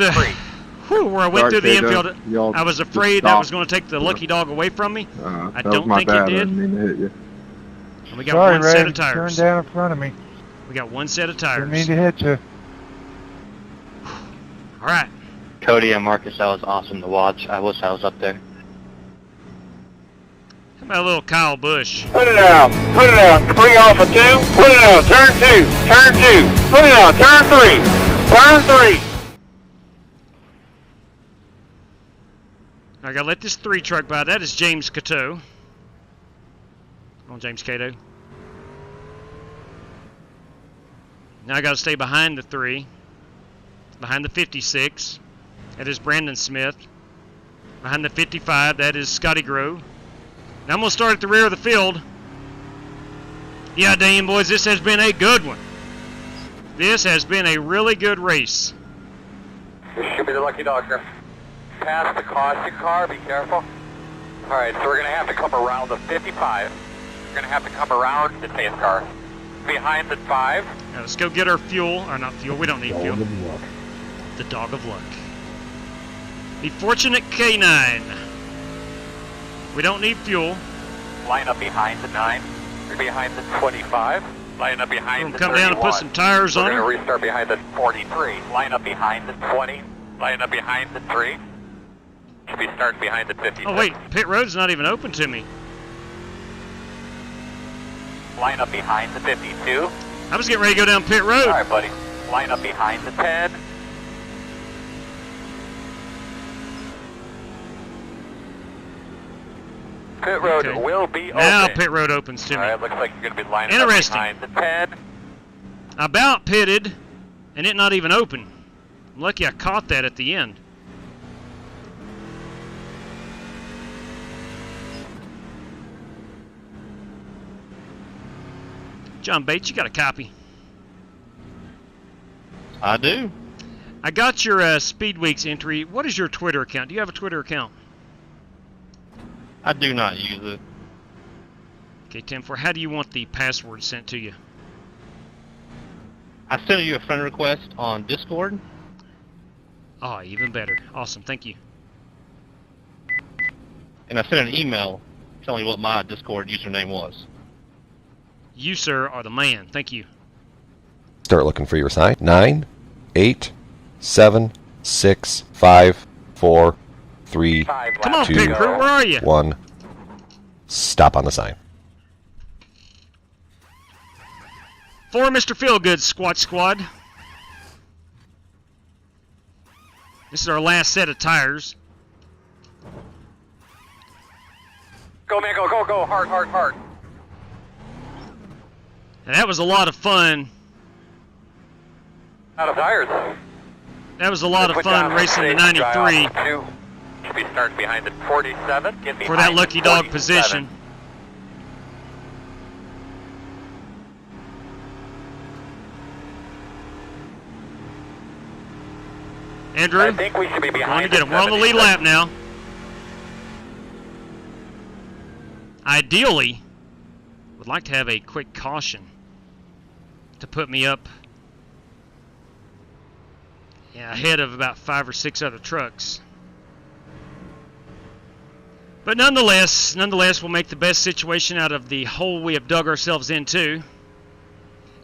the infield, I was afraid that was going to take the Lucky Dog away from me. I don't think it did. And we got Sorry, one Ray, set of tires. turned down in front of me. We got one set of tires. Didn't mean to hit you. All right. Cody and Marcus, that was awesome to watch. I wish I was up there. How about a little Kyle Busch? Put it out. 3 off of 2. Put it out. Turn 2. Put it out. Turn 3. I gotta let this 3 truck by. That is James Cato. On James Cato. Now I gotta stay behind the 3. Behind the 56. That is Brandon Smith. Behind the 55, that is Scotty Grove. Now I'm going to start at the rear of the field. Yeah, damn boys, this has been a good one. This has been a really good race. This should be the Lucky Dog here. Past the caution car, be careful. Alright, so we're going to have to come around the 55. We're going to have to come around the pace car. Behind the 5. Now let's go get our fuel. Or not fuel, we don't need fuel. The Dog of Luck. The Fortunate K9. We don't need fuel. Line up behind the 9. You're behind the 25. Line up behind the 31. Come down and put some tires on it. We're going to restart behind the 43. Line up behind the 20. Line up behind the 3. Should be starting behind the 56. Oh wait, pit road's not even open to me. Line up behind the 52. I was getting ready to go down pit road. Alright, buddy. Line up behind the 10. Pit road will be open. Now pit road opens to me. Alright, looks like you're going to be lining up behind the 10. I about pitted, and it not even open. I'm lucky I caught that at the end. John Bates, you got a copy? I do. I got your Speed Weeks entry. What is your Twitter account? Do you have a Twitter account? I do not use it. Okay, Tim, how do you want the password sent to you? I sent you a friend request on Discord. Oh, even better. Awesome, thank you. And I sent an email telling you what my Discord username was. You, sir, are the man. Thank you. Start looking for your sign. 9, 8, 7, 6, 5, 4, 3, Come on, 2, pit crew, where are you? 1. Stop on the sign. For Mr. Feelgood, Squatch Squad. This is our last set of tires. Go, man, go, go, go. Hard, hard, hard. And that was a lot of fun. Out of tires. That was a lot of fun racing the 93 Should be starting behind the 47. Get for that Lucky Dog position. Andrew, I think we should be behind. get him. We're on the lead lap now. Ideally, would like to have a quick caution to put me up ahead of about 5 or 6 other trucks. But nonetheless, we'll make the best situation out of the hole we have dug ourselves into.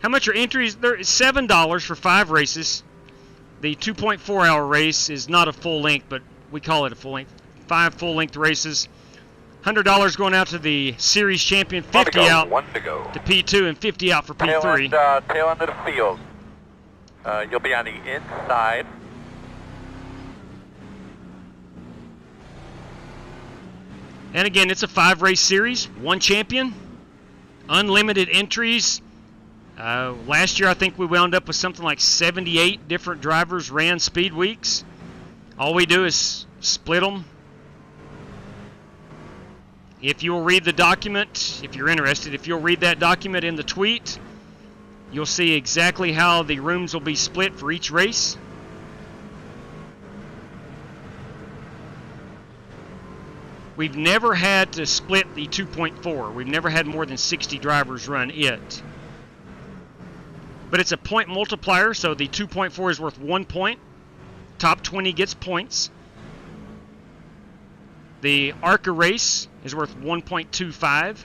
How much are entries? There is $7 for 5 races, The 2.4-hour race is not a full length, but we call it a full length. 5 full-length races. $100 going out to the series champion, 50 out to P2, and 50 out for P3. Tail end of the field. You'll be on the inside. And again, it's a 5-race series, 1 champion, unlimited entries. Last year, I think we wound up with something like 78 different drivers ran speed weeks. All we do is split them. If you'll read the document, if you're interested, if you'll read that document in the tweet, you'll see exactly how the rooms will be split for each race. We've never had to split the 2.4. We've never had more than 60 drivers run it. But it's a point multiplier, so the 2.4 is worth 1 point. Top 20 gets points. The ARCA race is worth 1.25.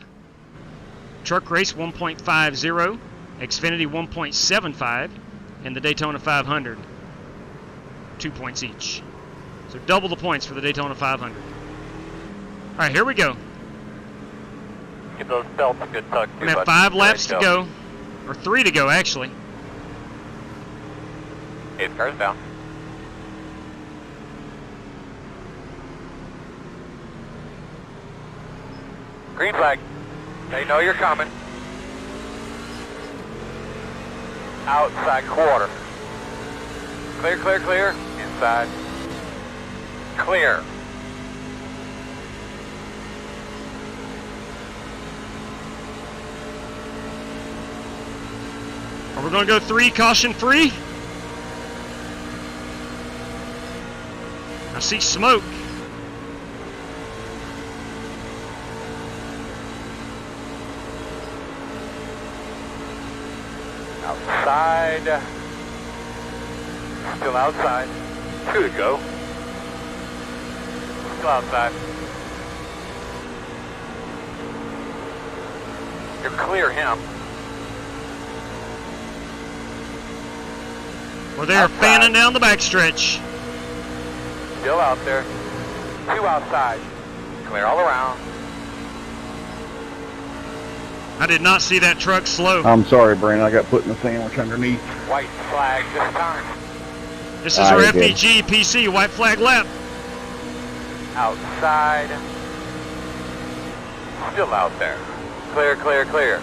Truck race 1.50. Xfinity 1.75. And the Daytona 500. 2 points each. So double the points for the Daytona 500. All right, here we go. Give those belts a good tug. We have 5 laps to go. Or 3 to go, actually. 8 cars down. Green flag. They know you're coming. Outside quarter. Clear, clear, clear. Inside. Clear. Are we going to go 3 caution free? I see smoke. Outside. Still outside. 2 to go. Still outside. You're clear him. Well, they're fanning down the backstretch. Still out there. 2 outside. Clear all around. I did not see that truck slow. I'm sorry, Brandon. I got put in a sandwich underneath. White flag this time. This is our FEG PC white flag lap. Outside. Still out there. Clear, clear, clear.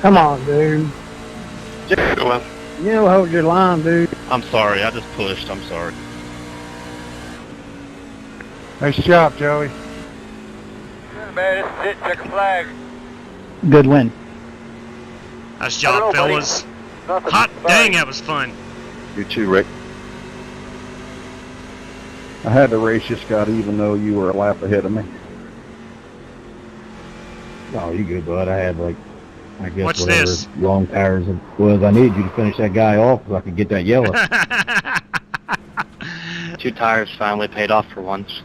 Come on, dude. Go on. You know, hold your line, dude. I'm sorry, I just pushed. I'm sorry. Nice job, Joey. Good, man. This is it. Check a flag. Good win. Nice job, fellas. Hot dang, that was fun. You too, Rick. I had the race just got even though you were a lap ahead of me. Oh, you good, bud. I had, like, I guess What's whatever this? long tires it was. I needed you to finish that guy off so I could get that yellow. 2 tires finally paid off for once.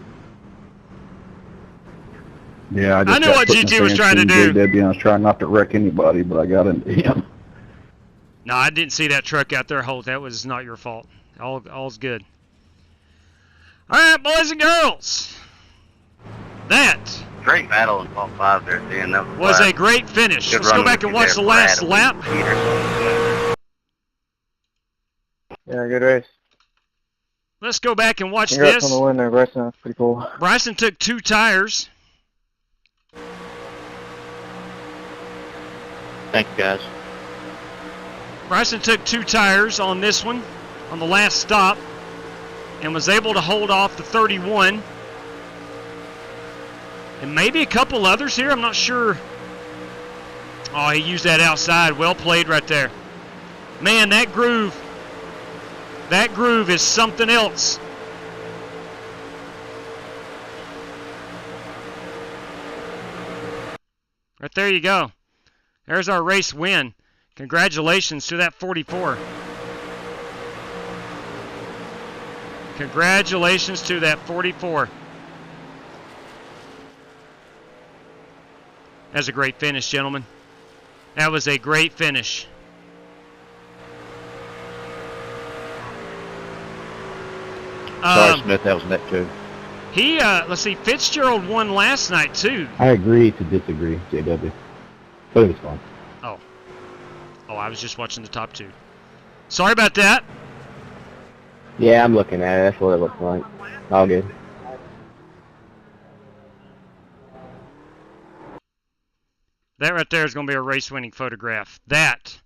Yeah, I just knew got what put in GT a was trying to do. JW. I was trying not to wreck anybody, but I got into him. No, I didn't see that truck out there, Holt. That was not your fault. All's good. All right, boys and girls. That Great battle in Fall 5 there at the end. That was a great finish. Good Let's go back and watch the last lap. Yeah, good race. Let's go back and watch Congrats this. on the win there, Bryson. That's pretty cool. Bryson took 2 tires. Thank you, guys. Bryson took 2 tires on this one, on the last stop, and was able to hold off the 31. And maybe a couple others here, I'm not sure. Oh, he used that outside. Well played right there. Man, that groove is something else. Right there you go. There's our race win. Congratulations to that 44. Congratulations to that 44. That's a great finish, gentlemen. That was a great finish. Sorry, Smith, that was net 2. Let's see, Fitzgerald won last night, too. I agree to disagree, JW. But it was fun. Oh, I was just watching the top 2. Sorry about that. Yeah, I'm looking at it. That's what it looks like. All good. That right there is going to be a race-winning photograph. That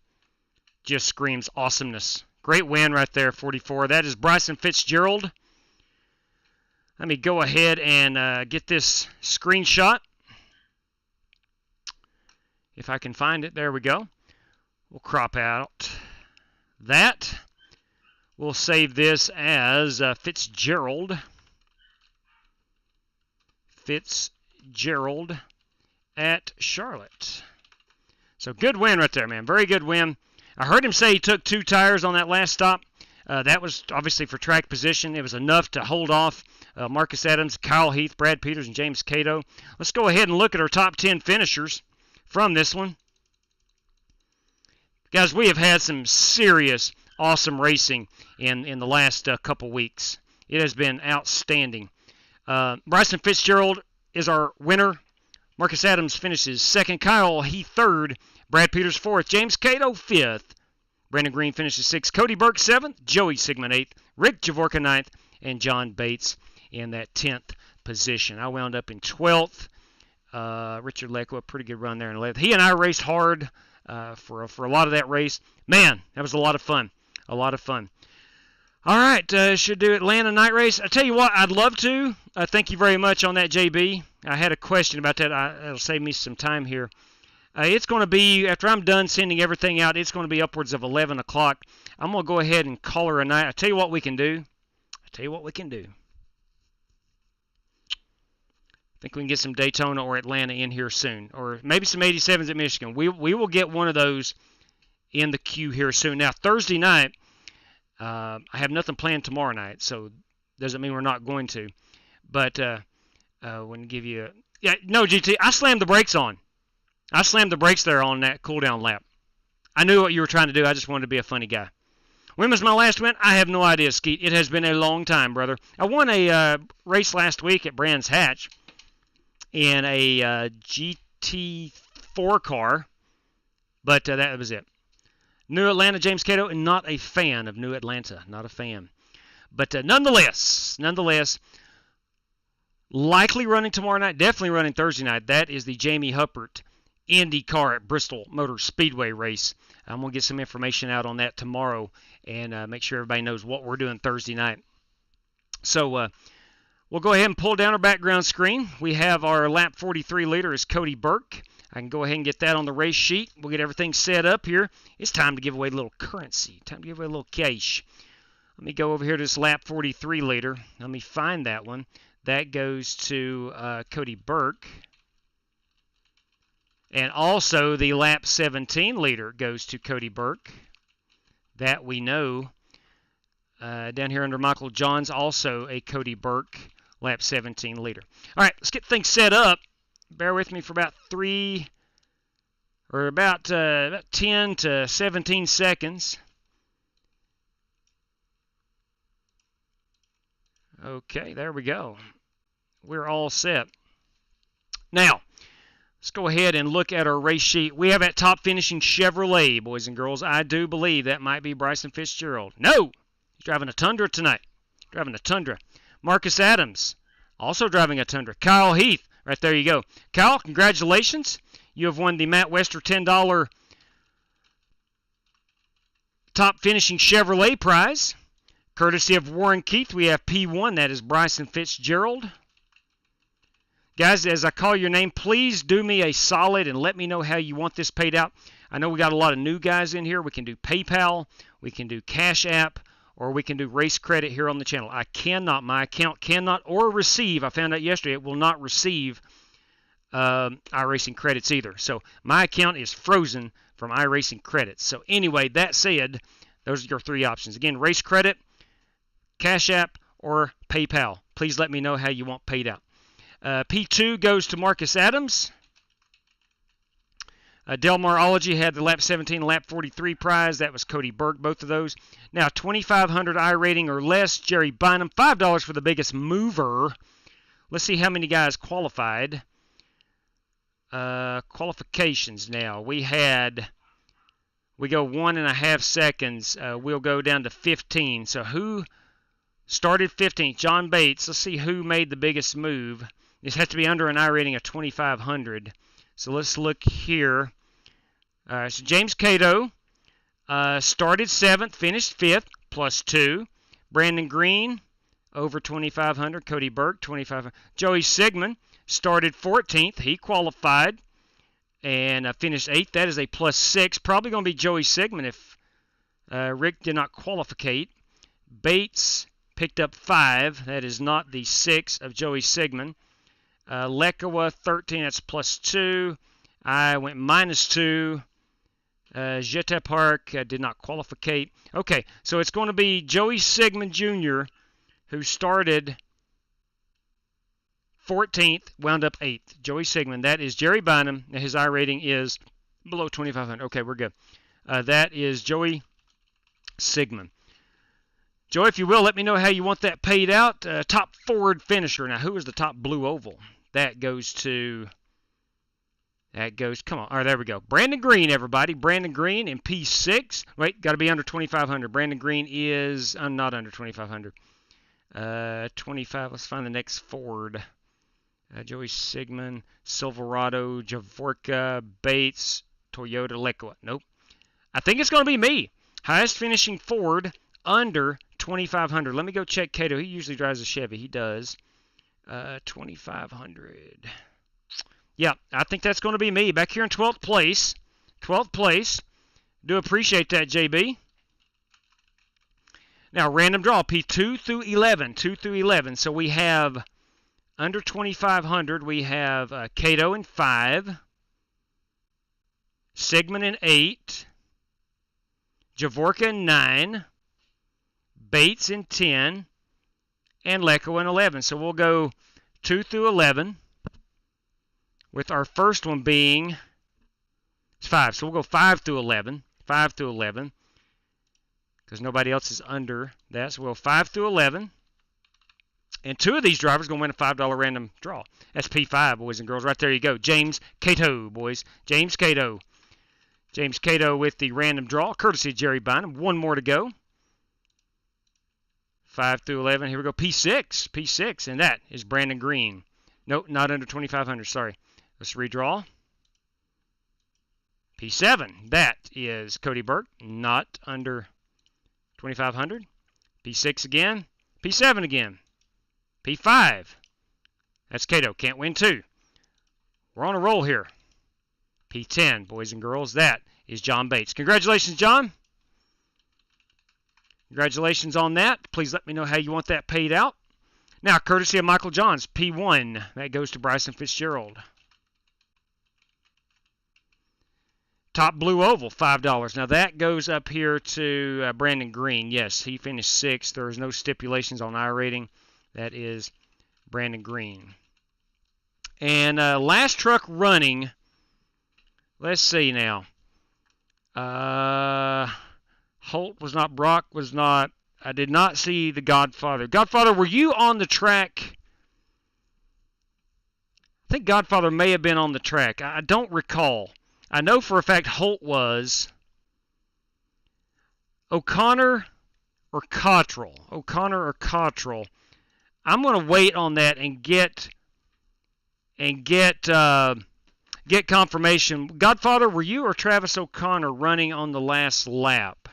just screams awesomeness. Great win right there, 44. That is Bryson Fitzgerald. Let me go ahead and get this screenshot. If I can find it. There we go. We'll crop out that. We'll save this as Fitzgerald. Fitzgerald at Charlotte. So good win right there, man. Very good win. I heard him say he took 2 tires on that last stop. That was obviously for track position. It was enough to hold off Marcus Adams, Kyle Heath, Brad Peters, and James Cato. Let's go ahead and look at our top 10 finishers from this one. Guys, we have had some serious, awesome racing in the last couple weeks. It has been outstanding. Bryson Fitzgerald is our winner. Marcus Adams finishes 2nd. Kyle Heath 3rd. Brad Peters 4th. James Cato 5th. Brandon Green finishes 6th. Cody Burke 7th. Joey Sigmund 8th. Rick Javorka 9th. And John Bates in that 10th position. I wound up in 12th. Richard Leckwa, pretty good run there in 11th. He and I raced hard for a lot of that race. Man, that was a lot of fun. A lot of fun. All right, should do Atlanta night race. I tell you what, I'd love to. Thank you very much on that, JB. I had a question about that. It'll save me some time here. It's going to be, after I'm done sending everything out, it's going to be upwards of 11 o'clock. I'm going to go ahead and call her a night. I'll tell you what we can do. I think we can get some Daytona or Atlanta in here soon. Or maybe some 87s at Michigan. We will get one of those in the queue here soon. Now, Thursday night, I have nothing planned tomorrow night, so doesn't mean we're not going to. But I wouldn't give you no, GT, I slammed the brakes on. I slammed the brakes there on that cool-down lap. I knew what you were trying to do. I just wanted to be a funny guy. When was my last win? I have no idea, Skeet. It has been a long time, brother. I won a race last week at Brands Hatch in a GT4 car, but that was it. New Atlanta, James Cato, and not a fan of New Atlanta. Not a fan. But nonetheless, likely running tomorrow night, definitely running Thursday night. That is the Jamie Huppert Indy car at Bristol Motor Speedway race. I'm going to get some information out on that tomorrow and make sure everybody knows what we're doing Thursday night. So we'll go ahead and pull down our background screen. We have our lap 43 leader is Cody Burke. I can go ahead and get that on the race sheet. We'll get everything set up here. It's time to give away a little currency. Time to give away a little cash. Let me go over here to this lap 43 leader. Let me find that one. That goes to Cody Burke. And also the lap 17 leader goes to Cody Burke. That we know. Down here under Michael Johns, also a Cody Burke lap 17 leader. All right, let's get things set up. Bear with me for about 10 to 17 seconds. Okay, there we go. We're all set. Now, let's go ahead and look at our race sheet. We have that top finishing Chevrolet, boys and girls. I do believe that might be Bryson Fitzgerald. No! He's driving a Tundra tonight. Driving a Tundra. Marcus Adams, also driving a Tundra. Kyle Heath, right there you go. Kyle, congratulations. You have won the Matt Wester $10 top finishing Chevrolet prize. Courtesy of Warren Keith, we have P1. That is Bryson Fitzgerald. Guys, as I call your name, please do me a solid and let me know how you want this paid out. I know we got a lot of new guys in here. We can do PayPal, we can do CashApp, or we can do race credit here on the channel. My account cannot or receive, I found out yesterday, it will not receive iRacing credits either. So my account is frozen from iRacing credits. So anyway, that said, those are your three options. Again, race credit, CashApp, or PayPal. Please let me know how you want paid out. P2 goes to Marcus Adams. Delmarology had the lap 17 and lap 43 prize. That was Cody Burke, both of those. Now, 2,500 iRating or less, Jerry Bynum. $5 for the biggest mover. Let's see how many guys qualified. Qualifications now. We go 1.5 seconds. We'll go down to 15. So who started 15th? John Bates. Let's see who made the biggest move. This has to be under an iRating of 2,500. So let's look here. So James Cato started 7th, finished 5th, +2. Brandon Green, over 2,500. Cody Burke, 2,500. Joey Sigmund started 14th. He qualified and finished 8th. That is a +6. Probably going to be Joey Sigmund if Rick did not qualificate. Bates picked up 5. That is not the 6 of Joey Sigmund. Lekawa 13, that's +2. I went -2. Jetta Park did not qualificate. Okay, so it's going to be Joey Sigmund Jr., who started 14th, wound up 8th. Joey Sigmund, that is Jerry Bynum. His iRating is below 2,500. Okay, we're good. That is Joey Sigmund. Joey, if you will, let me know how you want that paid out. Top forward finisher. Now, who is the top blue oval? That goes, come on. All right, there we go. Brandon Green, everybody. Brandon Green in P6. Wait, got to be under 2,500. Brandon Green is not under 2,500. 25, let's find the next Ford. Joey Sigmund, Silverado, Javorka, Bates, Toyota, Lekawa. Nope. I think it's going to be me. Highest finishing Ford under 2,500. Let me go check Cato. He usually drives a Chevy. He does. 2,500. Yeah, I think that's going to be me. Back here in 12th place. 12th place. Do appreciate that, JB. Now, random draw. P2 through 11. 2 through 11. So we have under 2,500. We have Cato in 5. Sigmund in 8. Javorka in 9. Bates in 10. And Lekawa in 11. So we'll go 2 through 11. With our first one being 5. So we'll go 5 through 11. 5 through 11. Because nobody else is under that. So we'll go 5 through 11. And 2 of these drivers are going to win a $5 random draw. That's P5, boys and girls. Right there you go. James Cato, boys. James Cato. James Cato with the random draw. Courtesy of Jerry Bynum. One more to go. 5 through 11. Here we go. P6. P6. And that is Brandon Green. Nope, not under 2,500. Sorry. Let's redraw. P7. That is Cody Burke. Not under 2,500. P6 again. P7 again. P5. That's Cato. Can't win 2. We're on a roll here. P10, boys and girls. That is John Bates. Congratulations, John. Congratulations on that. Please let me know how you want that paid out. Now, courtesy of Michael Johns, P1. That goes to Bryson Fitzgerald. Top blue oval, $5. Now, that goes up here to Brandon Green. Yes, he finished 6th. There is no stipulations on iRating. That is Brandon Green. And last truck running, let's see now. Holt was not, Brock was not. I did not see the Godfather. Godfather, were you on the track? I think Godfather may have been on the track. I don't recall. I know for a fact Holt was. O'Connor or Cottrell? O'Connor or Cottrell? I'm going to wait on that and get confirmation. Godfather, were you or Travis O'Connor running on the last lap?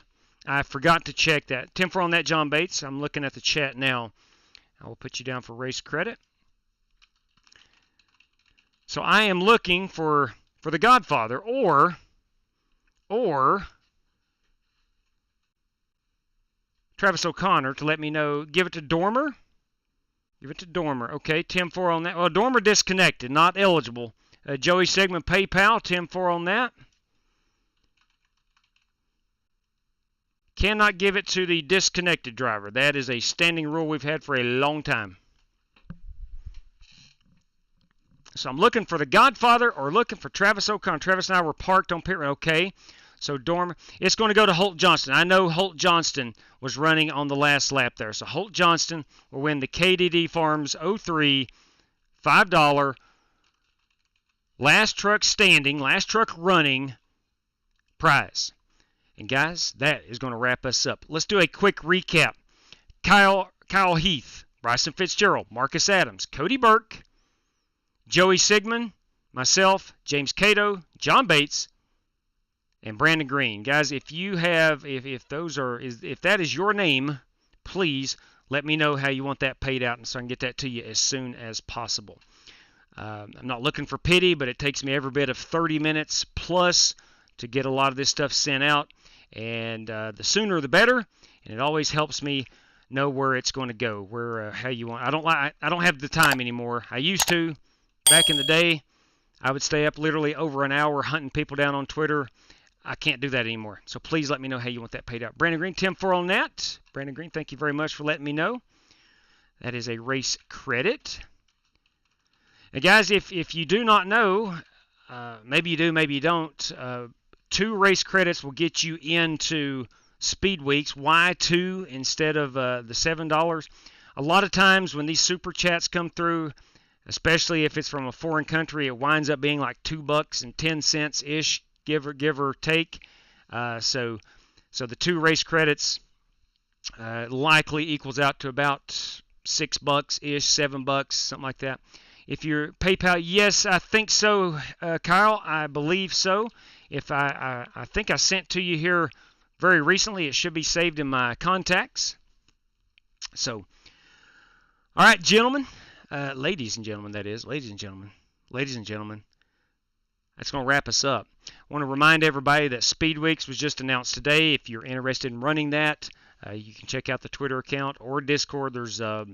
I forgot to check that. 10-4 on that, John Bates. I'm looking at the chat now. I will put you down for race credit. So I am looking for the Godfather or Travis O'Connor to let me know. Give it to Dormer. Give it to Dormer. Okay, 10-4 on that. Well, Dormer disconnected, not eligible. Joey Sigmund PayPal, 10-4 on that. Cannot give it to the disconnected driver. That is a standing rule we've had for a long time. So I'm looking for the Godfather or looking for Travis O'Connor. Travis and I were parked on pit road. Okay. So Dormer, it's going to go to Holt Johnston. I know Holt Johnston was running on the last lap there. So Holt Johnston will win the KDD Farms 03 $5 last truck standing, last truck running prize. And guys, that is going to wrap us up. Let's do a quick recap. Kyle Heath, Bryson Fitzgerald, Marcus Adams, Cody Burke, Joey Sigmund, myself, James Cato, John Bates, and Brandon Green. Guys, if you have, if that is your name, please let me know how you want that paid out, and so I can get that to you as soon as possible. I'm not looking for pity, but it takes me every bit of 30 minutes plus to get a lot of this stuff sent out, and the sooner the better. And it always helps me know where it's going to go, where how you want. I don't have the time anymore. I used to. Back in the day, I would stay up literally over an hour hunting people down on Twitter. I can't do that anymore. So please let me know how you want that paid out. Brandon Green, Tim for on that. Brandon Green, thank you very much for letting me know. That is a race credit. And guys, if you do not know, maybe you do, maybe you don't, 2 race credits will get you into Speed Weeks. Why 2 instead of the $7? A lot of times when these super chats come through, especially if it's from a foreign country, it winds up being like $2.10 ish, give or take. So the 2 race credits likely equals out to about $6 ish, $7, something like that. If you're PayPal, yes, I think so, Kyle. I believe so. If I think I sent to you here very recently, it should be saved in my contacts. So, all right, gentlemen. Ladies and gentlemen, that is. Ladies and gentlemen. That's going to wrap us up. I want to remind everybody that Speed Weeks was just announced today. If you're interested in running that, you can check out the Twitter account or Discord. There's a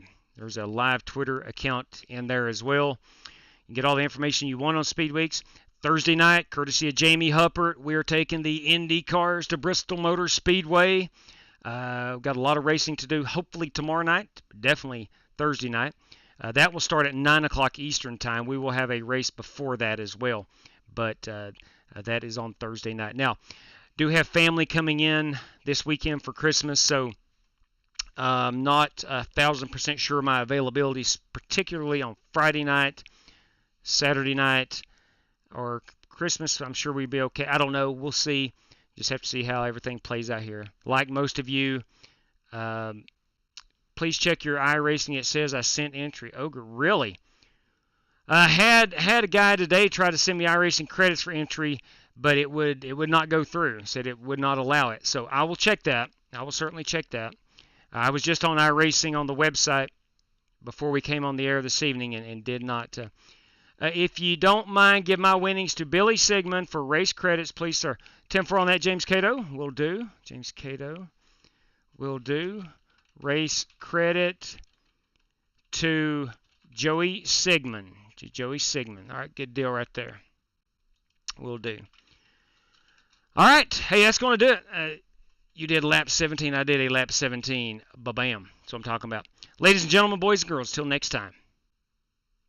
live Twitter account in there as well. You can get all the information you want on Speed Weeks. Thursday night, courtesy of Jamie Huppert, we are taking the Indy cars to Bristol Motor Speedway. We've got a lot of racing to do, hopefully tomorrow night, definitely Thursday night. That will start at 9 o'clock Eastern Time. We will have a race before that as well, but that is on Thursday night. Now, do have family coming in this weekend for Christmas, so I'm not 1,000% sure my availability, particularly on Friday night, Saturday night, or Christmas. I'm sure we'd be okay. I don't know. We'll see. Just have to see how everything plays out here. Like most of you, please check your iRacing. It says I sent entry. Ogre, really? I had a guy today try to send me iRacing credits for entry, but it would not go through. Said it would not allow it. So I will check that. I will certainly check that. I was just on iRacing on the website before we came on the air this evening and did not. If you don't mind, give my winnings to Billy Sigmund for race credits, please, sir. 10-4 on that, James Cato. Will do. James Cato. Will do. Race credit to Joey Sigmund. Joey Sigmund. All right, good deal right there. Will do. All right. Hey, that's going to do it. You did lap 17. I did a lap 17. Ba-bam. That's what I'm talking about. Ladies and gentlemen, boys and girls, till next time.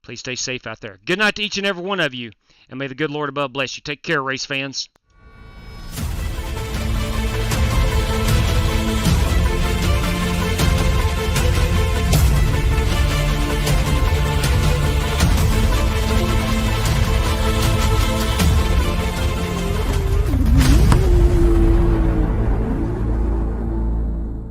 Please stay safe out there. Good night to each and every one of you, and may the good Lord above bless you. Take care, race fans.